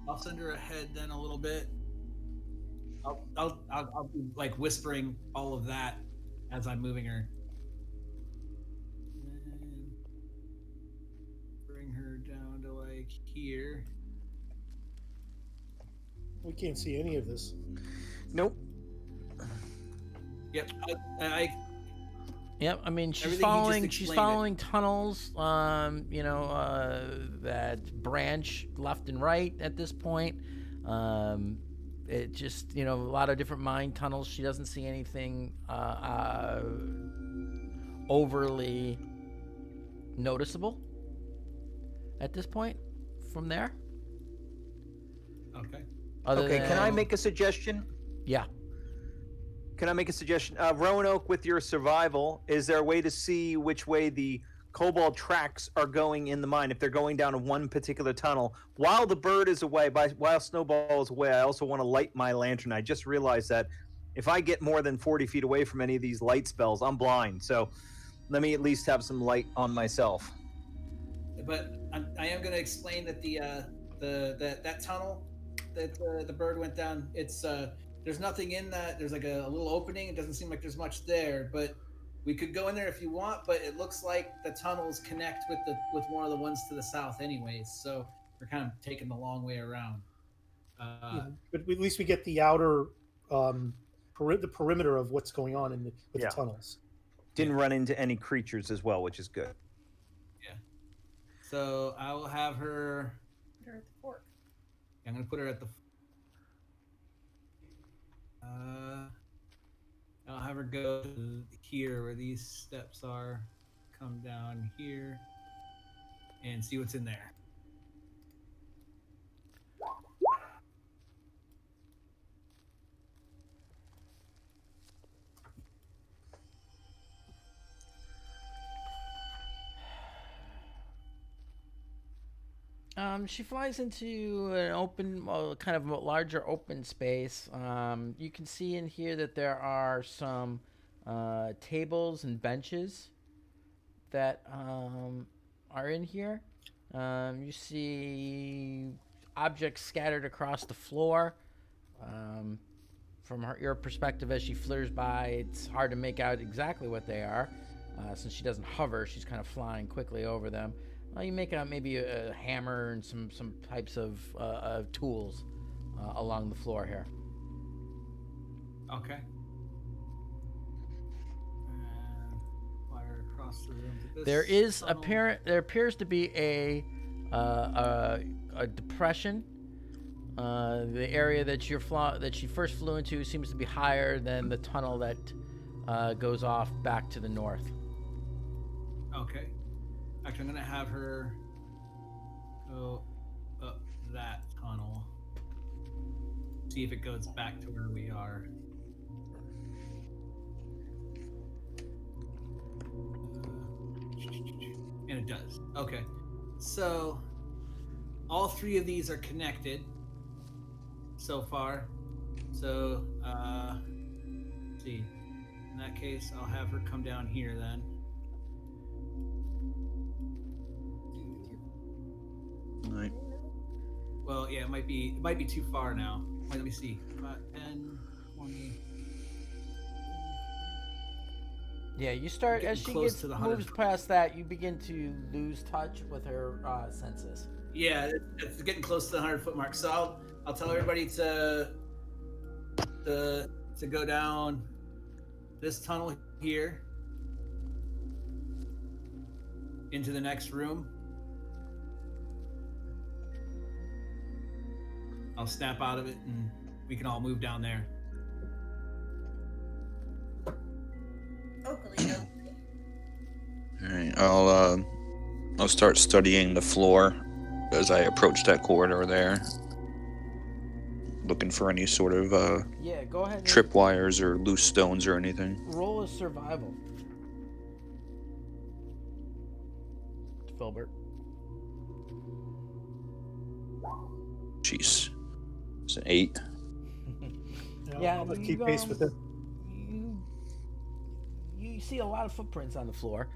Speaker 3: I'll send her ahead then a little bit. I'll be like whispering all of that as I'm moving her. And bring her down to like here.
Speaker 7: We can't see any of this.
Speaker 2: Nope.
Speaker 3: Yep.
Speaker 1: Yep, I mean she's
Speaker 3: Everything he just
Speaker 1: she's
Speaker 3: explained
Speaker 1: following tunnels, you know, that branch left and right at this point. It just, you know, a lot of different mine tunnels. She doesn't see anything overly noticeable at this point from there.
Speaker 3: Okay.
Speaker 2: Okay, can I make a suggestion?
Speaker 1: Yeah.
Speaker 2: Can I make a suggestion? Roanoke, with your survival, is there a way to see which way the cobalt tracks are going in the mine? If they're going down one particular tunnel, while the bird is away, while Snowball is away, I also want to light my lantern. I just realized that if I get more than 40 feet away from any of these light spells, I'm blind. So let me at least have some light on myself.
Speaker 3: But I am going to explain that that tunnel that the bird went down. It's there's nothing in that. There's like a little opening. It doesn't seem like there's much there, but we could go in there if you want. But it looks like the tunnels connect with one of the ones to the south, anyways. So we're kind of taking the long way around.
Speaker 7: But at least we get the outer, the perimeter of what's going on with
Speaker 2: Yeah.
Speaker 7: the tunnels.
Speaker 2: Didn't run into any creatures as well, which is good.
Speaker 3: Yeah. So I will have her.
Speaker 6: Put her at the fork.
Speaker 3: I'm going to put her at the. I'll have her go to here where these steps are. Come down here and see what's in there.
Speaker 1: She flies into an open, kind of a larger open space. You can see in here that there are some tables and benches that are in here. You see objects scattered across the floor. From your perspective, as she flitters by, it's hard to make out exactly what they are. Since she doesn't hover, she's kind of flying quickly over them. You make out maybe a hammer and some types of tools along the floor here.
Speaker 3: Okay. And fire across the room to this.
Speaker 1: There is
Speaker 3: tunnel.
Speaker 1: there appears to be a depression. The area that she first flew into seems to be higher than the tunnel that goes off back to the north.
Speaker 3: Okay. Actually, I'm going to have her go up that tunnel. See if it goes back to where we are. And it does. Okay. So, all three of these are connected so far. So, let's see. In that case, I'll have her come down here then.
Speaker 5: Right.
Speaker 3: Well, yeah, it might be too far now. Wait, let me see. 10, 20.
Speaker 1: Yeah, you start
Speaker 3: Getting
Speaker 1: as she
Speaker 3: close
Speaker 1: gets
Speaker 3: to the
Speaker 1: moves
Speaker 3: 100.
Speaker 1: past that, you begin to lose touch with her senses.
Speaker 3: Yeah, it's getting close to the 100-foot mark. So I'll tell everybody to go down this tunnel here into the next room. I'll snap out of it and we can all move down there.
Speaker 6: Oakley,
Speaker 5: All right. I'll start studying the floor as I approach that corridor there, looking for any sort of
Speaker 1: Yeah, go ahead and
Speaker 5: tripwires or loose stones or anything.
Speaker 1: roll a survival. Filbert.
Speaker 5: Jeez, it's an 8.
Speaker 1: Yeah,
Speaker 7: I'll
Speaker 1: you,
Speaker 7: keep pace with it.
Speaker 1: you see a lot of footprints on the floor.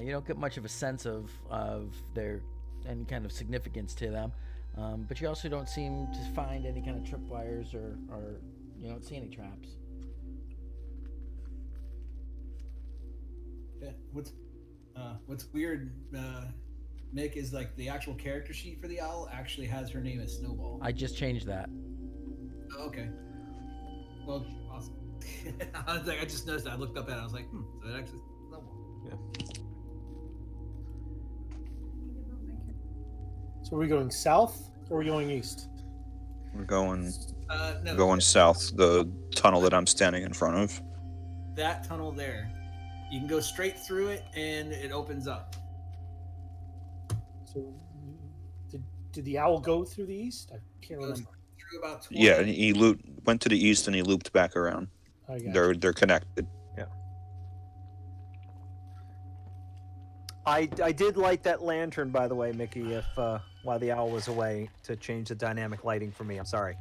Speaker 1: You don't get much of a sense of their any kind of significance to them, but you also don't seem to find any kind of tripwires or you don't see any traps.
Speaker 3: Yeah. What's weird, Mick, is like the actual character sheet for the owl actually has her name as Snowball.
Speaker 1: I just changed that.
Speaker 3: Oh, okay. Well, awesome. I was like, I just noticed that. I looked up at it. I was like, so it actually Snowball.
Speaker 7: So are we going south or are we going east?
Speaker 5: We're going
Speaker 3: No,
Speaker 5: going south, the tunnel that I'm standing in front of.
Speaker 3: that tunnel there. You can go straight through it, and it opens up.
Speaker 7: So did the owl go through the east? I can't
Speaker 3: It goes
Speaker 7: remember.
Speaker 3: through about 20.
Speaker 5: Yeah, and he went to the east and he looped back around.
Speaker 7: I got
Speaker 5: They're connected.
Speaker 2: I did light that lantern, by the way, Mickey, if while the owl was away, to change the dynamic lighting for me. I'm sorry.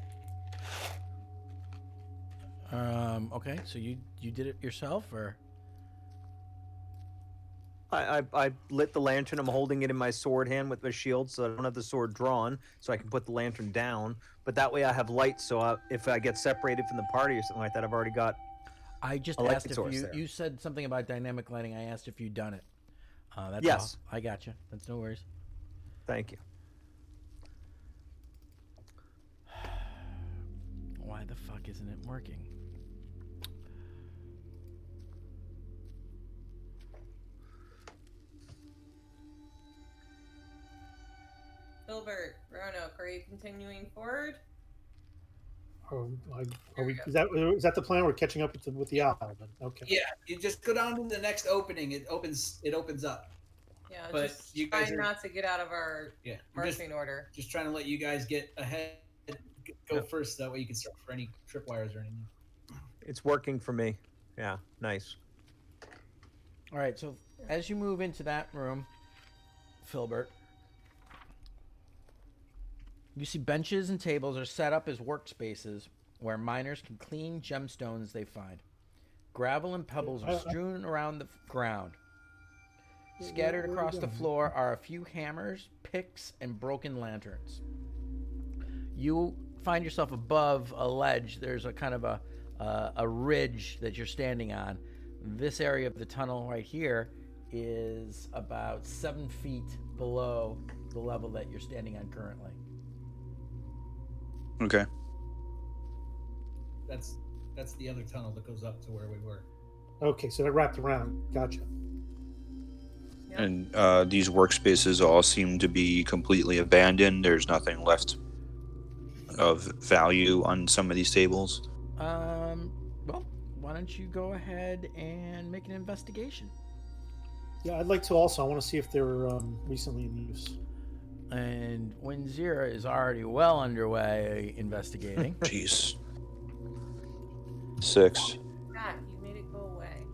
Speaker 1: Okay, so you did it yourself, or
Speaker 2: I lit the lantern. I'm holding it in my sword hand with my shield, so I don't have the sword drawn, so I can put the lantern down. But that way I have light, so if I get separated from the party or something like that, I've already got.
Speaker 1: I just
Speaker 2: A light
Speaker 1: asked if
Speaker 2: source there.
Speaker 1: you said something about dynamic lighting. I asked if you'd done it. That's
Speaker 2: Yes.
Speaker 1: all. I got you. That's no worries.
Speaker 2: Thank you.
Speaker 1: Why the fuck isn't it working?
Speaker 6: Filbert, Roanoke, are you continuing forward?
Speaker 7: Are we? Is that the plan? We're catching up with the owl. Then. Okay.
Speaker 3: Yeah, you just go down to the next opening. It opens up.
Speaker 6: Yeah,
Speaker 3: But
Speaker 6: just
Speaker 3: you
Speaker 6: try
Speaker 3: guys are-
Speaker 6: not to get out of our
Speaker 3: Yeah, I'm just
Speaker 6: marching order.
Speaker 3: trying to let you guys get ahead, go
Speaker 2: Yep.
Speaker 3: first. That way you can search for any tripwires or anything.
Speaker 2: It's working for me. Yeah, nice.
Speaker 1: All right, so as you move into that room, Filbert, you see benches and tables are set up as workspaces where miners can clean gemstones they find. Gravel and pebbles are strewn around the ground. Scattered
Speaker 7: Where are we
Speaker 1: across the
Speaker 7: going?
Speaker 1: floor are a few hammers, picks, and broken lanterns. You find yourself above a ledge. There's a kind of a ridge that you're standing on. This area of the tunnel right here is about 7 feet below the level that you're standing on currently.
Speaker 5: Okay.
Speaker 3: That's the other tunnel that goes up to where we were.
Speaker 7: Okay, so that wrapped around. Gotcha.
Speaker 6: Yeah.
Speaker 5: And these workspaces all seem to be completely abandoned. There's nothing left of value on some of these tables.
Speaker 1: Well, why don't you go ahead and make an investigation?
Speaker 7: Yeah, I'd like to also. I want to see if they were recently in use.
Speaker 1: And Winzira is already well underway investigating.
Speaker 5: Jeez. 6.
Speaker 6: God, you made it go away.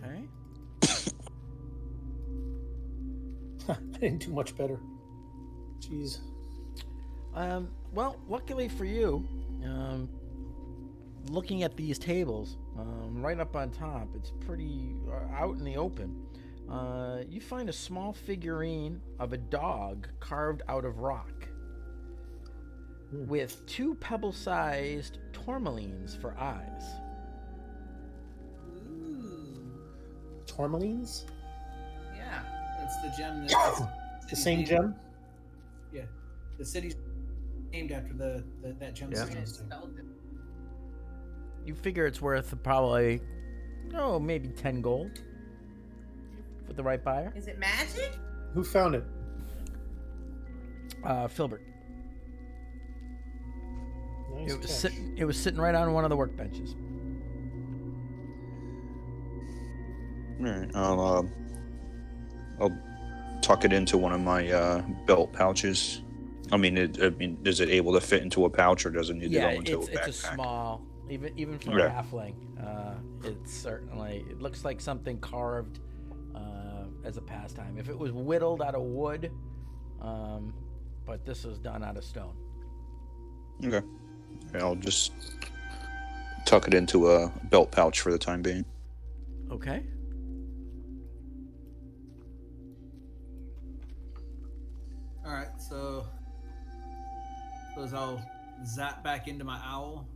Speaker 1: Okay.
Speaker 7: I didn't do much better. Jeez.
Speaker 1: Well, luckily for you, looking at these tables, right up on top, it's pretty out in the open. you find a small figurine of a dog carved out of rock with 2 pebble-sized tourmalines for eyes.
Speaker 3: Ooh.
Speaker 7: Tourmalines?
Speaker 3: Yeah, that's the gem. That's
Speaker 7: The same gem?
Speaker 3: Yeah, the city's named after that gem.
Speaker 2: Yeah.
Speaker 1: You figure it's worth probably, maybe 10 gold with the right buyer.
Speaker 6: Is it magic?
Speaker 7: Who found it?
Speaker 1: Filbert.
Speaker 7: Nice catch.
Speaker 1: It was sitting right on one of the workbenches.
Speaker 5: All right, I'll tuck it into one of my belt pouches. I mean, is it able to fit into a pouch, or does it need to go into a backpack?
Speaker 1: It's a small, even for a halfling. It looks like something carved as a pastime. If it was whittled out of wood, but this was done out of stone.
Speaker 5: Okay. I'll just tuck it into a belt pouch for the time being.
Speaker 1: Okay.
Speaker 3: All right, so suppose I'll zap back into my owl.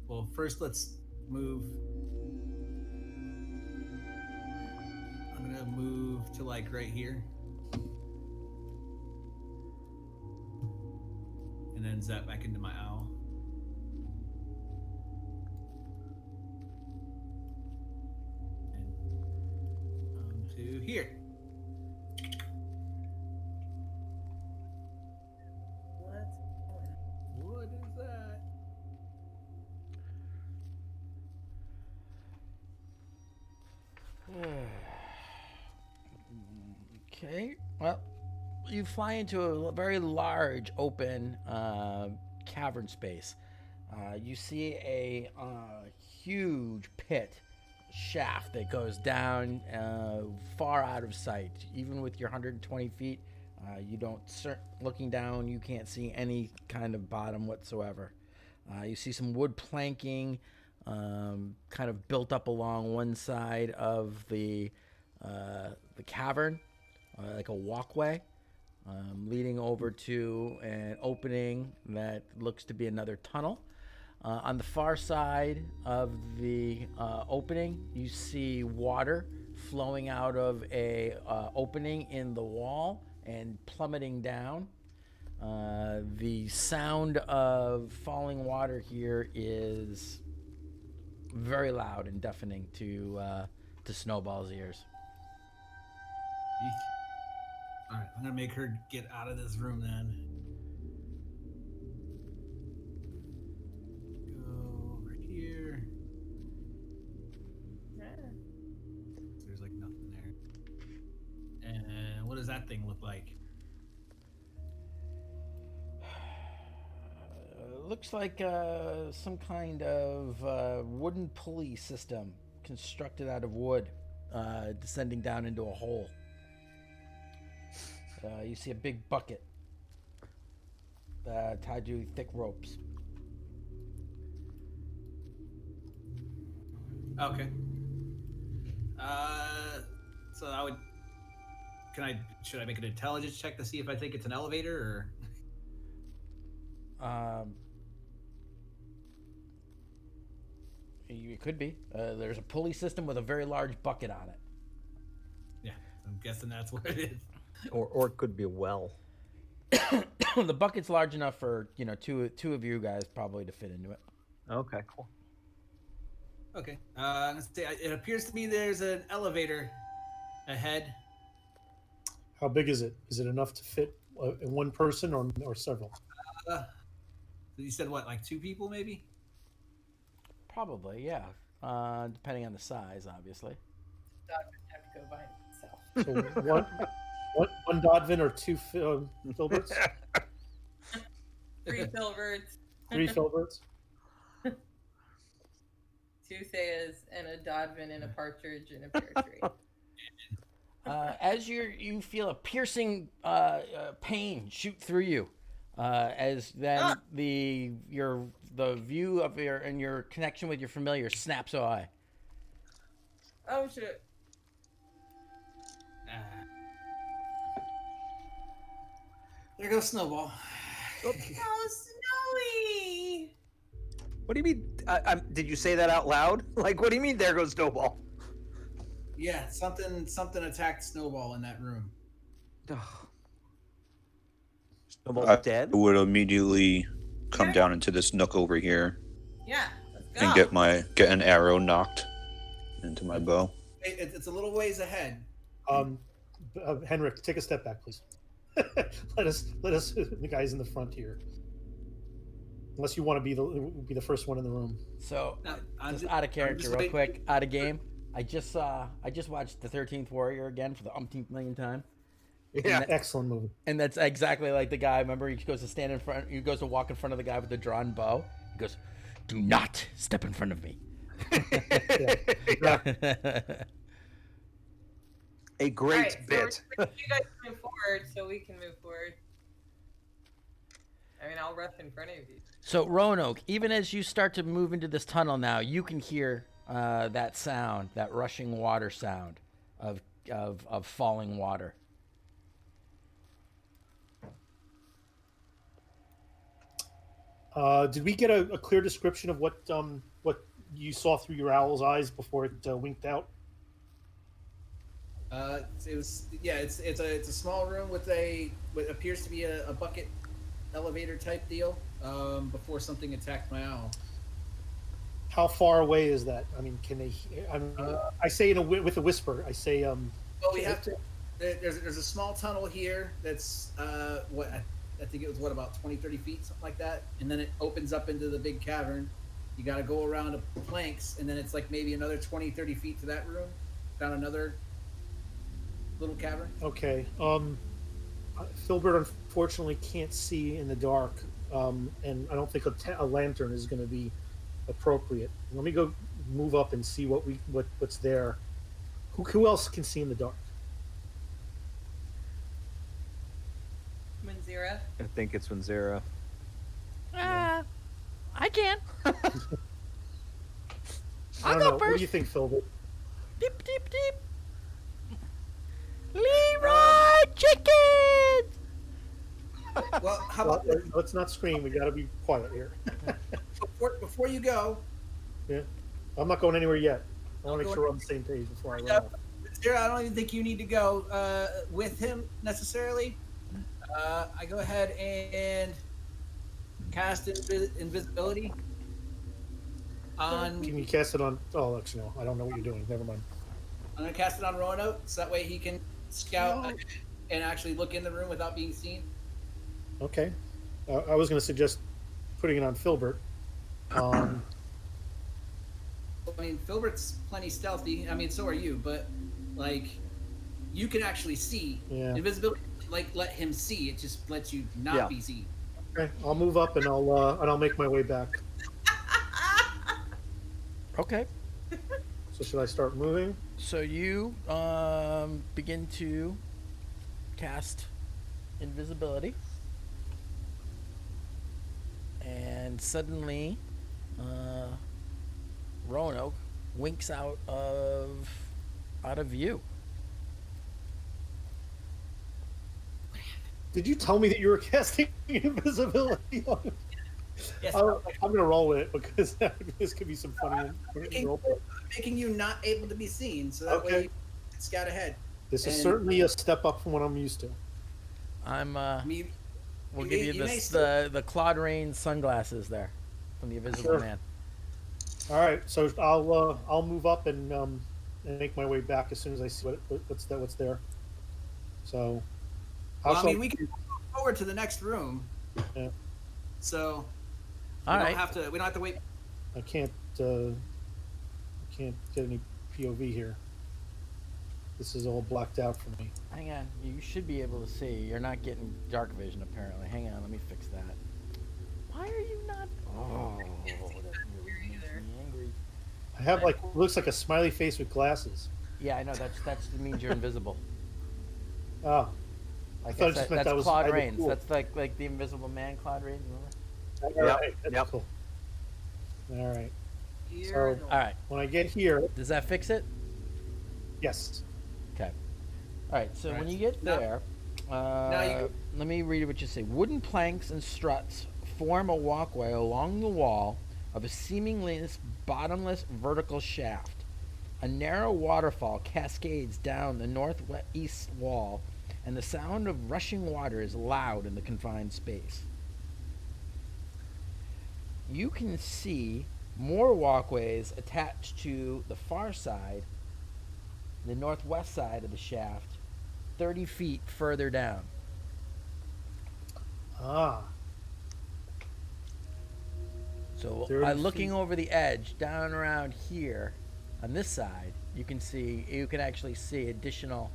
Speaker 3: Well, first let's move. I'm gonna move to like right here, and then zap back into my owl. And to here. What is that?
Speaker 1: Okay. Well, you fly into a very large open cavern space. You see a huge pit shaft that goes down far out of sight. Even with your 120 feet, you don't. Looking down, you can't see any kind of bottom whatsoever. You see some wood planking, kind of built up along one side of the cavern, like a walkway, leading over to an opening that looks to be another tunnel. On the far side of the opening, you see water flowing out of a opening in the wall and plummeting down. The sound of falling water here is very loud and deafening to Snowball's ears.
Speaker 3: All right, I'm gonna make her get out of this room then. Go over here. There's like nothing there. And what does that thing look like?
Speaker 1: Looks like some kind of wooden pulley system constructed out of wood, descending down into a hole. You see a big bucket tied to thick ropes.
Speaker 3: Okay. So I would. Should I make an intelligence check to see if I think it's an elevator or?
Speaker 1: It could be. There's a pulley system with a very large bucket on it.
Speaker 3: Yeah, I'm guessing that's what it is.
Speaker 2: Or it could be a well.
Speaker 1: The bucket's large enough for two of you guys probably to fit into it.
Speaker 2: Okay, cool.
Speaker 3: Okay. Let's see. It appears to me there's an elevator ahead.
Speaker 7: How big is it? Is it enough to fit in one person or several?
Speaker 3: You said what, like 2 people maybe?
Speaker 1: Probably, yeah. Depending on the size, obviously.
Speaker 6: Dog would have to go by himself.
Speaker 7: So one Dodvin or 2 Filberts?
Speaker 6: 3 filberts.
Speaker 7: 3 Filberts?
Speaker 6: 2 Sayas and a Dodvin and a partridge and a pear tree.
Speaker 1: As you feel a piercing pain shoot through you, as then the view of your connection with your familiar snaps away.
Speaker 6: Oh shit.
Speaker 3: There goes Snowball.
Speaker 6: Oh, Snowy!
Speaker 2: What do you mean? Did you say that out loud? Like, what do you mean? There goes Snowball.
Speaker 3: Yeah, something attacked Snowball in that room.
Speaker 2: Snowball's
Speaker 5: I
Speaker 2: dead.
Speaker 5: would immediately come down into this nook over here
Speaker 6: Yeah, let's go.
Speaker 5: and get an arrow knocked into my bow.
Speaker 3: It's a little ways ahead.
Speaker 7: Henrik, take a step back, please. let us the guys in the front here. Unless you want to be the first one in the room.
Speaker 1: So,
Speaker 3: No, I'm
Speaker 1: just
Speaker 3: just-
Speaker 1: out of
Speaker 3: I'm
Speaker 1: character,
Speaker 3: just
Speaker 1: real
Speaker 3: waiting.
Speaker 1: quick, out of game. I just watched the 13th Warrior again for the umpteenth million time.
Speaker 2: Yeah.
Speaker 7: Excellent movie.
Speaker 1: And that's exactly like the guy. Remember, he goes to stand in front. He goes to walk in front of the guy with the drawn bow. He goes, "Do not step in front of me."
Speaker 2: A great
Speaker 6: All right, so
Speaker 2: bit.
Speaker 6: you guys move forward so we can move forward. I mean, I'll rough in front of you.
Speaker 1: So Roanoke, even as you start to move into this tunnel now, you can hear that sound, that rushing water sound of falling water.
Speaker 7: Did we get a clear description of what you saw through your owl's eyes before it winked out?
Speaker 3: It's a small room with what appears to be a bucket elevator type deal. Before something attacked my owl.
Speaker 7: How far away is that? I mean, can they? I say with a whisper. I say,
Speaker 3: Well, we have to. There's a small tunnel here that's I think it was about 20, 30 feet, something like that, and then it opens up into the big cavern. You got to go around the planks, and then it's like maybe another 20, 30 feet to that room, down another little cavern.
Speaker 7: Okay. Filbert unfortunately can't see in the dark, and I don't think a lantern is going to be appropriate. Let me go move up and see what's there. Who else can see in the dark?
Speaker 6: Manzira.
Speaker 2: I think it's Winzera.
Speaker 1: I can.
Speaker 7: I
Speaker 1: I'll
Speaker 7: don't
Speaker 1: go
Speaker 7: know. What
Speaker 1: first.
Speaker 7: do you think, Filbert?
Speaker 1: Deep, deep, deep. Leroy Chicken.
Speaker 3: Well, how about this?
Speaker 7: Let's not scream. We got to be quiet here.
Speaker 3: Before you go,
Speaker 7: Yeah, I'm not going anywhere yet. I want to make
Speaker 3: Go
Speaker 7: sure we're on the same page before I run off.
Speaker 3: Sarah, I don't even think you need to go with him necessarily. I go ahead and cast invisibility on.
Speaker 7: Can you cast it on? Oh, actually, no. I don't know what you're doing. Never mind.
Speaker 3: I'm gonna cast it on Roanoke, so that way he can scout and actually look in the room without being seen.
Speaker 7: Okay. I was going to suggest putting it on Filbert.
Speaker 3: I mean, Filbert's plenty stealthy. I mean, so are you, but like, you can actually see.
Speaker 7: Yeah.
Speaker 3: Invisibility, like, let him see. It just lets you not be seen.
Speaker 7: Okay. I'll move up and I'll make my way back.
Speaker 1: Okay.
Speaker 7: So should I start moving?
Speaker 1: So you begin to cast invisibility, and suddenly Roanoke winks out of view.
Speaker 7: Did you tell me that you were casting invisibility on him?
Speaker 3: Yes,
Speaker 7: I'm going to roll with it because this could be some funny roleplay.
Speaker 3: making you not able to be seen, so that way you can scout ahead.
Speaker 7: This is
Speaker 3: And-
Speaker 7: certainly a step up from what I'm used to.
Speaker 1: I'm
Speaker 3: I mean,
Speaker 1: we'll
Speaker 3: you
Speaker 1: give
Speaker 3: may-
Speaker 1: you
Speaker 3: you may
Speaker 1: the Claude Rains sunglasses there from the Invisible
Speaker 7: Sure.
Speaker 1: Man.
Speaker 7: All right, so I'll move up and make my way back as soon as I see what's there. So,
Speaker 3: well, I mean, we can go forward to the next room.
Speaker 7: Yeah.
Speaker 3: So,
Speaker 1: All
Speaker 3: we
Speaker 1: right.
Speaker 3: don't have to. We don't have to wait.
Speaker 7: I can't get any POV here. This is all blacked out for me.
Speaker 1: Hang on, you should be able to see. You're not getting dark vision apparently. Hang on, let me fix that. Why are you not? Oh, that really makes me angry.
Speaker 7: I have looks like a smiley face with glasses.
Speaker 1: Yeah, I know. That means you're invisible.
Speaker 7: Oh,
Speaker 1: Like
Speaker 7: thought it
Speaker 1: that's
Speaker 7: just meant that was
Speaker 1: Claude
Speaker 7: either
Speaker 1: Rains.
Speaker 7: cool.
Speaker 1: That's like the Invisible Man, Claude Rains. Remember?
Speaker 7: all
Speaker 2: Yep,
Speaker 7: right. That's
Speaker 2: yep.
Speaker 7: cool. All right.
Speaker 6: You're
Speaker 7: So-
Speaker 1: All right.
Speaker 7: When I get here,
Speaker 1: Does that fix it?
Speaker 7: yes.
Speaker 1: Okay. All right. So when
Speaker 3: Alright.
Speaker 1: you get
Speaker 3: Now-
Speaker 1: there, Let me read what you say. Wooden planks and struts form a walkway along the wall of a seemingly bottomless vertical shaft. A narrow waterfall cascades down the northeast wall, and the sound of rushing water is loud in the confined space. You can see more walkways attached to the far side, the northwest side of the shaft, 30 feet further down.
Speaker 7: Ah.
Speaker 1: So
Speaker 7: 30
Speaker 1: looking
Speaker 7: feet.
Speaker 1: over the edge, down around here, on this side, you can actually see additional.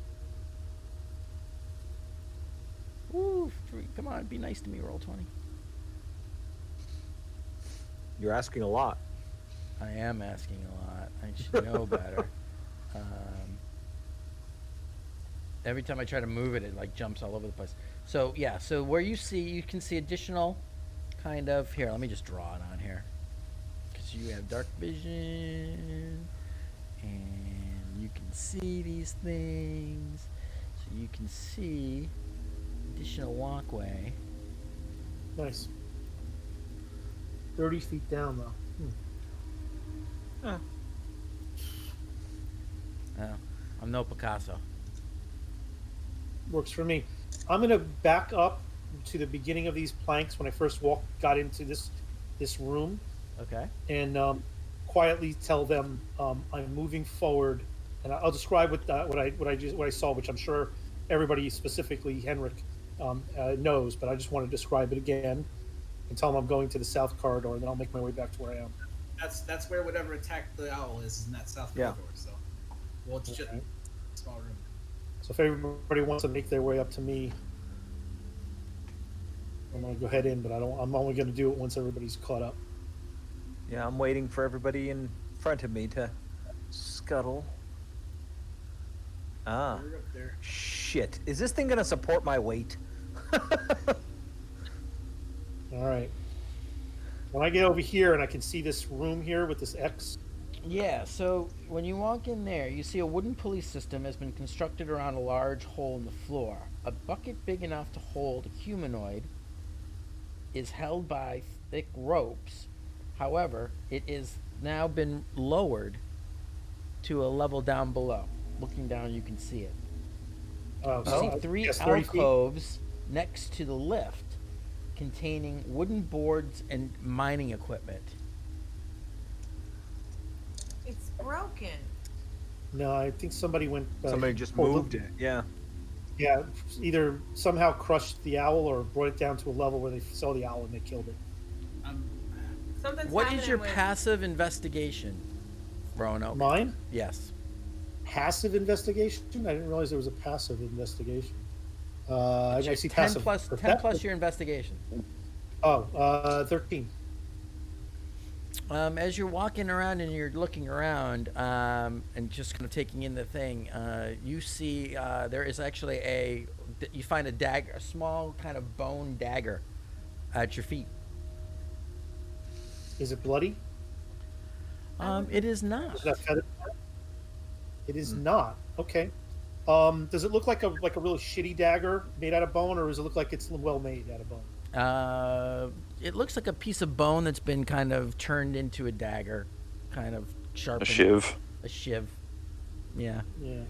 Speaker 1: Ooh, come on, be nice to me, roll 20.
Speaker 2: You're asking a lot.
Speaker 1: I am asking a lot. I should know better. Every time I try to move it, it like jumps all over the place. So yeah, so where you can see additional kind of, here, let me just draw it on here. Because you have dark vision, and you can see these things. So you can see additional walkway.
Speaker 7: Nice. 30 feet down, though.
Speaker 1: I'm no Picasso.
Speaker 7: Works for me. I'm going to back up to the beginning of these planks when I first got into this room,
Speaker 1: Okay.
Speaker 7: and quietly tell them I'm moving forward, and I'll describe what I saw, which I'm sure everybody, specifically Henrik, knows, but I just want to describe it again and tell them I'm going to the south corridor, and then I'll make my way back to where I am.
Speaker 3: That's where whatever attacked the owl is in that south corridor. So, well, it's just a small room.
Speaker 7: So if everybody wants to make their way up to me, I'm going to go head in, but I'm only going to do it once everybody's caught up.
Speaker 2: Yeah, I'm waiting for everybody in front of me to scuttle. Ah.
Speaker 3: We're up there.
Speaker 2: Shit. Is this thing gonna support my weight?
Speaker 7: All right. When I get over here and I can see this room here with this X.
Speaker 1: Yeah, so when you walk in there, you see a wooden pulley system has been constructed around a large hole in the floor. A bucket big enough to hold a humanoid is held by thick ropes. However, it is now been lowered to a level down below. Looking down, you can see it. You see three
Speaker 7: 30 feet.
Speaker 1: alcoves next to the lift containing wooden boards and mining equipment.
Speaker 6: It's broken.
Speaker 7: No, I think somebody went.
Speaker 2: Somebody just
Speaker 7: pulled
Speaker 2: moved
Speaker 7: up-
Speaker 2: it. Yeah.
Speaker 7: Yeah, either somehow crushed the owl or brought it down to a level where they saw the owl and they killed it.
Speaker 6: Something's
Speaker 1: What
Speaker 6: happening
Speaker 1: is your
Speaker 6: with...
Speaker 1: passive investigation, Roanoke?
Speaker 7: Mine?
Speaker 1: Yes.
Speaker 7: Passive investigation? I didn't realize there was a passive investigation. I see
Speaker 1: 10
Speaker 7: passive.
Speaker 1: plus, 10 plus your investigation.
Speaker 7: 13.
Speaker 1: As you're walking around and you're looking around and just kind of taking in the thing, you see there is actually you find a dagger, a small kind of bone dagger at your feet.
Speaker 7: Is it bloody?
Speaker 1: It is not.
Speaker 7: Is that feathered? It is not. Okay. Does it look like a really shitty dagger made out of bone, or does it look like it's well made out of bone?
Speaker 1: It looks like a piece of bone that's been kind of turned into a dagger, kind of sharpened.
Speaker 5: A shiv.
Speaker 1: A shiv. Yeah.
Speaker 7: Yeah.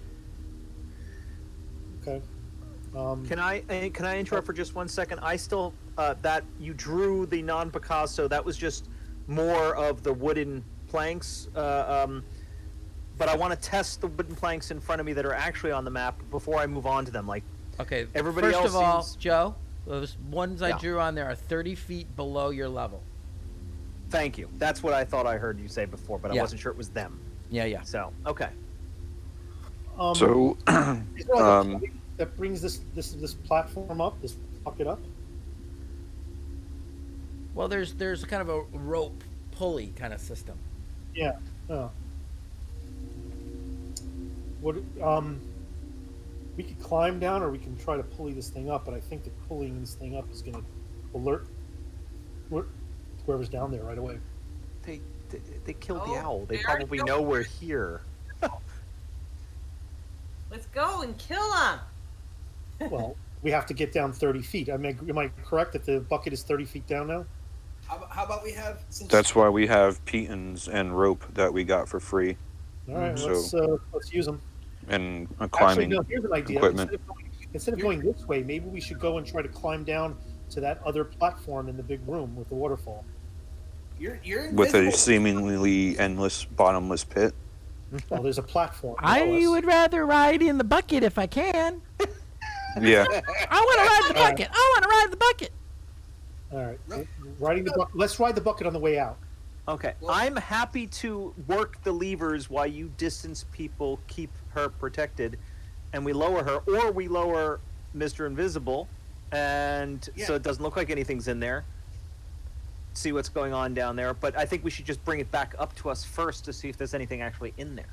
Speaker 7: Okay.
Speaker 2: Can I interrupt for just 1 second? I still that you drew the non-Picasso. That was just more of the wooden planks. But I want to test the wooden planks in front of me that are actually on the map before I move on to them. Like,
Speaker 1: Okay.
Speaker 2: everybody
Speaker 1: First
Speaker 2: else
Speaker 1: of all,
Speaker 2: seems...
Speaker 1: Joe, those ones I
Speaker 2: Yeah.
Speaker 1: drew on there are 30 feet below your level.
Speaker 2: Thank you. That's what I thought I heard you say before, but I
Speaker 1: Yeah.
Speaker 2: wasn't sure it was them.
Speaker 1: Yeah.
Speaker 2: So, okay.
Speaker 5: So,
Speaker 7: Is there like a plate that brings this platform up, this bucket up?
Speaker 1: Well, there's kind of a rope pulley kind of system.
Speaker 7: Yeah. Oh. What? We could climb down, or we can try to pulley this thing up. But I think that pulling this thing up is going to alert whoever's down there right away.
Speaker 2: They killed the
Speaker 6: Oh,
Speaker 2: owl. They
Speaker 6: they already
Speaker 2: probably
Speaker 6: killed
Speaker 2: know we're here.
Speaker 6: Let's go and kill them.
Speaker 7: Well, we have to get down 30 feet. I mean, am I correct that the bucket is 30 feet down now?
Speaker 3: How about we have? Since
Speaker 5: That's why we have pitons and rope that we got for free,
Speaker 7: All right,
Speaker 5: So-
Speaker 7: let's use them.
Speaker 5: and a
Speaker 7: Actually,
Speaker 5: climbing
Speaker 7: no. Here's an idea.
Speaker 5: equipment.
Speaker 7: Instead of going this way, maybe we should go and try to climb down to that other platform in the big room with the waterfall.
Speaker 3: you're
Speaker 5: With a
Speaker 3: invisible.
Speaker 5: seemingly endless, bottomless pit.
Speaker 7: Oh, there's a platform.
Speaker 1: I
Speaker 7: below us.
Speaker 1: would rather ride in the bucket if I can.
Speaker 5: Yeah.
Speaker 1: I want to ride the bucket. I want to ride the bucket.
Speaker 7: All right, riding the bucket. Let's ride the bucket on the way out.
Speaker 2: Okay,
Speaker 3: Well-
Speaker 2: I'm happy to work the levers while you distance people, keep her protected, and we lower her, or we lower Mr. Invisible, and
Speaker 3: Yeah.
Speaker 2: so it doesn't look like anything's in there. See what's going on down there, but I think we should just bring it back up to us first to see if there's anything actually in there.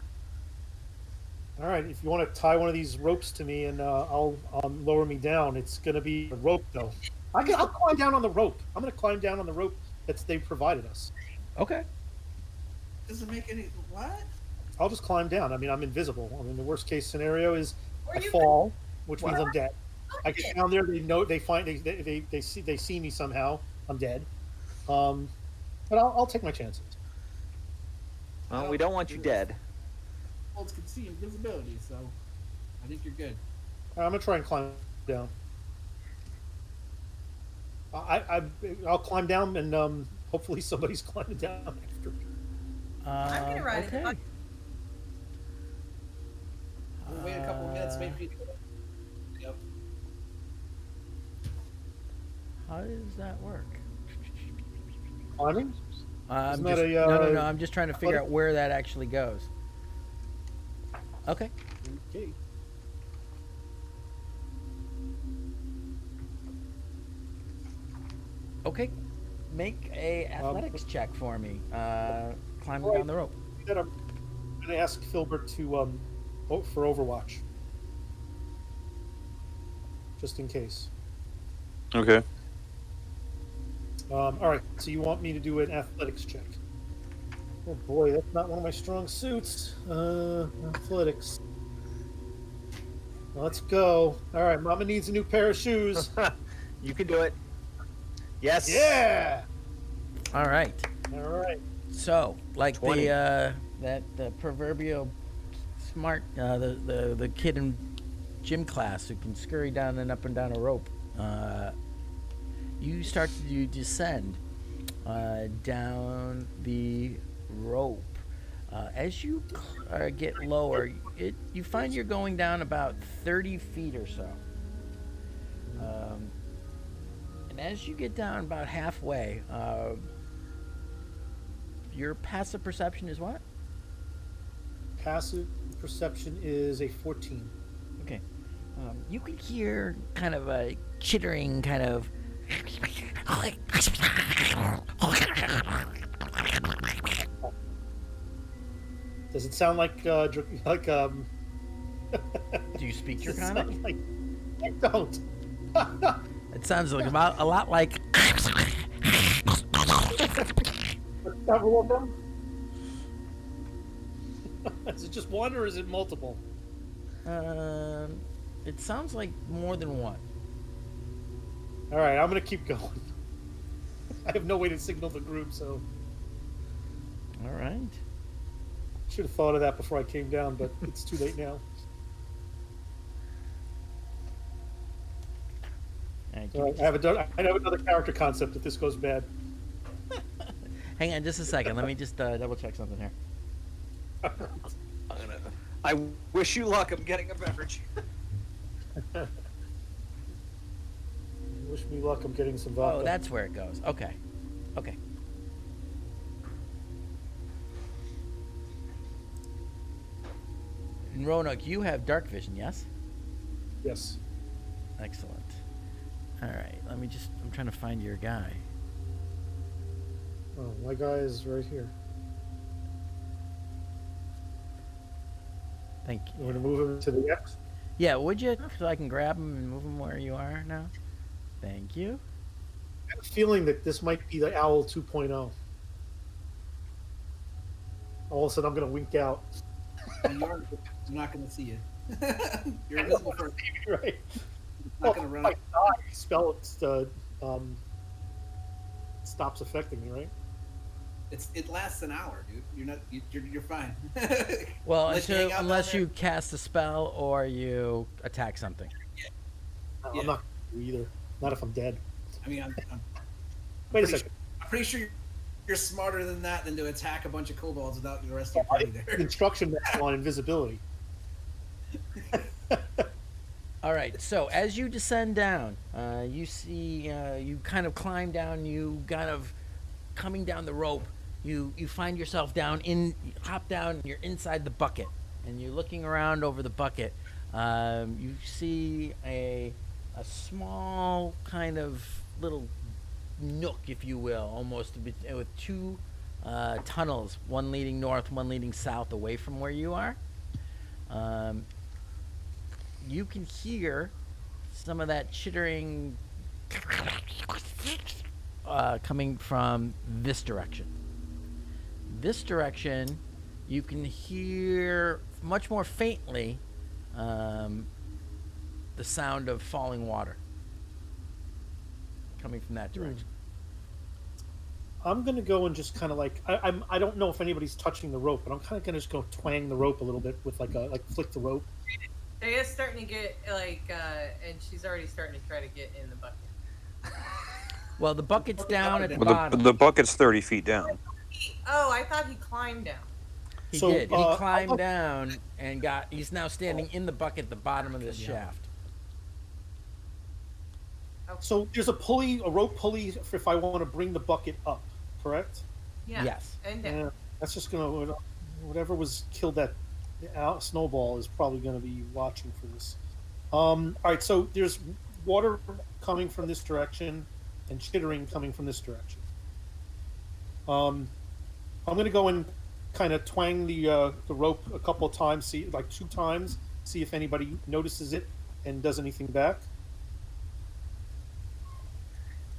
Speaker 7: All right, if you want to tie one of these ropes to me and I'll lower me down, it's going to be a rope though. I'll climb down on the rope. I'm going to climb down on the rope that they provided us.
Speaker 1: Okay.
Speaker 3: Doesn't make any what?
Speaker 7: I'll just climb down. I mean, I'm invisible. I mean, the worst case scenario is
Speaker 6: Or
Speaker 7: I
Speaker 6: you
Speaker 7: fall, which means I'm dead. I
Speaker 6: Okay.
Speaker 7: get down there. They see me somehow. I'm dead. But I'll take my chances.
Speaker 2: Well, we don't want you dead.
Speaker 3: Folks can see invisibility, so I think you're good.
Speaker 7: I'm gonna try and climb down. I'll climb down and hopefully somebody's climbing down after me.
Speaker 6: I'm gonna ride in the
Speaker 1: okay.
Speaker 6: bucket.
Speaker 3: We'll wait a couple minutes, maybe. For you to go. Yep.
Speaker 1: How does that work?
Speaker 7: Climbing?
Speaker 1: I'm
Speaker 7: Isn't that
Speaker 1: just,
Speaker 7: a,
Speaker 1: no. I'm just trying to figure out where that actually goes. Okay.
Speaker 7: Okay.
Speaker 1: Okay. Make a athletics check for me. Climbing
Speaker 7: Right.
Speaker 1: down the rope.
Speaker 7: I'm gonna ask Filbert to vote for Overwatch, just in case.
Speaker 5: Okay.
Speaker 7: All right. So you want me to do an athletics check? Oh boy, that's not one of my strong suits. Athletics. Let's go. All right, Mama needs a new pair of shoes.
Speaker 2: You can do it. Yes.
Speaker 7: Yeah.
Speaker 1: All right.
Speaker 7: All right.
Speaker 1: So, like
Speaker 2: 20.
Speaker 1: the proverbial smart the kid in gym class who can scurry down and up and down a rope. You start to descend down the rope. As you get lower, you find you're going down about 30 feet or so. And as you get down about halfway, your passive perception is what?
Speaker 7: Passive perception is a 14.
Speaker 1: Okay. You can hear kind of a chittering kind of.
Speaker 7: Does it sound like
Speaker 1: Do you speak
Speaker 7: does it
Speaker 1: Draconic?
Speaker 7: sound like I don't.
Speaker 1: It sounds like about a lot like.
Speaker 7: Several of them. Is it just one or is it multiple?
Speaker 1: It sounds like more than one.
Speaker 7: All right, I'm gonna keep going. I have no way to signal the group, so
Speaker 1: All right.
Speaker 7: should have thought of that before I came down, but it's too late now.
Speaker 1: All right,
Speaker 7: All right, I have another character concept if this goes bad.
Speaker 1: hang on just a second. Let me just double check something here.
Speaker 2: I wish you luck. I'm getting a beverage.
Speaker 7: Wish me luck. I'm getting some vodka.
Speaker 1: Oh, that's where it goes. Okay. Okay. And Roanoke, you have dark vision, yes?
Speaker 7: Yes.
Speaker 1: Excellent. All right. I'm trying to find your guy.
Speaker 7: Oh, my guy is right here.
Speaker 1: Thank
Speaker 7: You
Speaker 1: you.
Speaker 7: want to move him to the X?
Speaker 1: Yeah, would you? So I can grab him and move him where you are now? Thank you.
Speaker 7: I have a feeling that this might be the Owl 2.0. All of a sudden, I'm going to wink out.
Speaker 3: I'm not going to see you. You're invisible for.
Speaker 7: Right.
Speaker 3: not gonna run.
Speaker 7: If I die, spell stops affecting me, right?
Speaker 3: It lasts an hour, dude. You're fine.
Speaker 1: Well,
Speaker 3: Unless you hang out down
Speaker 1: unless
Speaker 3: there.
Speaker 1: you cast a spell or you attack something.
Speaker 7: No,
Speaker 3: Yeah.
Speaker 7: I'm not gonna do either. Not if I'm dead.
Speaker 3: I mean, I'm
Speaker 7: Wait a
Speaker 3: pretty
Speaker 7: second.
Speaker 3: I'm pretty sure you're smarter than that than to attack a bunch of kobolds without the rest of your
Speaker 7: I
Speaker 3: party
Speaker 7: have
Speaker 3: there.
Speaker 7: instruction manual on invisibility.
Speaker 1: All right. So as you descend down, you see you kind of climb down. You kind of coming down the rope. You find yourself you hop down. And you're inside the bucket, and you're looking around over the bucket. You see a small kind of little nook, if you will, almost with two tunnels, one leading north, one leading south, away from where you are. You can hear some of that chittering coming from this direction. This direction, you can hear much more faintly the sound of falling water coming from that direction.
Speaker 7: I'm gonna go and just kind of like I don't know if anybody's touching the rope, but I'm kind of gonna just go twang the rope a little bit with like flick the rope.
Speaker 6: Daya's starting to get and she's already starting to try to get in the bucket.
Speaker 1: Well, the bucket's down at the
Speaker 5: Well,
Speaker 1: bottom.
Speaker 5: the bucket's 30 feet down.
Speaker 6: Oh, I thought he climbed down.
Speaker 1: He
Speaker 7: So,
Speaker 1: did. He climbed
Speaker 7: I'll-
Speaker 1: down and he's now standing in the bucket at the bottom of this shaft.
Speaker 7: So there's a rope pulley if I want to bring the bucket up, correct?
Speaker 6: Yeah.
Speaker 1: Yes.
Speaker 6: And down.
Speaker 7: Yeah, that's just gonna whatever was killed that snowball is probably gonna be watching for this. All right, so there's water coming from this direction and chittering coming from this direction. I'm gonna go and kind of twang the rope a couple of times, see like 2 times, see if anybody notices it and does anything back.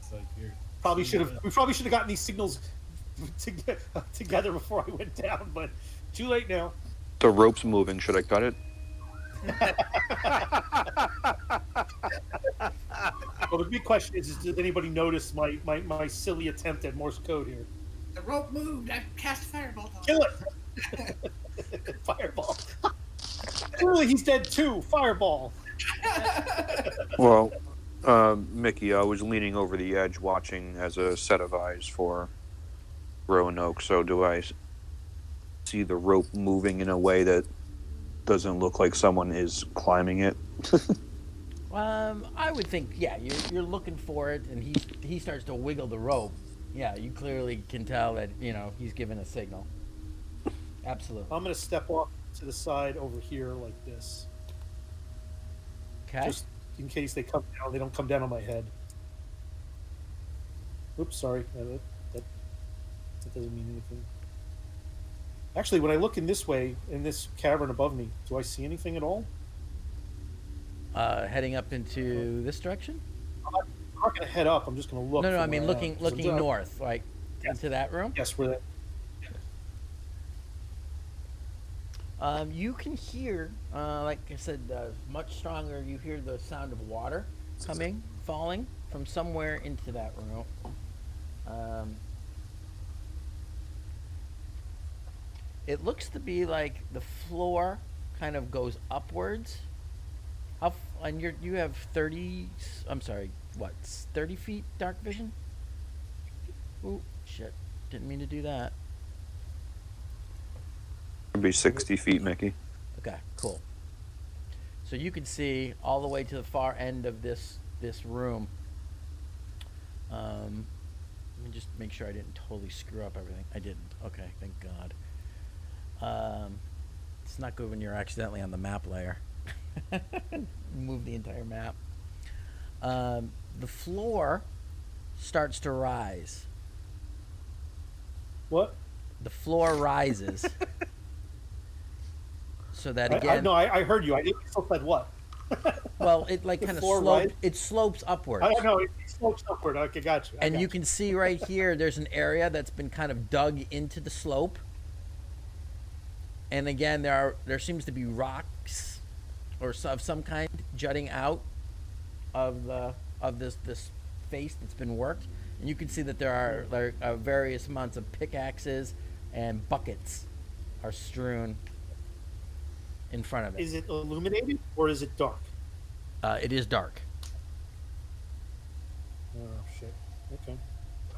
Speaker 3: It's like you're
Speaker 7: We probably should have gotten these signals together before I went down, but too late now.
Speaker 5: The rope's moving. Should I cut it?
Speaker 7: Well, the big question is did anybody notice my silly attempt at Morse code here?
Speaker 3: the rope moved. I cast fireball.
Speaker 7: Kill it! Fireball. Clearly he's dead too. Fireball.
Speaker 5: Well, Mickey, I was leaning over the edge watching as a set of eyes for Roanoke. So do I see the rope moving in a way that doesn't look like someone is climbing it?
Speaker 1: I would think, yeah, you're looking for it, and he starts to wiggle the rope. Yeah, you clearly can tell that he's giving a signal. Absolutely.
Speaker 7: I'm gonna step off to the side over here like this,
Speaker 1: Okay.
Speaker 7: just in case they come down. They don't come down on my head. Oops, sorry. That doesn't mean anything. Actually, when I look in this way, in this cavern above me, do I see anything at all?
Speaker 1: Heading up into this direction?
Speaker 7: I'm not gonna head up. I'm just gonna look.
Speaker 1: No,
Speaker 7: from
Speaker 1: I mean
Speaker 7: where I am, 'cause I'm
Speaker 1: looking
Speaker 7: down-
Speaker 1: north, like into that room.
Speaker 7: Yes, where that.
Speaker 1: You can hear, like I said, much stronger. You hear the sound of water falling from somewhere into that room. It looks to be like the floor kind of goes upwards. And you have 30. I'm sorry, what? 30 feet dark vision? Ooh, shit! Didn't mean to do that.
Speaker 5: It'd be 60 feet, Mickey.
Speaker 1: Okay, cool. So you can see all the way to the far end of this room. Let me just make sure I didn't totally screw up everything. I didn't. Okay, thank God. It's not good when you're accidentally on the map layer. Move the entire map. The floor starts to rise.
Speaker 7: What?
Speaker 1: The floor rises. So that again.
Speaker 7: I heard you. I still said what?
Speaker 1: Well, it like
Speaker 7: The
Speaker 1: kind of
Speaker 7: floor
Speaker 1: slopes.
Speaker 7: rise?
Speaker 1: It slopes upwards.
Speaker 7: I don't know. It slopes upward. Okay, got you.
Speaker 1: And you can see right here, there's an area that's been kind of dug into the slope. And again, there seems to be rocks of some kind jutting out of this face that's been worked, and you can see that there are various amounts of pickaxes and buckets are strewn in front of it.
Speaker 7: Is it illuminated or is it dark?
Speaker 1: It is dark.
Speaker 7: Oh shit. Okay.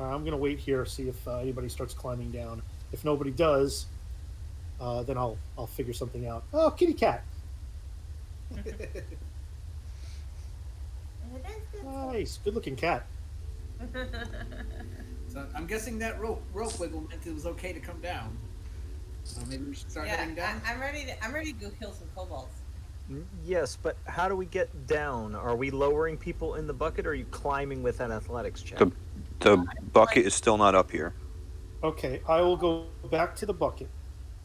Speaker 7: I'm gonna wait here, see if anybody starts climbing down. If nobody does, then I'll figure something out. Oh, kitty cat. Nice, good looking cat.
Speaker 3: So I'm guessing that rope wiggle meant it was okay to come down. So maybe we should start heading down.
Speaker 6: I'm ready to go kill some kobolds.
Speaker 2: Yes, but how do we get down? Are we lowering people in the bucket, or are you climbing with an athletics check?
Speaker 5: The bucket is still not up here.
Speaker 7: Okay, I will go back to the bucket.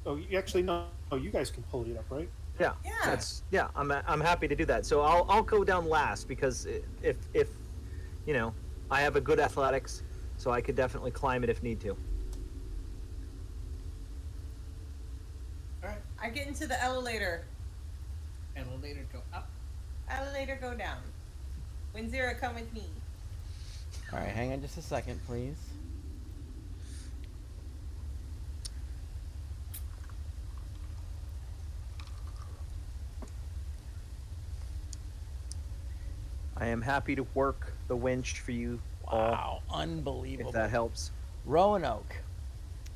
Speaker 7: Oh, actually no. Oh, you guys can pull it up, right?
Speaker 2: Yeah. I'm happy to do that. So I'll go down last because if you know, I have a good athletics, so I could definitely climb it if need to.
Speaker 3: All right.
Speaker 6: I get into the elevator.
Speaker 3: Elevator go up.
Speaker 6: Elevator go down. Winzira, come with me.
Speaker 1: All right, hang on just a second, please.
Speaker 2: I am happy to work the winch for you all,
Speaker 1: Wow, unbelievable.
Speaker 2: if that helps.
Speaker 1: Roanoke,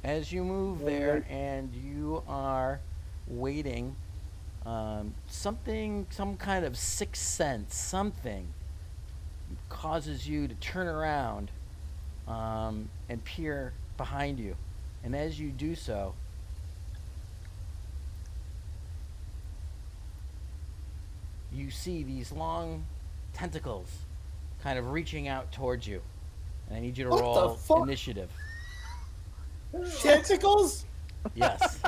Speaker 1: as you move there and you are waiting, some kind of sixth sense, something causes you to turn around and peer behind you. And as you do so, you see these long tentacles kind of reaching out towards you. And I need you to
Speaker 7: What the
Speaker 1: roll
Speaker 7: fuck?
Speaker 1: initiative.
Speaker 7: Tentacles?
Speaker 1: Yes.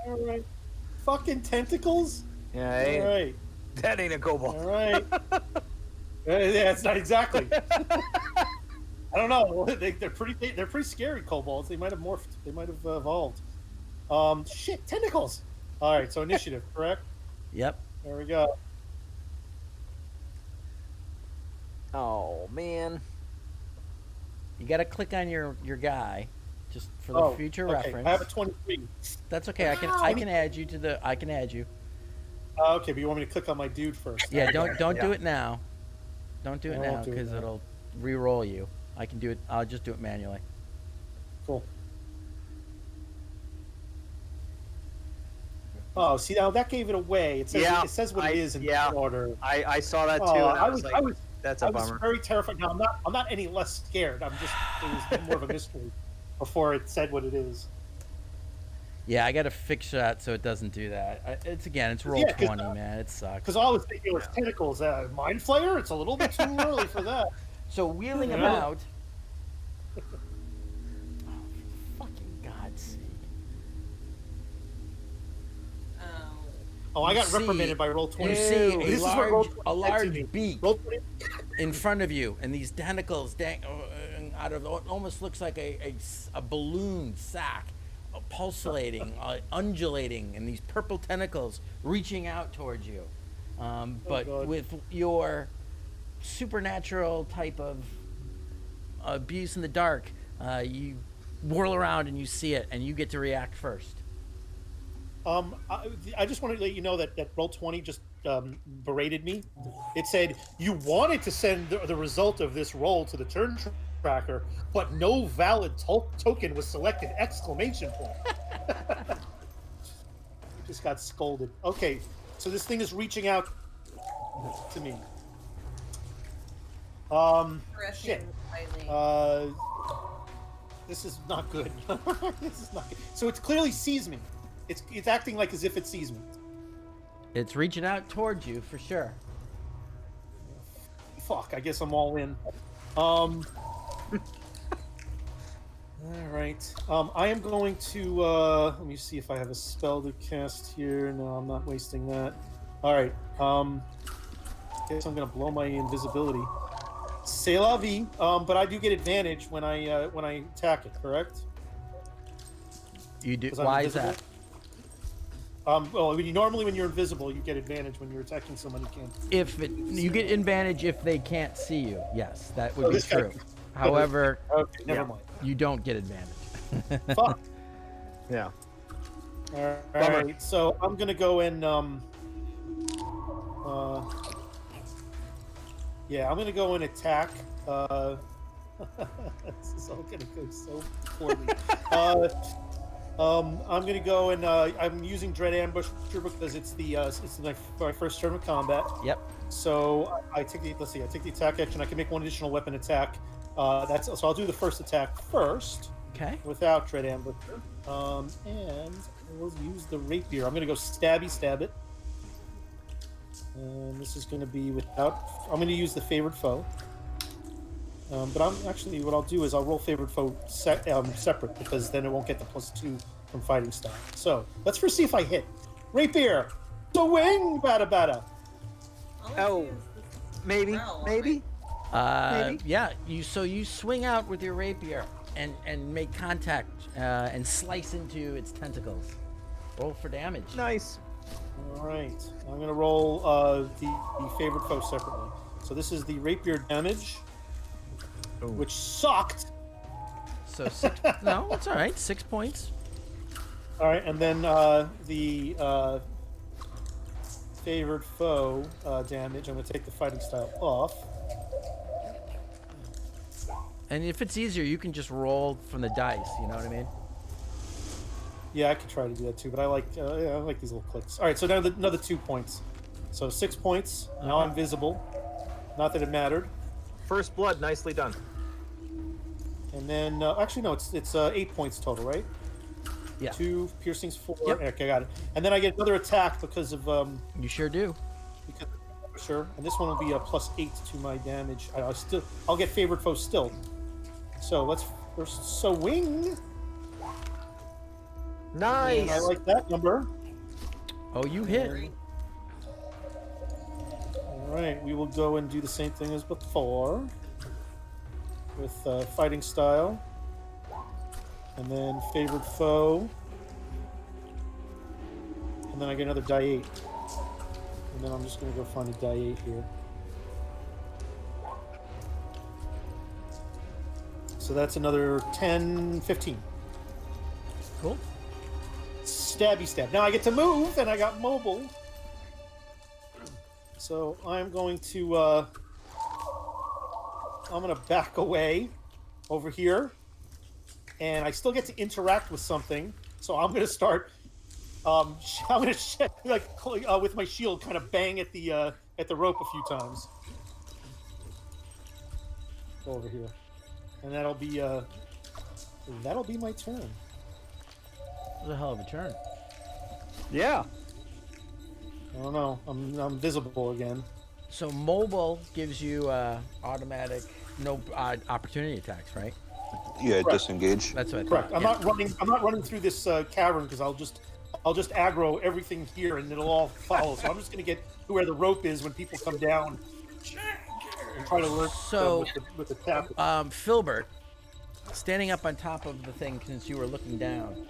Speaker 7: All right. Fucking tentacles?
Speaker 2: Yeah,
Speaker 7: All right.
Speaker 2: that ain't a kobold.
Speaker 7: All right. Yeah, it's not exactly. I don't know. They're pretty scary kobolds. They might have morphed. They might have evolved. Shit, tentacles. All right, so initiative, correct?
Speaker 1: Yep.
Speaker 7: There we go.
Speaker 2: Oh man.
Speaker 1: You got to click on your guy, just for the future
Speaker 7: okay.
Speaker 1: reference.
Speaker 7: I have a 23.
Speaker 1: That's okay. I can add you to the. I can add you.
Speaker 7: Okay, but you want me to click on my dude first?
Speaker 1: Yeah. Don't
Speaker 2: Yeah.
Speaker 1: do it now. Don't do it
Speaker 7: I
Speaker 1: now
Speaker 7: won't do it
Speaker 1: because
Speaker 7: now.
Speaker 1: it'll re-roll you. I can do it. I'll just do it manually.
Speaker 7: Cool. Oh, see now that gave it away. It says
Speaker 2: Yeah,
Speaker 7: it says what it is in order.
Speaker 2: I saw that too.
Speaker 7: Oh,
Speaker 2: and I was like, that's a
Speaker 7: I was
Speaker 2: bummer.
Speaker 7: very terrified. Now I'm not any less scared. It was more of a mystery before it said what it is.
Speaker 1: Yeah, I got to fix that so it doesn't do that. It's roll
Speaker 7: Yeah, 'cause,
Speaker 1: 20, man. It sucks.
Speaker 7: Because I was thinking it was tentacles. Mind flayer? It's a little bit too early for that.
Speaker 1: So wheeling him
Speaker 7: Yeah.
Speaker 1: out. Oh, for fucking God's sake!
Speaker 7: Oh, I
Speaker 1: You
Speaker 7: got
Speaker 1: see-
Speaker 7: reprimanded by roll 20.
Speaker 1: You see
Speaker 7: This is what roll 20
Speaker 1: a
Speaker 7: said to me.
Speaker 1: large beak
Speaker 7: Roll 20.
Speaker 1: in front of you, and these tentacles out of it almost looks like a balloon sack, pulsating, undulating, and these purple tentacles reaching out towards you. But
Speaker 7: God.
Speaker 1: with your supernatural type of abuse in the dark, you whirl around and you see it, and you get to react first.
Speaker 7: I just wanted to let you know that roll 20 just berated me. It said you wanted to send the result of this roll to the turn tracker, but no valid token was selected! Exclamation point. Just got scolded. Okay, so this thing is reaching out to me. Shit. This is not good. This is not good. So it clearly sees me. It's acting like as if it sees me.
Speaker 1: It's reaching out towards you for sure.
Speaker 7: Fuck, I guess I'm all in. All right. I am going to let me see if I have a spell to cast here. No, I'm not wasting that. All right. Guess I'm gonna blow my invisibility. C'est la vie. But I do get advantage when I attack it. Correct?
Speaker 1: You do.
Speaker 7: 'Cause I'm
Speaker 1: Why is
Speaker 7: invisible?
Speaker 1: that?
Speaker 7: Well, normally when you're invisible, you get advantage when you're attacking someone you can't.
Speaker 1: You get advantage if they can't see you. Yes, that would
Speaker 7: Oh,
Speaker 1: be
Speaker 7: this guy
Speaker 1: true.
Speaker 7: can-
Speaker 1: However,
Speaker 7: Okay, never
Speaker 2: Yeah.
Speaker 7: mind.
Speaker 1: you don't get advantage.
Speaker 7: Fuck.
Speaker 2: Yeah.
Speaker 7: All
Speaker 2: Bummer.
Speaker 7: right, so I'm gonna go and yeah, I'm gonna go and attack. This is all gonna go so poorly. I'm gonna go and I'm using Dread Ambusher because it's my first turn of combat.
Speaker 1: Yep.
Speaker 7: So I take the I take the attack action. I can make one additional weapon attack. So I'll do the first attack first
Speaker 1: Okay.
Speaker 7: without Dread Ambusher. And we'll use the rapier. I'm gonna go stab it. And this is gonna be without. I'm gonna use the favored foe. But what I'll do is I'll roll favored foe separate because then it won't get the +2 from fighting style. So let's first see if I hit. Rapier, swing, bada.
Speaker 2: Oh, maybe.
Speaker 7: Maybe.
Speaker 1: Yeah. You swing out with your rapier and make contact and slice into its tentacles. Roll for damage.
Speaker 2: Nice.
Speaker 7: All right. I'm gonna roll the favored foe separately. So this is the rapier damage, which sucked.
Speaker 1: So 6. No, it's all right. 6 points.
Speaker 7: All right, and then the favored foe damage. I'm gonna take the fighting style off.
Speaker 1: And if it's easier, you can just roll from the dice. You know what I mean?
Speaker 7: Yeah, I could try to do that too, but I like these little clicks. All right, so now another 2 points. So 6 points. Now I'm visible. Not that it mattered.
Speaker 2: First blood, nicely done.
Speaker 7: And then actually no, it's 8 points total, right?
Speaker 1: Yeah.
Speaker 7: 2 piercings, 4.
Speaker 1: Yep.
Speaker 7: Okay, got it. And then I get another attack because of
Speaker 1: You sure do.
Speaker 7: sure. And this one will be a +8 to my damage. I'll get favored foe still. So let's first swing.
Speaker 2: Nice.
Speaker 7: And I like that number.
Speaker 1: Oh, you hit.
Speaker 7: All right, we will go and do the same thing as before with fighting style, and then favored foe, and then I get another die 8, and then I'm just going to go find a die 8 here. So that's another 10, 15.
Speaker 1: Cool.
Speaker 7: Stabby stab. Now I get to move, and I got mobile. So I'm going to back away over here, and I still get to interact with something. So I'm going to start. I'm going to with my shield, kind of bang at the rope a few times. Go over here, and that'll be my turn.
Speaker 1: That was a hell of a turn.
Speaker 2: Yeah.
Speaker 7: I don't know. I'm visible again.
Speaker 1: So mobile gives you automatic no opportunity attacks, right?
Speaker 5: Yeah,
Speaker 7: Correct.
Speaker 5: disengage.
Speaker 1: That's what I
Speaker 7: Correct.
Speaker 1: thought.
Speaker 7: I'm not running through this cavern because I'll just aggro everything here and it'll all follow. So I'm just gonna get to where the rope is when people come down and try to lurk
Speaker 1: So,
Speaker 7: with the tap.
Speaker 1: Filbert, standing up on top of the thing since you were looking down,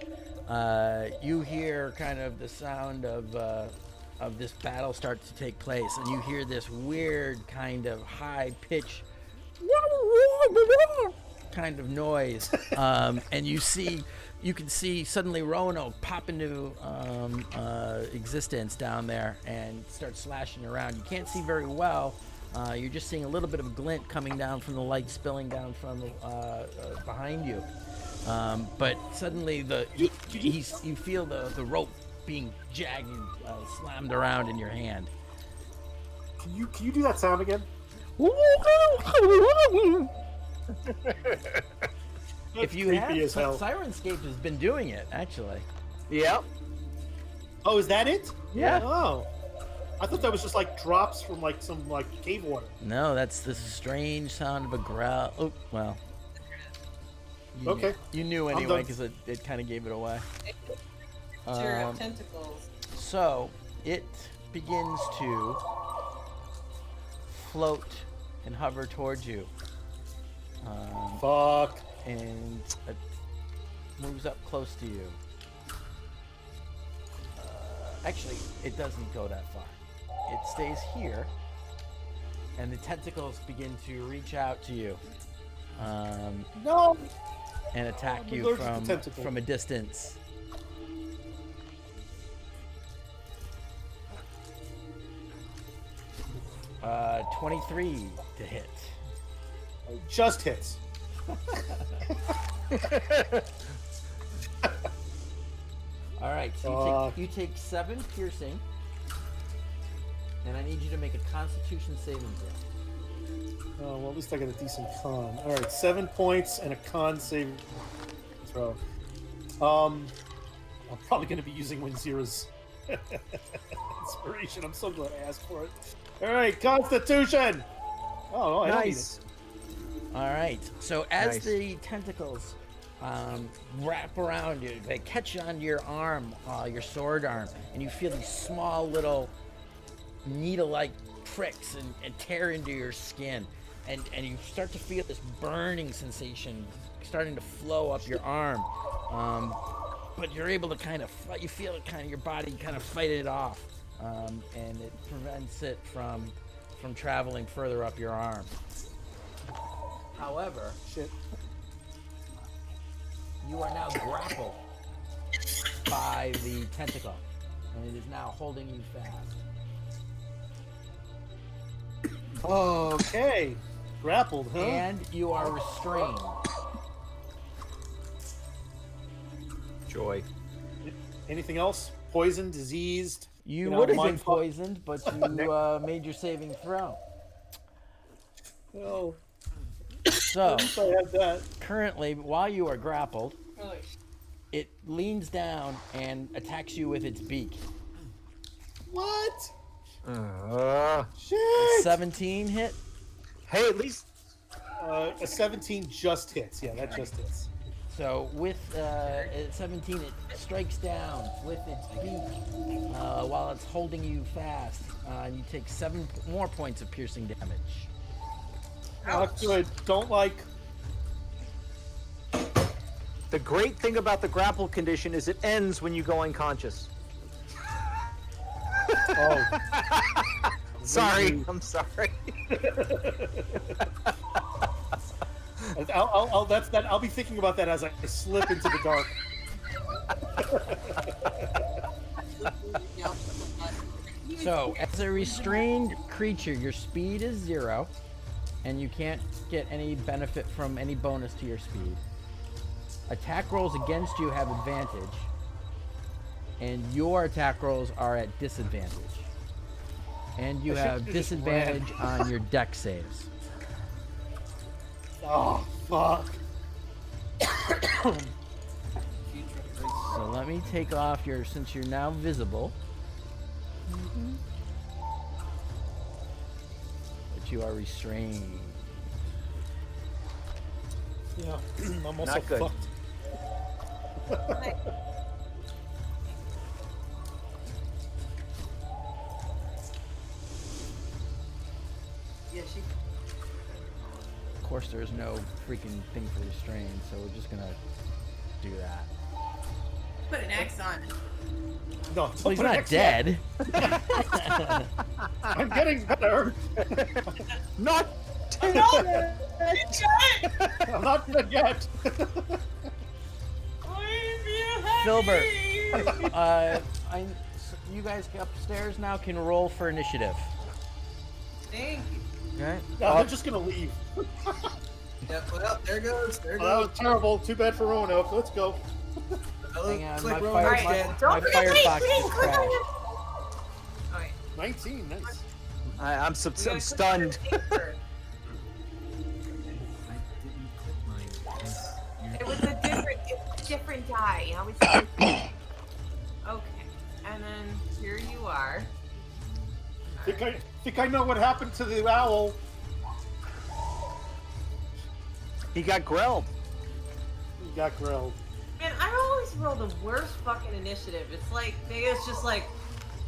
Speaker 1: you hear kind of the sound of this battle start to take place, and you hear this weird kind of high pitch kind of noise, and you can see suddenly Roanoke pop into existence down there and start slashing around. You can't see very well. You're just seeing a little bit of a glint coming down from the light spilling down from behind you. But suddenly you feel the rope being jagged, slammed around in your hand.
Speaker 7: Can you do that sound again?
Speaker 1: If you
Speaker 7: creepy
Speaker 1: have,
Speaker 7: as hell.
Speaker 1: Sirenscape has been doing it actually.
Speaker 2: Yep.
Speaker 7: Oh, is that it?
Speaker 1: Yeah.
Speaker 7: Oh, I thought that was just like drops from like some like cave water.
Speaker 1: No, that's the strange sound of a growl. Oh, well.
Speaker 7: Okay.
Speaker 1: You knew
Speaker 7: I'm
Speaker 1: anyway
Speaker 7: done.
Speaker 1: because it kind of gave it away.
Speaker 6: Sure, have tentacles.
Speaker 1: So it begins to float and hover towards you.
Speaker 7: Fuck.
Speaker 1: And it moves up close to you. Actually, it doesn't go that far. It stays here, and the tentacles begin to reach out to you
Speaker 7: No.
Speaker 1: and attack
Speaker 7: I'm
Speaker 1: you
Speaker 7: allergic to tentacles.
Speaker 1: from a distance. Uh, 23 to hit.
Speaker 7: Just hits.
Speaker 1: All right, so you take 7 piercing, and I need you to make a Constitution saving throw.
Speaker 7: Oh, well, at least I got a decent con. All right, 7 points and a con save throw. I'm probably going to be using Winzira's inspiration. I'm so glad I asked for it. All right, Constitution. Oh, no, I don't need it.
Speaker 2: Nice.
Speaker 1: All right, so as
Speaker 2: Nice.
Speaker 1: the tentacles wrap around you, they catch on your arm, your sword arm, and you feel these small little needle-like pricks and tear into your skin, and you start to feel this burning sensation starting to flow up your arm, but you're able to kind of fight, you feel it kind of, your body kind of fight it off, and it prevents it from traveling further up your arm. However,
Speaker 7: Shit.
Speaker 1: you are now grappled by the tentacle, and it is now holding you fast.
Speaker 7: Okay. Grappled, huh?
Speaker 1: And you are restrained.
Speaker 2: Joy.
Speaker 7: Anything else? Poisoned, diseased?
Speaker 1: You
Speaker 7: know,
Speaker 1: would have been
Speaker 7: mind fuck.
Speaker 1: poisoned, but you made your saving throw.
Speaker 7: Oh,
Speaker 1: So,
Speaker 7: at least I have that.
Speaker 1: currently, while you are grappled, it leans down and attacks you with its beak.
Speaker 7: What?
Speaker 2: Uh,
Speaker 7: Shit!
Speaker 1: 17 hit.
Speaker 2: hey, at least
Speaker 7: A 17 just hits. Yeah, that just hits.
Speaker 1: So with 17, it strikes down with its beak while it's holding you fast. And you take 7 more points of piercing damage.
Speaker 7: Not good. Don't like.
Speaker 2: the great thing about the grapple condition is it ends when you go unconscious.
Speaker 7: Oh.
Speaker 2: Sorry, I'm sorry.
Speaker 7: I'll be thinking about that as I slip into the dark.
Speaker 1: So, as a restrained creature, your speed is 0, and you can't get any benefit from any bonus to your speed. Attack rolls against you have advantage, and your attack rolls are at disadvantage. And you
Speaker 7: I should've
Speaker 1: have
Speaker 7: just
Speaker 1: disadvantage on your dex saves.
Speaker 7: Oh, fuck.
Speaker 1: So let me take off your, since you're now visible. But you are restrained.
Speaker 7: Yeah, I'm also
Speaker 2: Not good.
Speaker 7: fucked.
Speaker 6: Yeah, she.
Speaker 1: Of course, there's no freaking thing for restrained, so we're just gonna do that.
Speaker 6: Put an X on it.
Speaker 7: No,
Speaker 1: Well, he's
Speaker 7: don't put
Speaker 1: not
Speaker 7: X yet.
Speaker 1: dead.
Speaker 7: I'm getting better.
Speaker 2: Not
Speaker 6: I'm
Speaker 7: I'm not dead yet.
Speaker 1: Filbert, you guys upstairs now can roll for initiative.
Speaker 6: Thank you.
Speaker 1: Okay.
Speaker 7: No, they're just gonna leave.
Speaker 3: Yep, well, there goes.
Speaker 7: Oh, that was terrible. Too bad for Roanoke. Let's go.
Speaker 1: Hang on,
Speaker 3: Looks
Speaker 1: my
Speaker 3: like
Speaker 1: fire-
Speaker 3: Roanoke's
Speaker 1: my-
Speaker 3: dead.
Speaker 6: Don't forget
Speaker 1: Firefox
Speaker 6: me,
Speaker 1: just
Speaker 6: please click on
Speaker 1: crashed.
Speaker 6: it. Okay.
Speaker 7: 19, nice.
Speaker 2: I'm
Speaker 6: We gotta click
Speaker 2: stunned.
Speaker 6: on the paper. It was a different die. I was okay, and then here you are.
Speaker 7: Think I know what happened to the owl.
Speaker 2: He got grilled.
Speaker 7: He got grilled.
Speaker 6: Man, I always roll the worst fucking initiative. It's like maybe it's just like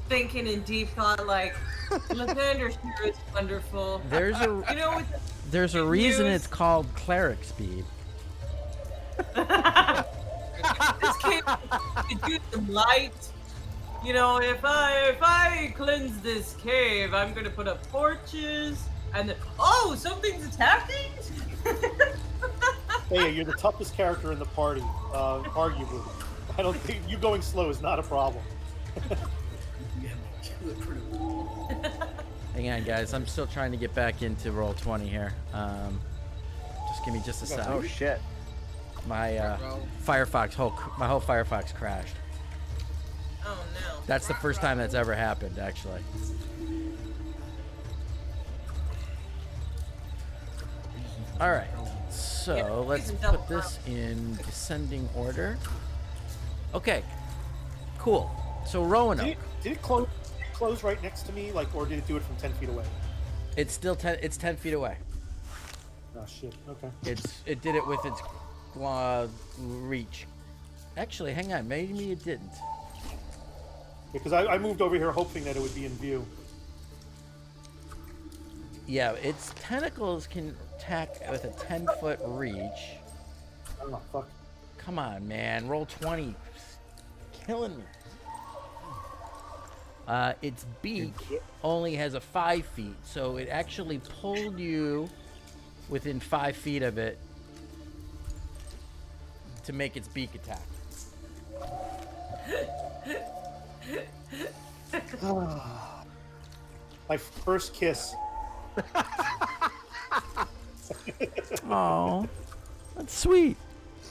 Speaker 6: thinking in deep thought, like Lavender here is wonderful.
Speaker 1: There's a
Speaker 6: You know what?
Speaker 1: there's a reason
Speaker 6: Use-
Speaker 1: it's called cleric speed.
Speaker 6: This kid could use some light. You know, if I cleanse this cave, I'm gonna put up porches, and then, oh, something's attacking.
Speaker 7: Hey, you're the toughest character in the party, arguably. I don't think you going slow is not a problem.
Speaker 1: Hang on, guys. I'm still trying to get back into roll 20 here. Just give me just a sec.
Speaker 2: Oh shit.
Speaker 1: My my whole Firefox crashed.
Speaker 6: Oh no.
Speaker 1: That's the first time that's ever happened, actually. All right. So
Speaker 6: Yeah,
Speaker 1: let's
Speaker 6: we can double
Speaker 1: put this in descending order. Okay. Cool. So Roanoke.
Speaker 7: Did it close right next to me, like, or did it do it from 10 feet away?
Speaker 1: It's still 10 feet away.
Speaker 7: Oh shit. Okay.
Speaker 1: It did it with its reach. Actually, hang on. Maybe it didn't.
Speaker 7: Because I moved over here hoping that it would be in view.
Speaker 1: Yeah, its tentacles can attack with a 10-foot reach.
Speaker 7: Oh fuck.
Speaker 1: Come on, man. Roll 20. Killing me. Its beak only has a 5 feet, so it actually pulled you within 5 feet of it to make its beak attack.
Speaker 7: My first kiss.
Speaker 1: Oh, that's sweet.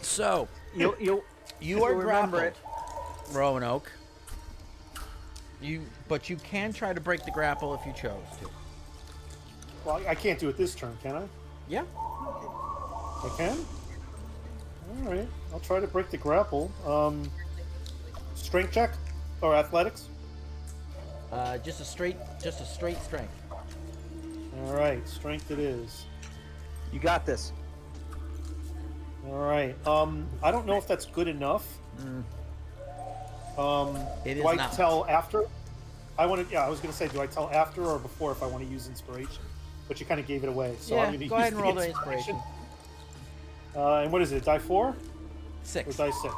Speaker 1: So
Speaker 2: You
Speaker 1: are
Speaker 2: remember
Speaker 1: grappled,
Speaker 2: it.
Speaker 1: Roanoke. But you can try to break the grapple if you chose to.
Speaker 7: Well, I can't do it this turn, can I?
Speaker 1: Yeah.
Speaker 7: I can? Alright. I'll try to break the grapple. Strength check? Or athletics?
Speaker 1: Just a straight strength.
Speaker 7: Alright, strength it is.
Speaker 2: You got this.
Speaker 7: Alright. I don't know if that's good enough.
Speaker 1: It
Speaker 7: do
Speaker 1: is
Speaker 7: I
Speaker 1: not.
Speaker 7: tell after? I was gonna say, do I tell after or before if I want to use inspiration? But you kind of gave it away, so
Speaker 1: Yeah,
Speaker 7: I'm gonna
Speaker 1: go
Speaker 7: use
Speaker 1: ahead and roll the inspiration.
Speaker 7: And what is it? Die 4 or
Speaker 1: 6.
Speaker 7: die 6?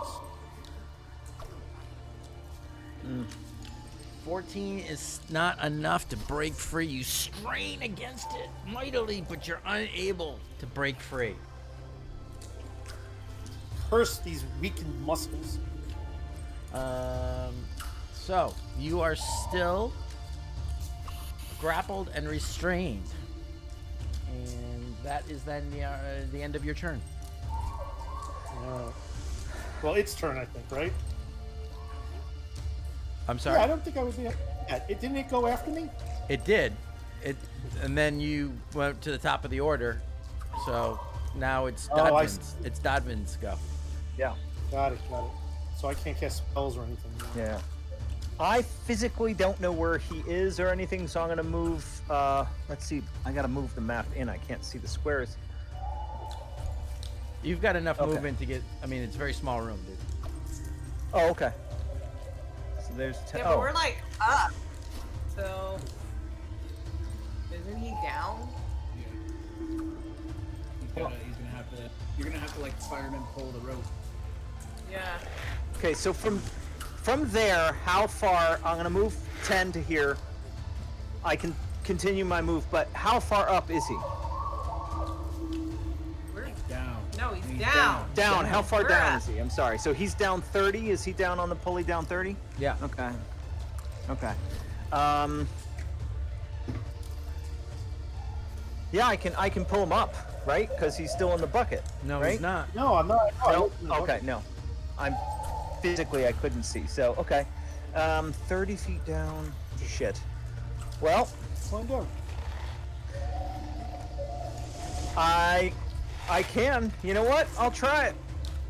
Speaker 1: 14 is not enough to break free. You strain against it mightily, but you're unable to break free.
Speaker 7: Curse these weakened muscles.
Speaker 1: So you are still grappled and restrained, and that is then the end of your turn.
Speaker 7: Well, its turn, I think, right?
Speaker 1: I'm sorry.
Speaker 7: Yeah, I don't think I would be. Didn't it go after me?
Speaker 1: It did. And then you went to the top of the order. So now it's
Speaker 7: Oh, I
Speaker 1: Dodvin's.
Speaker 7: see.
Speaker 1: It's Dodvin's go.
Speaker 2: Yeah.
Speaker 7: Got it. So I can't cast spells or anything.
Speaker 2: Yeah. I physically don't know where he is or anything, so I'm gonna move. Let's see. I gotta move the map in. I can't see the squares.
Speaker 1: You've got enough
Speaker 2: Okay.
Speaker 1: movement to get. I mean, it's a very small room, dude.
Speaker 2: Oh, okay. So there's.
Speaker 6: Yeah, but we're like up. So isn't he down?
Speaker 3: You're gonna have to like fireman pull the rope.
Speaker 6: Yeah.
Speaker 2: Okay, so from there, how far? I'm gonna move 10 to here. I can continue my move, but how far up is he?
Speaker 6: We're
Speaker 3: Down.
Speaker 6: no, he's down.
Speaker 2: Down. How far
Speaker 6: We're
Speaker 2: down
Speaker 6: at-
Speaker 2: is he? I'm sorry. So he's down 30. Is he down on the pulley? Down 30?
Speaker 1: Yeah.
Speaker 2: Okay. Okay. Yeah, I can pull him up, right? Because he's still in the bucket.
Speaker 1: No,
Speaker 2: right?
Speaker 1: he's not.
Speaker 7: No, I'm not.
Speaker 2: No. Okay, no. I'm physically I couldn't see. So okay. 30 feet down. Shit. Well,
Speaker 7: Climb down.
Speaker 2: I can. You know what? I'll try it.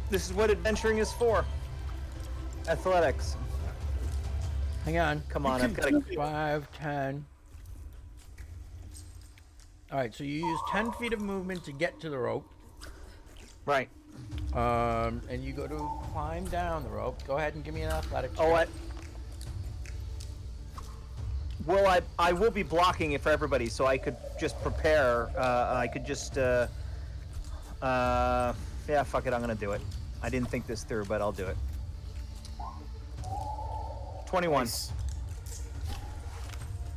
Speaker 2: This is what adventuring is for. Athletics.
Speaker 1: Hang on.
Speaker 2: Come on, I've got
Speaker 7: do
Speaker 2: to.
Speaker 1: 5, 10. All right, so you use 10 feet of movement to get to the rope.
Speaker 2: Right.
Speaker 1: And you go to climb down the rope. Go ahead and give me an athletics
Speaker 2: Oh,
Speaker 1: check.
Speaker 2: I will be blocking it for everybody, so I could just prepare. I could just. Yeah, fuck it. I'm gonna do it. I didn't think this through, but I'll do it. 21.
Speaker 7: Nice.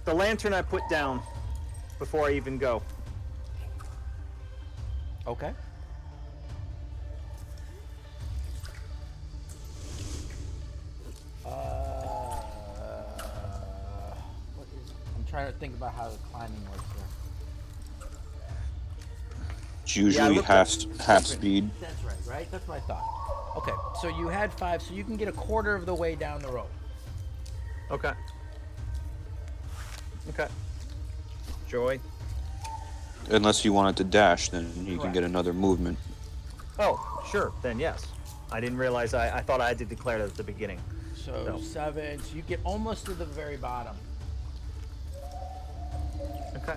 Speaker 2: The lantern I put down before I even go.
Speaker 1: Okay. What is? I'm trying to think about how the climbing works here.
Speaker 5: It's usually
Speaker 2: looked
Speaker 5: half
Speaker 2: up.
Speaker 5: half speed.
Speaker 1: That's right? That's what I thought. Okay, so you had 5, so you can get a quarter of the way down the rope.
Speaker 2: Okay. Okay. Joy.
Speaker 5: Unless you wanted to dash, then you can
Speaker 1: Correct.
Speaker 5: get another movement.
Speaker 2: Oh, sure. Then yes. I didn't realize I thought I had to declare that at the beginning.
Speaker 1: So
Speaker 2: No.
Speaker 1: 7, so you get almost to the very bottom.
Speaker 2: Okay.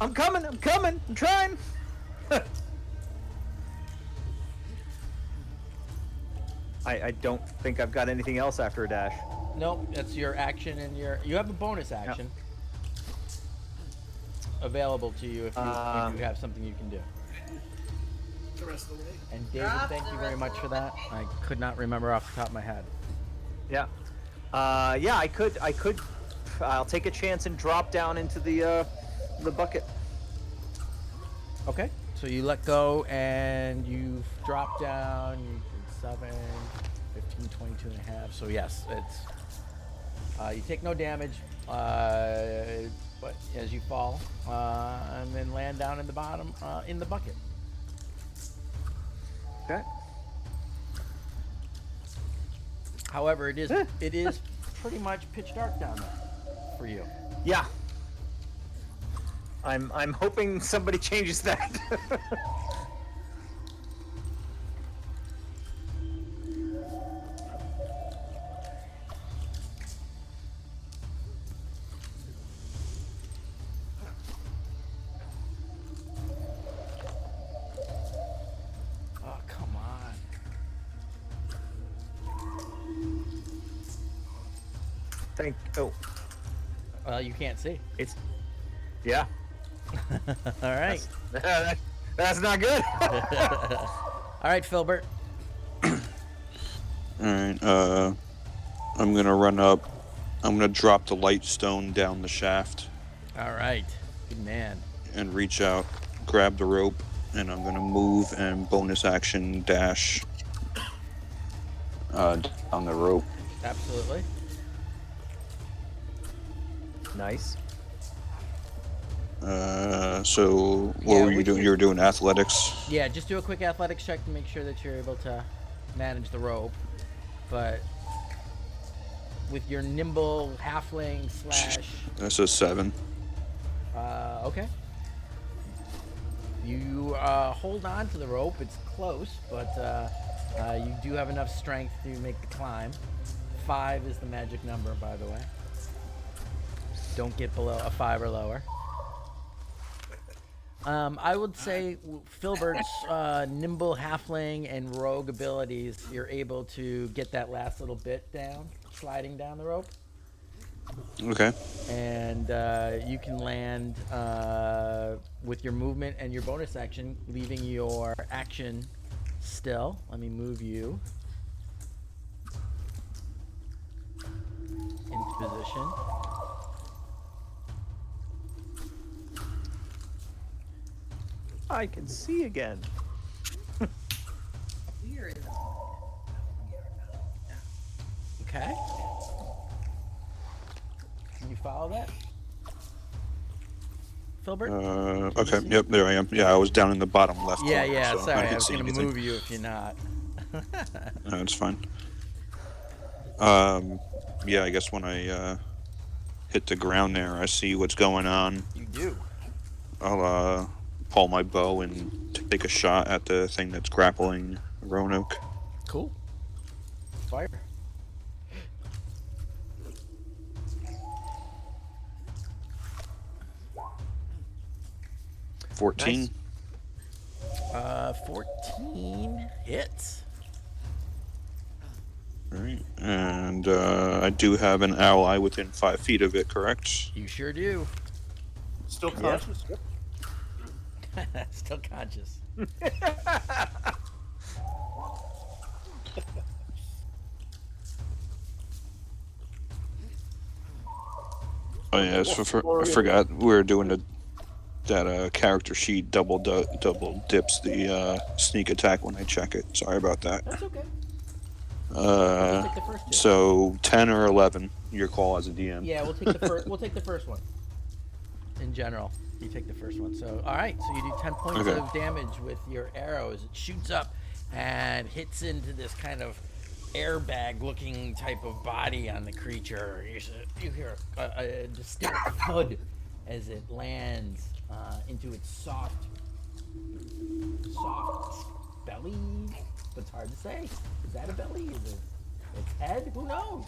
Speaker 2: I'm coming. I'm trying. I don't think I've got anything else after a dash.
Speaker 1: Nope, that's your action and you have a bonus action available to you if you have something you can do.
Speaker 3: The rest of the way.
Speaker 1: And David,
Speaker 6: Drop
Speaker 1: thank
Speaker 6: the
Speaker 1: you very
Speaker 6: rest
Speaker 1: much
Speaker 6: of
Speaker 1: for
Speaker 6: the
Speaker 1: that. I could not remember off the top of my head.
Speaker 2: Yeah. Yeah, I could. I'll take a chance and drop down into the bucket.
Speaker 1: Okay, so you let go and you drop down. You did 7, 15, 22 and a half. So yes, it's you take no damage, but as you fall, and then land down in the bottom in the bucket.
Speaker 2: Okay.
Speaker 1: However, it is pretty much pitch dark down there for you.
Speaker 2: Yeah. I'm hoping somebody changes that.
Speaker 1: Oh, come on. Well, you can't see.
Speaker 2: It's. Yeah.
Speaker 1: All right.
Speaker 2: That's not good.
Speaker 1: All right, Filbert.
Speaker 5: Alright, I'm gonna run up. I'm gonna drop the light stone down the shaft
Speaker 1: All right. Good man.
Speaker 5: and reach out, grab the rope, and I'm gonna move and bonus action dash down the rope.
Speaker 1: Absolutely.
Speaker 2: Nice.
Speaker 5: So what
Speaker 1: Yeah,
Speaker 5: were you
Speaker 1: with
Speaker 5: doing?
Speaker 1: your-
Speaker 5: You were doing athletics.
Speaker 1: Yeah, just do a quick athletics check to make sure that you're able to manage the rope. But with your nimble halfling slash,
Speaker 5: That's a 7.
Speaker 1: okay. You hold on to the rope. It's close, but you do have enough strength to make the climb. 5 is the magic number, by the way. Don't get below a 5 or lower. I would say Filbert's nimble halfling and rogue abilities, you're able to get that last little bit down, sliding down the rope.
Speaker 5: Okay.
Speaker 1: And you can land with your movement and your bonus action, leaving your action still. Let me move you into position.
Speaker 2: I can see again.
Speaker 6: We're in the
Speaker 1: Okay. Can you follow that? Filbert?
Speaker 5: Okay. Yep. There I am. Yeah, I was down in the bottom left.
Speaker 1: Yeah,
Speaker 5: corner,
Speaker 1: yeah,
Speaker 5: so
Speaker 1: sorry. I
Speaker 5: couldn't
Speaker 1: was
Speaker 5: see
Speaker 1: going to
Speaker 5: anything.
Speaker 1: move you if you're not.
Speaker 5: No, it's fine. Yeah, I guess when I hit the ground there, I see what's going on.
Speaker 1: You do.
Speaker 5: I'll pull my bow and take a shot at the thing that's grappling Roanoke.
Speaker 1: Cool. Fire.
Speaker 5: Nice. 14.
Speaker 1: 14 hits.
Speaker 5: All right. And I do have an ally within 5 feet of it, correct?
Speaker 1: You sure do.
Speaker 7: Still conscious? Yep.
Speaker 1: Still conscious.
Speaker 5: Oh yeah, I forgot we were doing that character sheet double dips the sneak attack when I check it. Sorry about that.
Speaker 1: That's okay.
Speaker 5: Uh,
Speaker 1: Take the first two.
Speaker 5: so 10 or 11, your call as a DM.
Speaker 1: Yeah, we'll take the first. We'll take the first one. In general, you take the first one. So, all right. So you do 10 points
Speaker 5: Okay.
Speaker 1: of damage with your arrow as it shoots up and hits into this kind of airbag-looking type of body on the creature. You hear a distinct thud as it lands into its soft belly. But it's hard to say. Is that a belly? Is it its head? Who knows?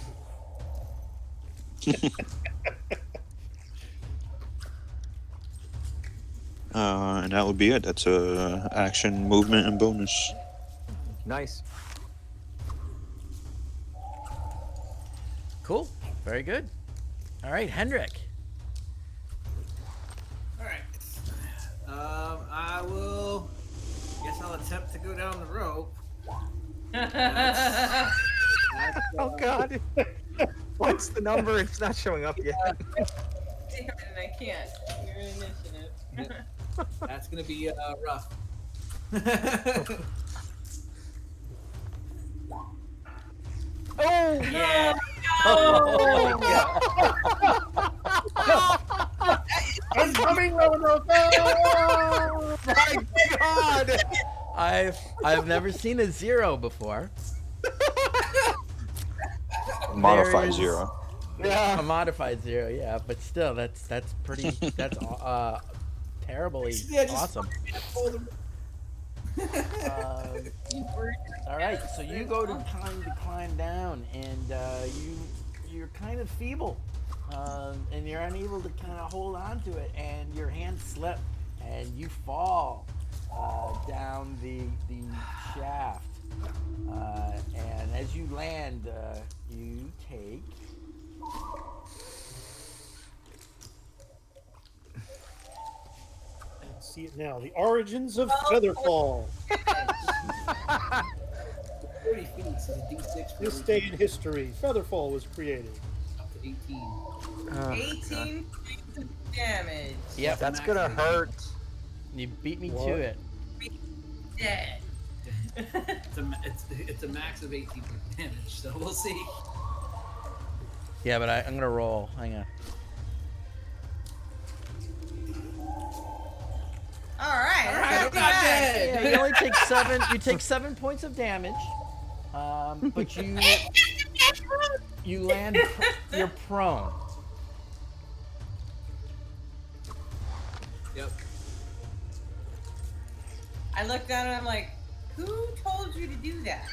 Speaker 5: And that would be it. That's action, movement, and bonus.
Speaker 2: Nice.
Speaker 1: Cool. Very good. All right, Hendrik.
Speaker 3: All right. I will. Guess I'll attempt to go down the rope. That's,
Speaker 2: Oh God. What's the number? It's not showing up yet.
Speaker 6: Damn it, and I can't. Your initiative.
Speaker 3: that's gonna be rough.
Speaker 2: Oh
Speaker 3: Yeah.
Speaker 1: Oh,
Speaker 7: I'm coming, Roanoke! Oh!
Speaker 2: my God!
Speaker 1: I've never seen a 0 before.
Speaker 5: Modify
Speaker 1: is-
Speaker 5: 0.
Speaker 2: Yeah.
Speaker 1: A modified 0, yeah, but still, that's pretty. That's terribly
Speaker 3: Yeah, just-
Speaker 1: awesome. All right, so you go to climb down, and you're kind of feeble, and you're unable to kind of hold on to it, and your hands slip, and you fall down the shaft, and as you land, you take.
Speaker 7: See it now. The origins of Featherfall.
Speaker 3: 30 feet, so a D6 for
Speaker 7: This
Speaker 3: every
Speaker 7: day in history, Featherfall was created.
Speaker 3: up to 18.
Speaker 6: 18 points of damage.
Speaker 1: Yep,
Speaker 2: That's gonna hurt.
Speaker 1: you beat me
Speaker 7: What?
Speaker 1: to it.
Speaker 6: Dead.
Speaker 3: It's a max of 18 damage, so we'll see.
Speaker 1: Yeah, but I'm gonna roll. Hang on.
Speaker 6: All right.
Speaker 3: I'm not
Speaker 6: dead.
Speaker 1: Yeah, you only take 7. You take 7 points of damage, but you land. You're prone.
Speaker 3: Yep.
Speaker 6: I look down and I'm like, who told you to do that?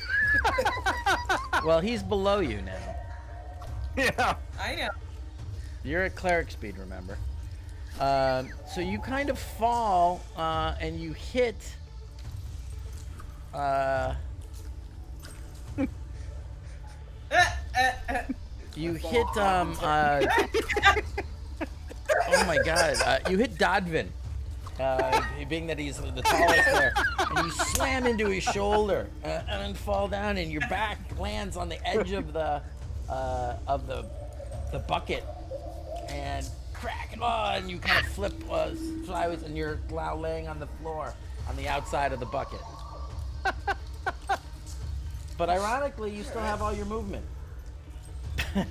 Speaker 1: Well, he's below you now.
Speaker 2: Yeah.
Speaker 6: I know.
Speaker 1: You're at cleric speed, remember? So you kind of fall, and you hit. You hit. Oh my God! You hit Dodvin. Being that he's the tallest there, and you slam into his shoulder and then fall down, and your back lands on the edge of the bucket, and crack, and you kind of flip sideways, and you're now laying on the floor on the outside of the bucket. But ironically, you still have all your movement.
Speaker 6: I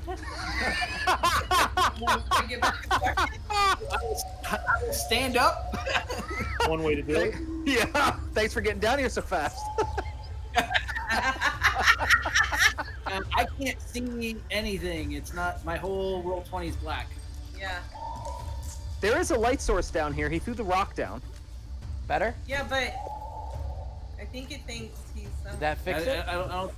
Speaker 6: get back to the
Speaker 3: I will stand up.
Speaker 7: One way to do it.
Speaker 2: Yeah. Thanks for getting down here so fast.
Speaker 3: I can't see anything. It's not, my whole roll 20 is black.
Speaker 6: Yeah.
Speaker 2: There is a light source down here. He threw the rock down.
Speaker 1: Better?
Speaker 6: Yeah, but I think it thinks he's.
Speaker 1: Did that fix it?
Speaker 3: I don't.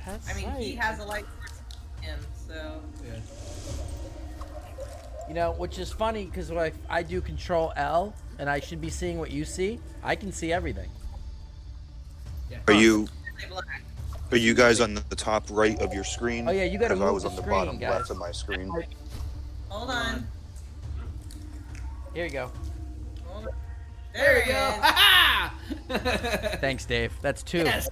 Speaker 1: That's
Speaker 6: I mean, he
Speaker 1: right.
Speaker 6: has a light source in him, so.
Speaker 3: Yeah.
Speaker 1: You know, which is funny because when I do Control L and I should be seeing what you see, I can see everything.
Speaker 3: Yeah.
Speaker 5: Are you
Speaker 6: Black.
Speaker 5: are you guys on the top right of your screen?
Speaker 1: Oh yeah, you got to
Speaker 5: 'Cause I
Speaker 1: move
Speaker 5: was
Speaker 1: the
Speaker 5: on the
Speaker 1: screen,
Speaker 5: bottom
Speaker 1: guys.
Speaker 5: left of my screen.
Speaker 6: Hold on.
Speaker 1: Here you go.
Speaker 6: Hold on.
Speaker 3: There we
Speaker 6: he
Speaker 3: go.
Speaker 6: is.
Speaker 3: Ha ha!
Speaker 1: Thanks, Dave. That's 2.
Speaker 3: Yes.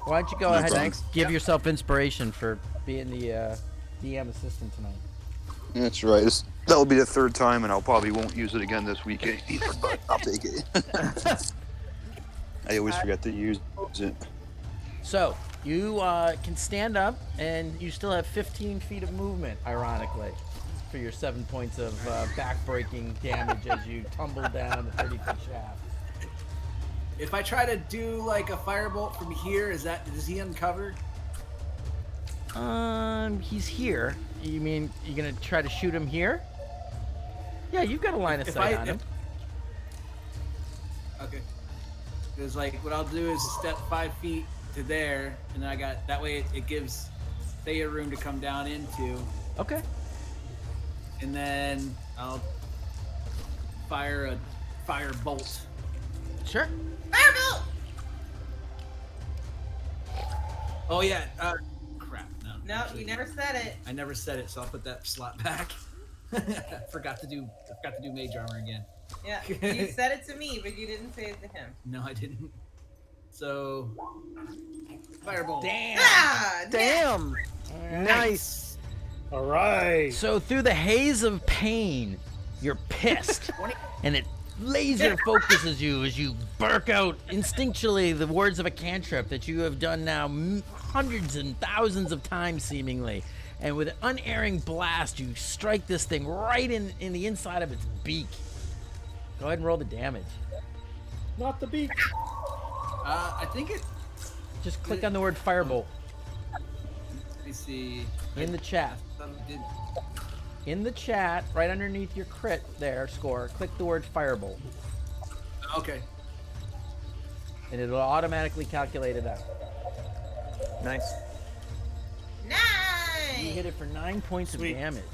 Speaker 1: Why don't you go
Speaker 5: No
Speaker 1: ahead and
Speaker 5: problem.
Speaker 1: give yourself inspiration for being the DM assistant tonight?
Speaker 5: That's right. That'll be the third time, and I'll probably won't use it again this weekend either, but I'll take it. I always forget to use it.
Speaker 1: So you can stand up, and you still have 15 feet of movement, ironically, for your 7 points of back-breaking damage as you tumble down the 30-foot shaft.
Speaker 3: If I try to do like a firebolt from here, does he uncover?
Speaker 1: He's here. You mean you're gonna try to shoot him here? Yeah, you've got a line of sight on him.
Speaker 3: Okay. Because like what I'll do is step 5 feet to there, and then I got that way it gives Thea room to come down into,
Speaker 1: Okay.
Speaker 3: and then I'll fire a firebolt.
Speaker 1: Sure.
Speaker 6: Firebolt!
Speaker 3: Oh yeah. Crap.
Speaker 6: No, you never said it.
Speaker 3: I never said it, so I'll put that slot back. Forgot to do mage armor again.
Speaker 6: Yeah, you said it to me, but you didn't say it to him.
Speaker 3: No, I didn't. So, firebolt.
Speaker 1: Damn.
Speaker 6: Ah,
Speaker 2: Damn.
Speaker 1: Alright.
Speaker 2: Nice.
Speaker 7: All right.
Speaker 1: So through the haze of pain, you're pissed, and it laser focuses you as you bark out instinctually the words of a cantrip that you have done now hundreds and thousands of times seemingly. And with an unerring blast, you strike this thing right in the inside of its beak. Go ahead and roll the damage.
Speaker 7: Not the beak.
Speaker 3: I think it.
Speaker 1: Just click on the word firebolt
Speaker 3: Let me see.
Speaker 1: in the chat.
Speaker 3: Did,
Speaker 1: In the chat, right underneath your crit there score, click the word firebolt,
Speaker 3: okay.
Speaker 1: and it'll automatically calculate it out.
Speaker 2: Nice.
Speaker 1: You
Speaker 6: nice.
Speaker 1: hit it for 9 points
Speaker 7: Sweet.
Speaker 1: of damage.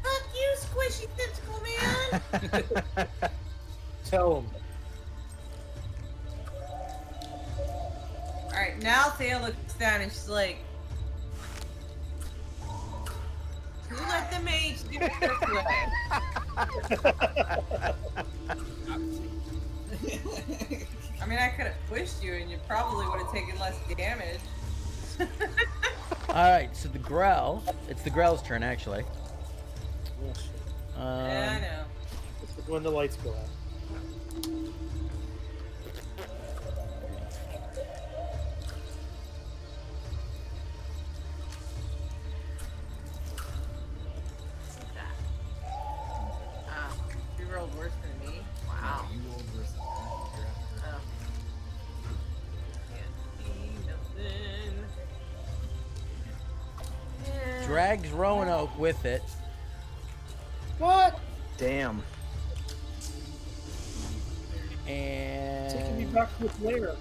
Speaker 6: Fuck you, squishy tentacle man.
Speaker 7: Tell him.
Speaker 6: All right, now Thea looks down and she's like, "Who let the mage do it this way?" I mean, I could have pushed you, and you probably would have taken less damage.
Speaker 1: All right, so the Grell, it's the Grell's turn actually.
Speaker 7: Yes.
Speaker 6: Yeah, I know.
Speaker 7: This is when the lights go out.
Speaker 6: You rolled worse than me. Wow.
Speaker 3: You rolled worse than that.
Speaker 6: Oh. Can't see nothing. Yeah.
Speaker 1: Drags Roanoke with it.
Speaker 7: What?
Speaker 2: Damn.
Speaker 7: Taking me
Speaker 1: And
Speaker 7: back to its lair.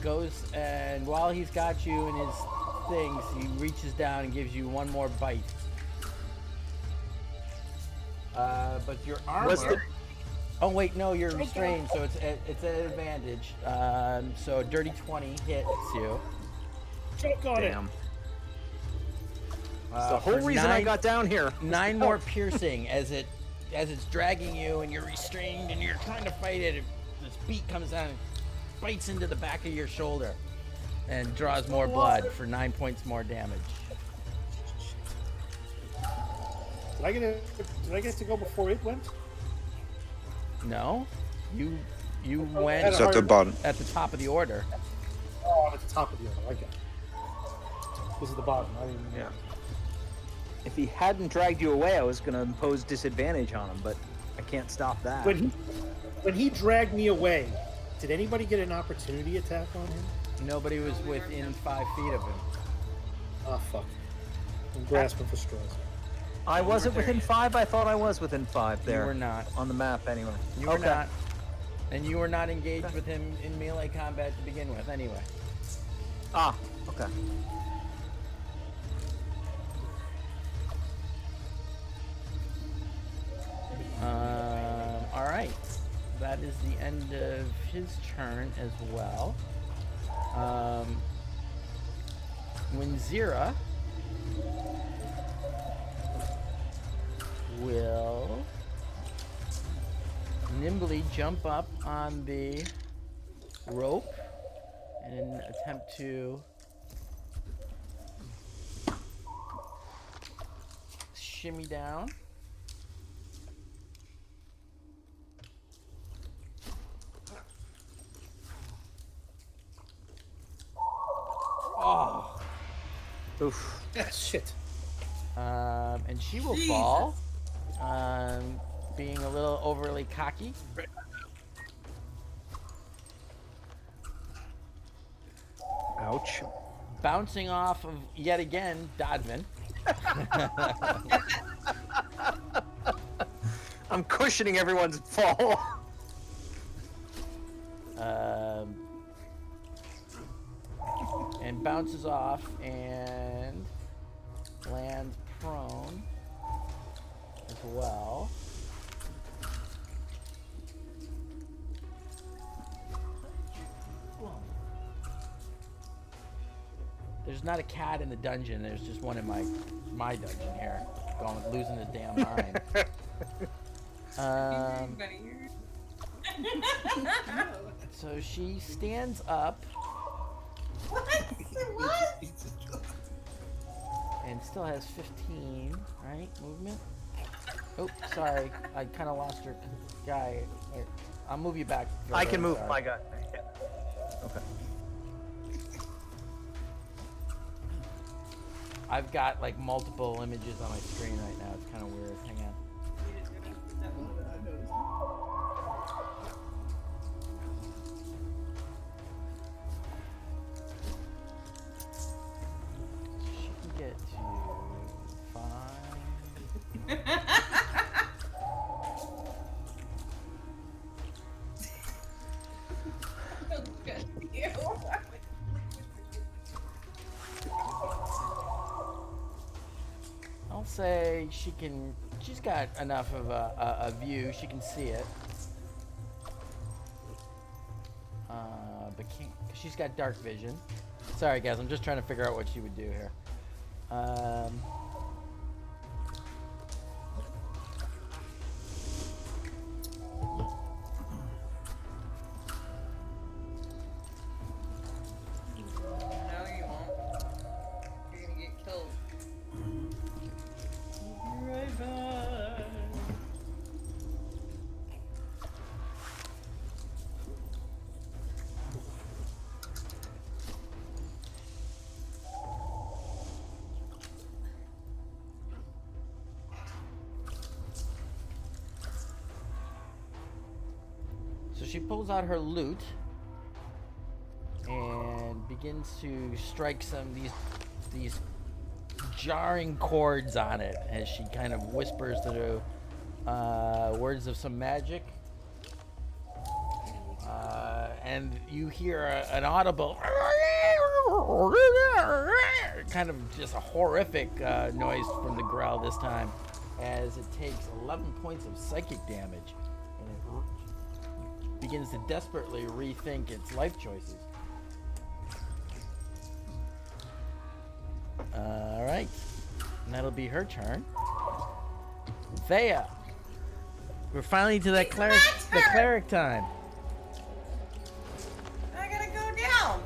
Speaker 1: goes, and while he's got you in his things, he reaches down and gives you one more bite. But your armor.
Speaker 2: What's the-
Speaker 1: Oh wait, no, you're restrained, so it's an advantage. So a dirty 20 hits you.
Speaker 7: Choke on
Speaker 2: Damn.
Speaker 7: it.
Speaker 2: It's the whole
Speaker 1: For
Speaker 2: reason I
Speaker 1: nine-
Speaker 2: got down here.
Speaker 1: 9 more piercing as it's dragging you and you're restrained and you're trying to fight it. This beak comes down and bites into the back of your shoulder and draws more blood for 9 points more damage.
Speaker 7: Did I get to go before it went?
Speaker 1: No, you
Speaker 7: I
Speaker 1: went
Speaker 7: had
Speaker 5: It's
Speaker 7: a
Speaker 5: at the
Speaker 7: hard-
Speaker 5: bottom.
Speaker 1: at the top of the order.
Speaker 7: Oh, at the top of the order. Okay. This is the bottom. I didn't.
Speaker 2: Yeah. If he hadn't dragged you away, I was going to impose disadvantage on him, but I can't stop that.
Speaker 7: When he dragged me away, did anybody get an opportunity attack on him?
Speaker 1: Nobody was within 5 feet of him.
Speaker 7: Ah, fuck. I'm grasping for straws.
Speaker 2: I wasn't within 5. I thought I was within 5 there.
Speaker 1: You were not.
Speaker 2: On the map, anyway.
Speaker 1: You were
Speaker 2: Okay.
Speaker 1: not. And you were not engaged with him in melee combat to begin with, anyway.
Speaker 2: Ah, okay.
Speaker 1: All right. That is the end of his turn as well. When Zira will nimbly jump up on the rope and attempt to shimmy down. Oh.
Speaker 2: Oof.
Speaker 7: Shit.
Speaker 1: And she will
Speaker 6: Jesus.
Speaker 1: fall, being a little overly cocky.
Speaker 2: Ouch.
Speaker 1: Bouncing off of, yet again, Dodman.
Speaker 2: I'm cushioning everyone's fall.
Speaker 1: And bounces off and lands prone as well. There's not a cat in the dungeon. There's just one in my dungeon here, losing his damn mind. So she stands up
Speaker 6: What? What?
Speaker 1: and still has 15, right? Movement. Oh, sorry. I kind of lost her guy. Wait, I'll move you back.
Speaker 2: I can
Speaker 1: Further,
Speaker 2: move
Speaker 1: sorry.
Speaker 2: my guy. Yeah. Okay.
Speaker 1: I've got like multiple images on my screen right now. It's kind of weird. Hang on. She can get to 5. I'll say she's got enough of a view, she can see it. But can't, cause she's got dark vision. Sorry guys, I'm just trying to figure out what she would do here.
Speaker 6: No, you won't. You're gonna get killed. Right back.
Speaker 1: So she pulls out her lute and begins to strike some these jarring chords on it as she kind of whispers through words of some magic. And you hear an audible kind of just a horrific noise from the growl this time, as it takes 11 points of psychic damage, and it begins to desperately rethink its life choices. All right, and that'll be her turn. Thea, we're finally to that cleric time.
Speaker 6: I gotta go down.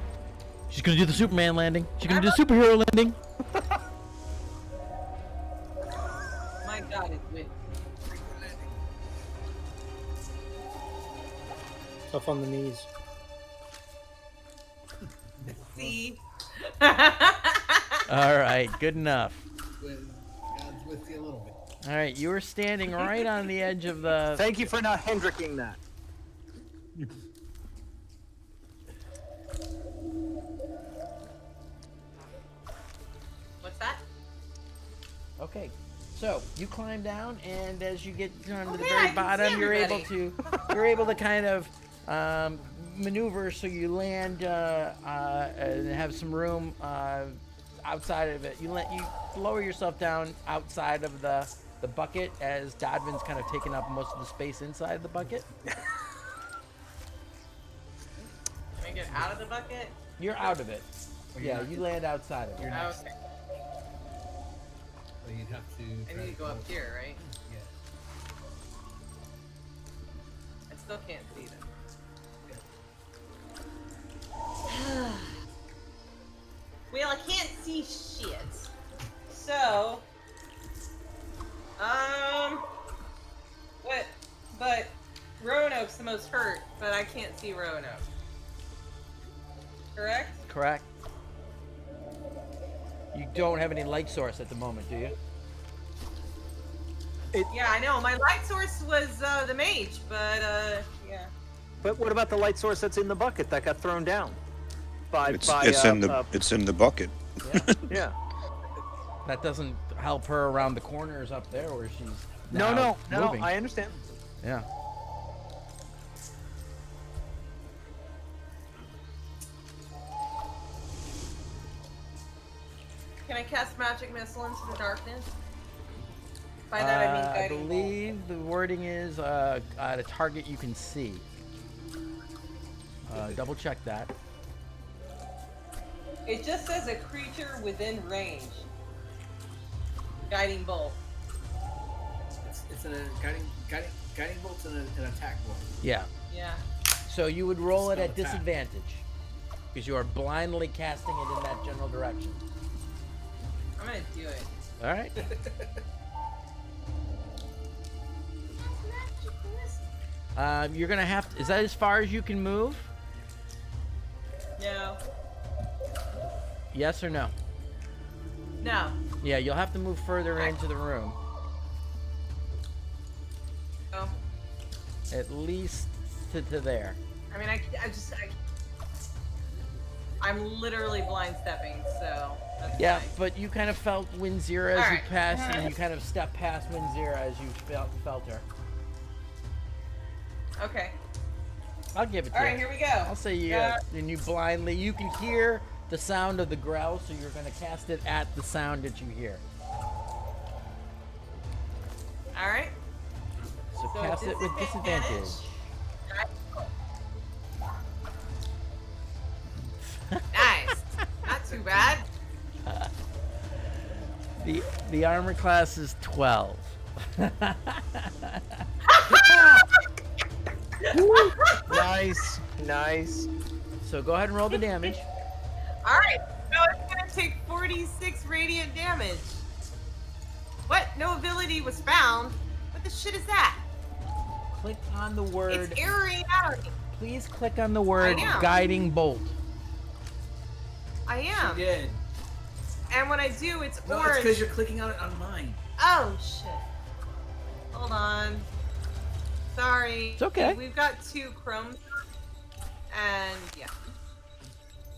Speaker 1: She's gonna do the Superman landing. She's gonna do the superhero landing.
Speaker 6: My God, it's win.
Speaker 7: Tough on the knees.
Speaker 6: See?
Speaker 1: All right, good enough.
Speaker 3: God's with you a little bit.
Speaker 1: All right, you were standing right on the edge of the.
Speaker 2: Thank you for not hindering that.
Speaker 6: What's that?
Speaker 1: Okay, so you climb down, and as you get down to the
Speaker 6: yeah, I
Speaker 1: very
Speaker 6: can
Speaker 1: bottom,
Speaker 6: see
Speaker 1: you're able to kind of maneuver so you land and have some room outside of it. You lower yourself down outside of the bucket, as Dodvin's kind of taken up most of the space inside the bucket.
Speaker 6: Can I get out of the bucket?
Speaker 1: You're out of it.
Speaker 3: Or you're
Speaker 1: Yeah,
Speaker 3: not-
Speaker 1: you land outside of it.
Speaker 3: You're next.
Speaker 6: Okay.
Speaker 3: So you'd have to.
Speaker 6: I
Speaker 3: try
Speaker 6: need to go up here, right?
Speaker 3: Yeah.
Speaker 6: I still can't see them. Well, I can't see shit. So, what? But Roanoke's the most hurt, but I can't see Roanoke. Correct?
Speaker 1: Correct. You don't have any light source at the moment, do you?
Speaker 6: Yeah, I know. My light source was the mage, but yeah.
Speaker 2: But what about the light source that's in the bucket that got thrown down?
Speaker 5: It's in the bucket.
Speaker 1: Yeah.
Speaker 2: Yeah.
Speaker 1: That doesn't help her around the corners up there where she's
Speaker 2: No,
Speaker 1: now
Speaker 2: no.
Speaker 1: moving.
Speaker 2: I understand.
Speaker 1: Yeah.
Speaker 6: Can I cast magic missile into the darkness? By that I mean
Speaker 1: I
Speaker 6: guiding bolt.
Speaker 1: believe the wording is at a target you can see. Double check that.
Speaker 6: It just says a creature within range. Guiding bolt.
Speaker 3: It's a guiding bolt's an attack bolt.
Speaker 1: Yeah.
Speaker 6: Yeah.
Speaker 1: So you would roll it
Speaker 3: Spell
Speaker 1: at
Speaker 3: attack.
Speaker 1: disadvantage because you are blindly casting it in that general direction.
Speaker 6: I'm gonna do it.
Speaker 1: All right. You're gonna have. Is that as far as you can move?
Speaker 6: No.
Speaker 1: Yes or no?
Speaker 6: No.
Speaker 1: Yeah, you'll have to move further
Speaker 6: Okay.
Speaker 1: into the room.
Speaker 6: No.
Speaker 1: At least to there.
Speaker 6: I mean, I'm literally blind stepping, so. That's
Speaker 1: Yeah,
Speaker 6: fine.
Speaker 1: but you kind of felt Winzira as you
Speaker 6: Alright.
Speaker 1: passed, and you kind of stepped past Winzira as you felt her.
Speaker 6: Okay.
Speaker 1: I'll give it to
Speaker 6: All
Speaker 1: you.
Speaker 6: right, here we go.
Speaker 1: I'll say you, and you blindly, you can hear the sound of the growl, so you're going to cast it at the sound that you hear.
Speaker 6: All right.
Speaker 1: So
Speaker 6: So
Speaker 1: cast it with disadvantage.
Speaker 6: Nice. Not too bad.
Speaker 1: The armor class is 12.
Speaker 2: Nice. Nice.
Speaker 1: So go ahead and roll the damage.
Speaker 6: All right. So it's gonna take 46 radiant damage. What? No ability was found. What the shit is that?
Speaker 1: Click on the word.
Speaker 6: It's erroring out of me.
Speaker 1: Please click on the word
Speaker 6: I am.
Speaker 1: guiding bolt.
Speaker 6: I am.
Speaker 3: She did.
Speaker 6: And when I do, it's
Speaker 3: No, it's
Speaker 6: orange.
Speaker 3: because you're clicking on it on mine.
Speaker 6: Oh shit. Hold on. Sorry.
Speaker 1: It's okay.
Speaker 6: We've got 2 chromes. And yeah.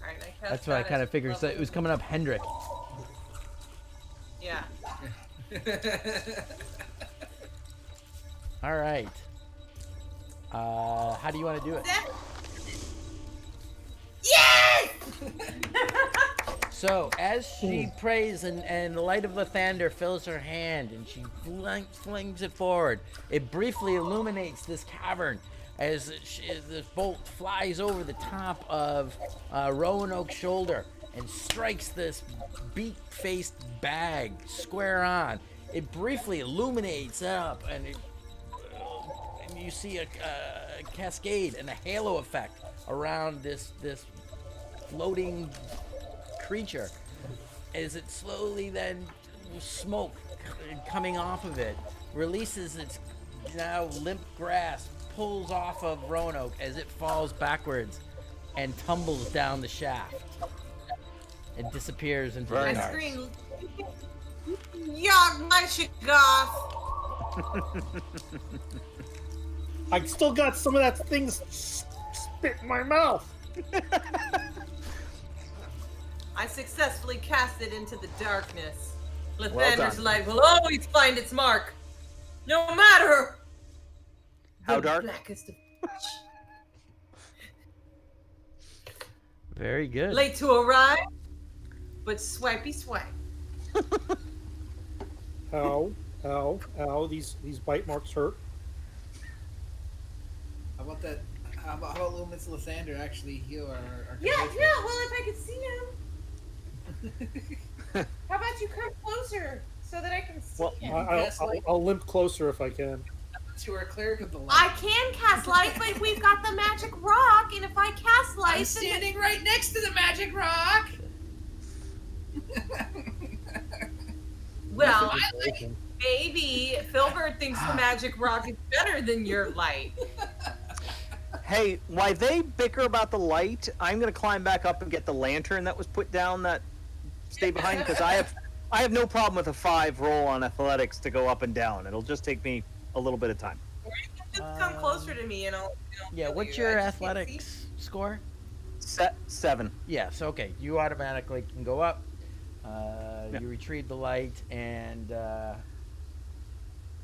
Speaker 6: Alright, I cast
Speaker 1: That's what I
Speaker 6: that
Speaker 1: kind
Speaker 6: as
Speaker 1: of figured. So it was coming up Hendrik.
Speaker 6: Yeah.
Speaker 1: All right. How do you want to do it?
Speaker 6: Yes!
Speaker 1: So as she prays and the light of Lathander fills her hand and she flings it forward, it briefly illuminates this cavern as this bolt flies over the top of Roanoke's shoulder and strikes this beak-faced bag square on. It briefly illuminates up and you see a cascade and a halo effect around this floating creature as it slowly then smoke coming off of it releases its now limp grasp, pulls off of Roanoke as it falls backwards and tumbles down the shaft and disappears into
Speaker 2: Very
Speaker 1: the
Speaker 6: I
Speaker 1: dark.
Speaker 6: scream, Yog my Shiggoth!
Speaker 7: I still got some of that thing spit in my mouth.
Speaker 6: I successfully cast it into the darkness.
Speaker 2: Well
Speaker 6: Lathander's
Speaker 2: done.
Speaker 6: light will always find its mark, no matter
Speaker 2: How
Speaker 6: the
Speaker 2: dark?
Speaker 6: blackest of
Speaker 1: Very good.
Speaker 6: late to arrive, but swipey swipe.
Speaker 7: Ow, these bite marks hurt.
Speaker 3: How about that? How about Luminous Lathander actually heal our
Speaker 6: Yeah,
Speaker 3: compatriot?
Speaker 6: well, if I could see him. How about you come closer so that I can see
Speaker 2: Well,
Speaker 6: him?
Speaker 7: I'll limp closer if I can.
Speaker 3: To our cleric of the light.
Speaker 6: I can cast light, but we've got the magic rock, and if I cast light,
Speaker 3: I'm
Speaker 6: then
Speaker 3: standing right next to the magic rock.
Speaker 6: Well,
Speaker 7: Okay.
Speaker 6: maybe Filbert thinks the magic rock is better than your light.
Speaker 2: Hey, while they bicker about the light, I'm gonna climb back up and get the lantern that was put down that stay behind because I have no problem with a 5 roll on athletics to go up and down. It'll just take me a little bit of time.
Speaker 6: Or you can just come closer to me and I'll
Speaker 1: Yeah,
Speaker 6: feel
Speaker 1: what's
Speaker 6: you.
Speaker 1: your
Speaker 6: I just can't see.
Speaker 1: athletics score?
Speaker 2: 7.
Speaker 1: Yes, okay. You automatically can go up.
Speaker 2: Yeah.
Speaker 1: You retrieve the light and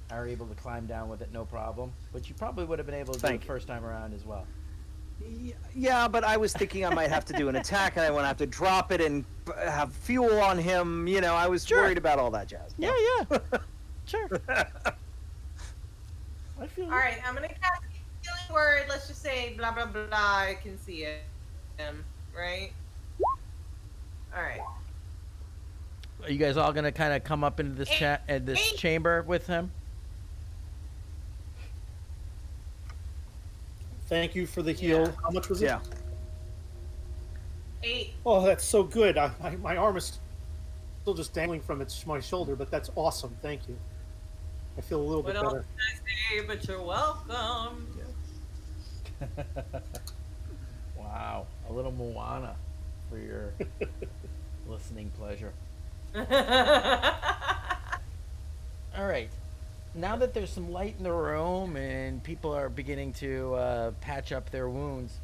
Speaker 1: are able to climb down with it, no problem. But you probably would have been able to do
Speaker 2: Thank
Speaker 1: it
Speaker 2: you.
Speaker 1: first time around as well.
Speaker 2: Yeah, but I was thinking I might have to do an attack and I want to have to drop it and have fuel on him. You know, I was
Speaker 1: Sure.
Speaker 2: worried about all that jazz.
Speaker 1: Yeah, yeah. Sure. I feel
Speaker 6: All right, I'm gonna cast a healing word. Let's just say blah blah blah. I can see it. Right. All right.
Speaker 1: Are you guys all gonna kind of come up into this this chamber with him?
Speaker 7: Thank you for the heal.
Speaker 6: Yeah.
Speaker 7: How much was
Speaker 2: Yeah.
Speaker 7: it?
Speaker 6: 8.
Speaker 7: Oh, that's so good. My arm is still just dangling from my shoulder, but that's awesome. Thank you. I feel a little
Speaker 6: What
Speaker 7: bit
Speaker 6: else
Speaker 7: better.
Speaker 6: can I say? But you're welcome.
Speaker 1: Wow, a little Moana for your listening pleasure. All right. Now that there's some light in the room and people are beginning to patch up their wounds,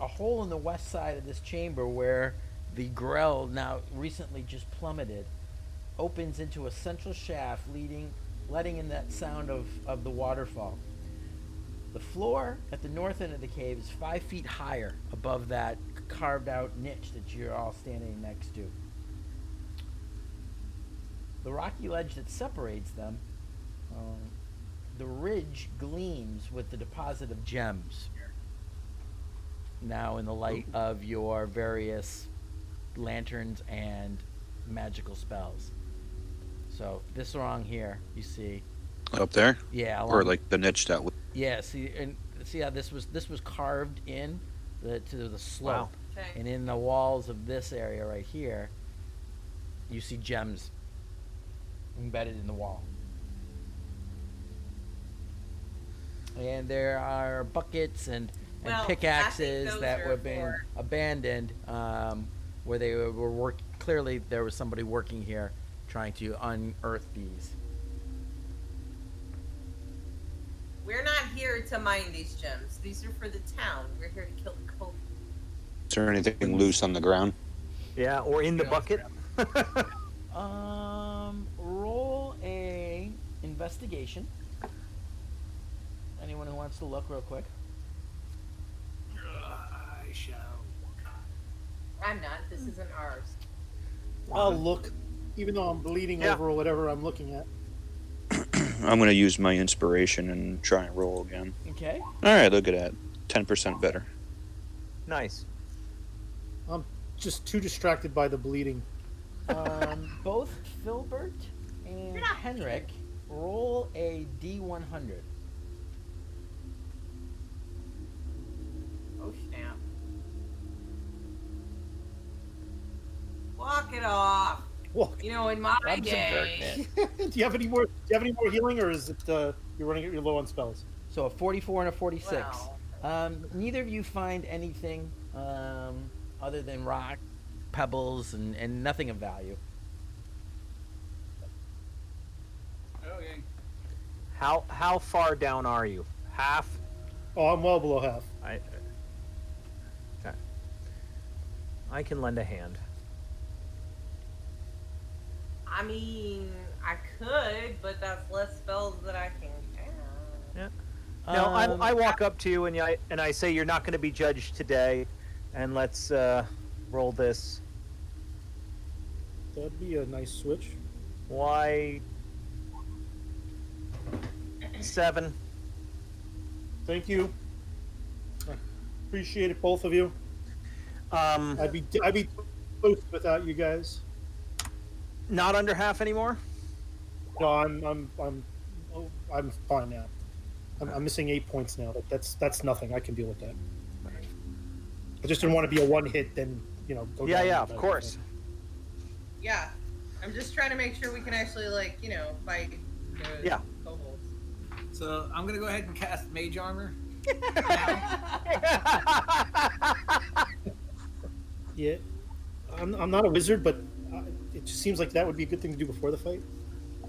Speaker 1: a hole in the west side of this chamber where the grell now recently just plummeted opens into a central shaft letting in that sound of the waterfall. The floor at the north end of the cave is 5 feet higher above that carved out niche that you're all standing next to. The rocky ledge that separates them, the ridge gleams with the deposit of gems. Now in the light of your various lanterns and magical spells. So this along here, you see.
Speaker 5: Up there?
Speaker 1: Yeah.
Speaker 5: Or like the niche that was.
Speaker 1: Yeah. See how this was carved in to the slope,
Speaker 2: Wow.
Speaker 6: Okay.
Speaker 1: and in the walls of this area right here, you see gems embedded in the wall. And there are buckets and
Speaker 6: Well, I think
Speaker 1: pickaxes
Speaker 6: those
Speaker 1: that
Speaker 6: are
Speaker 1: were being
Speaker 6: for-
Speaker 1: abandoned, where they were clearly there was somebody working here trying to unearth these.
Speaker 6: We're not here to mine these gems. These are for the town. We're here to kill the cult.
Speaker 5: Is there anything loose on the ground?
Speaker 2: Yeah, or in the bucket.
Speaker 1: Roll a investigation. Anyone who wants to look real quick.
Speaker 7: I shall.
Speaker 6: I'm not. This isn't ours.
Speaker 7: I'll look, even though I'm bleeding
Speaker 2: Yeah.
Speaker 7: over or whatever I'm looking at.
Speaker 5: I'm going to use my inspiration and try and roll again.
Speaker 1: Okay.
Speaker 5: All right, look at that. 10% better.
Speaker 2: Nice.
Speaker 7: I'm just too distracted by the bleeding.
Speaker 1: Both Filbert and
Speaker 6: You're not
Speaker 1: Henrik roll a D100.
Speaker 6: Oh snap! Walk it off.
Speaker 7: Well,
Speaker 6: You know, in my
Speaker 1: I'm some
Speaker 6: day.
Speaker 7: do you have any more? Do you have any more healing, or is it you're you're low on spells?
Speaker 1: So a 44 and a 46.
Speaker 6: Well.
Speaker 1: Neither of you find anything other than rock, pebbles, and nothing of value.
Speaker 3: Okay.
Speaker 2: How far down are you? Half?
Speaker 7: Oh, I'm well below half.
Speaker 2: Okay. I can lend a hand.
Speaker 6: I mean, I could, but that's less spells that I can cast.
Speaker 2: Yeah. No,
Speaker 1: Um,
Speaker 2: I walk up to you and I say you're not going to be judged today, and let's roll this.
Speaker 7: That'd be a nice switch.
Speaker 2: Why? 7.
Speaker 7: Thank you. I appreciate it, both of you. I'd be toast without you guys.
Speaker 2: Not under half anymore.
Speaker 7: No, I'm fine now. I'm missing 8 points now. That's nothing. I can deal with that. I just didn't want to be a one hit, then go
Speaker 2: Yeah,
Speaker 7: down
Speaker 2: yeah,
Speaker 7: with
Speaker 2: of
Speaker 7: that.
Speaker 2: course.
Speaker 6: Yeah. I'm just trying to make sure we can actually, like, fight the
Speaker 2: Yeah.
Speaker 6: kobolds.
Speaker 3: So I'm gonna go ahead and cast Mage Armor.
Speaker 7: Yeah, I'm not a wizard, but it just seems like that would be a good thing to do before the fight.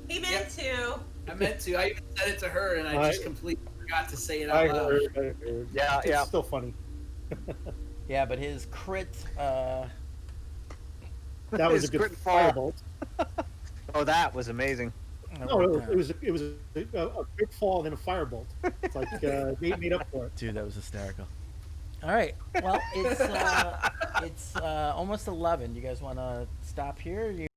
Speaker 6: He meant to.
Speaker 3: I meant to. I even said it to her, and I just completely forgot to say it out
Speaker 7: I
Speaker 3: loud.
Speaker 7: heard.
Speaker 2: Yeah,
Speaker 7: It's
Speaker 2: yeah.
Speaker 7: still funny.
Speaker 1: Yeah, but his crit.
Speaker 7: That was
Speaker 2: His
Speaker 7: a good
Speaker 2: crit fall.
Speaker 7: firebolt.
Speaker 2: Oh, that was amazing.
Speaker 7: No, it was a big fall and then a firebolt. It's like they made up for it.
Speaker 1: Dude, that was hysterical. All right. Well, it's almost 11. You guys want to stop here?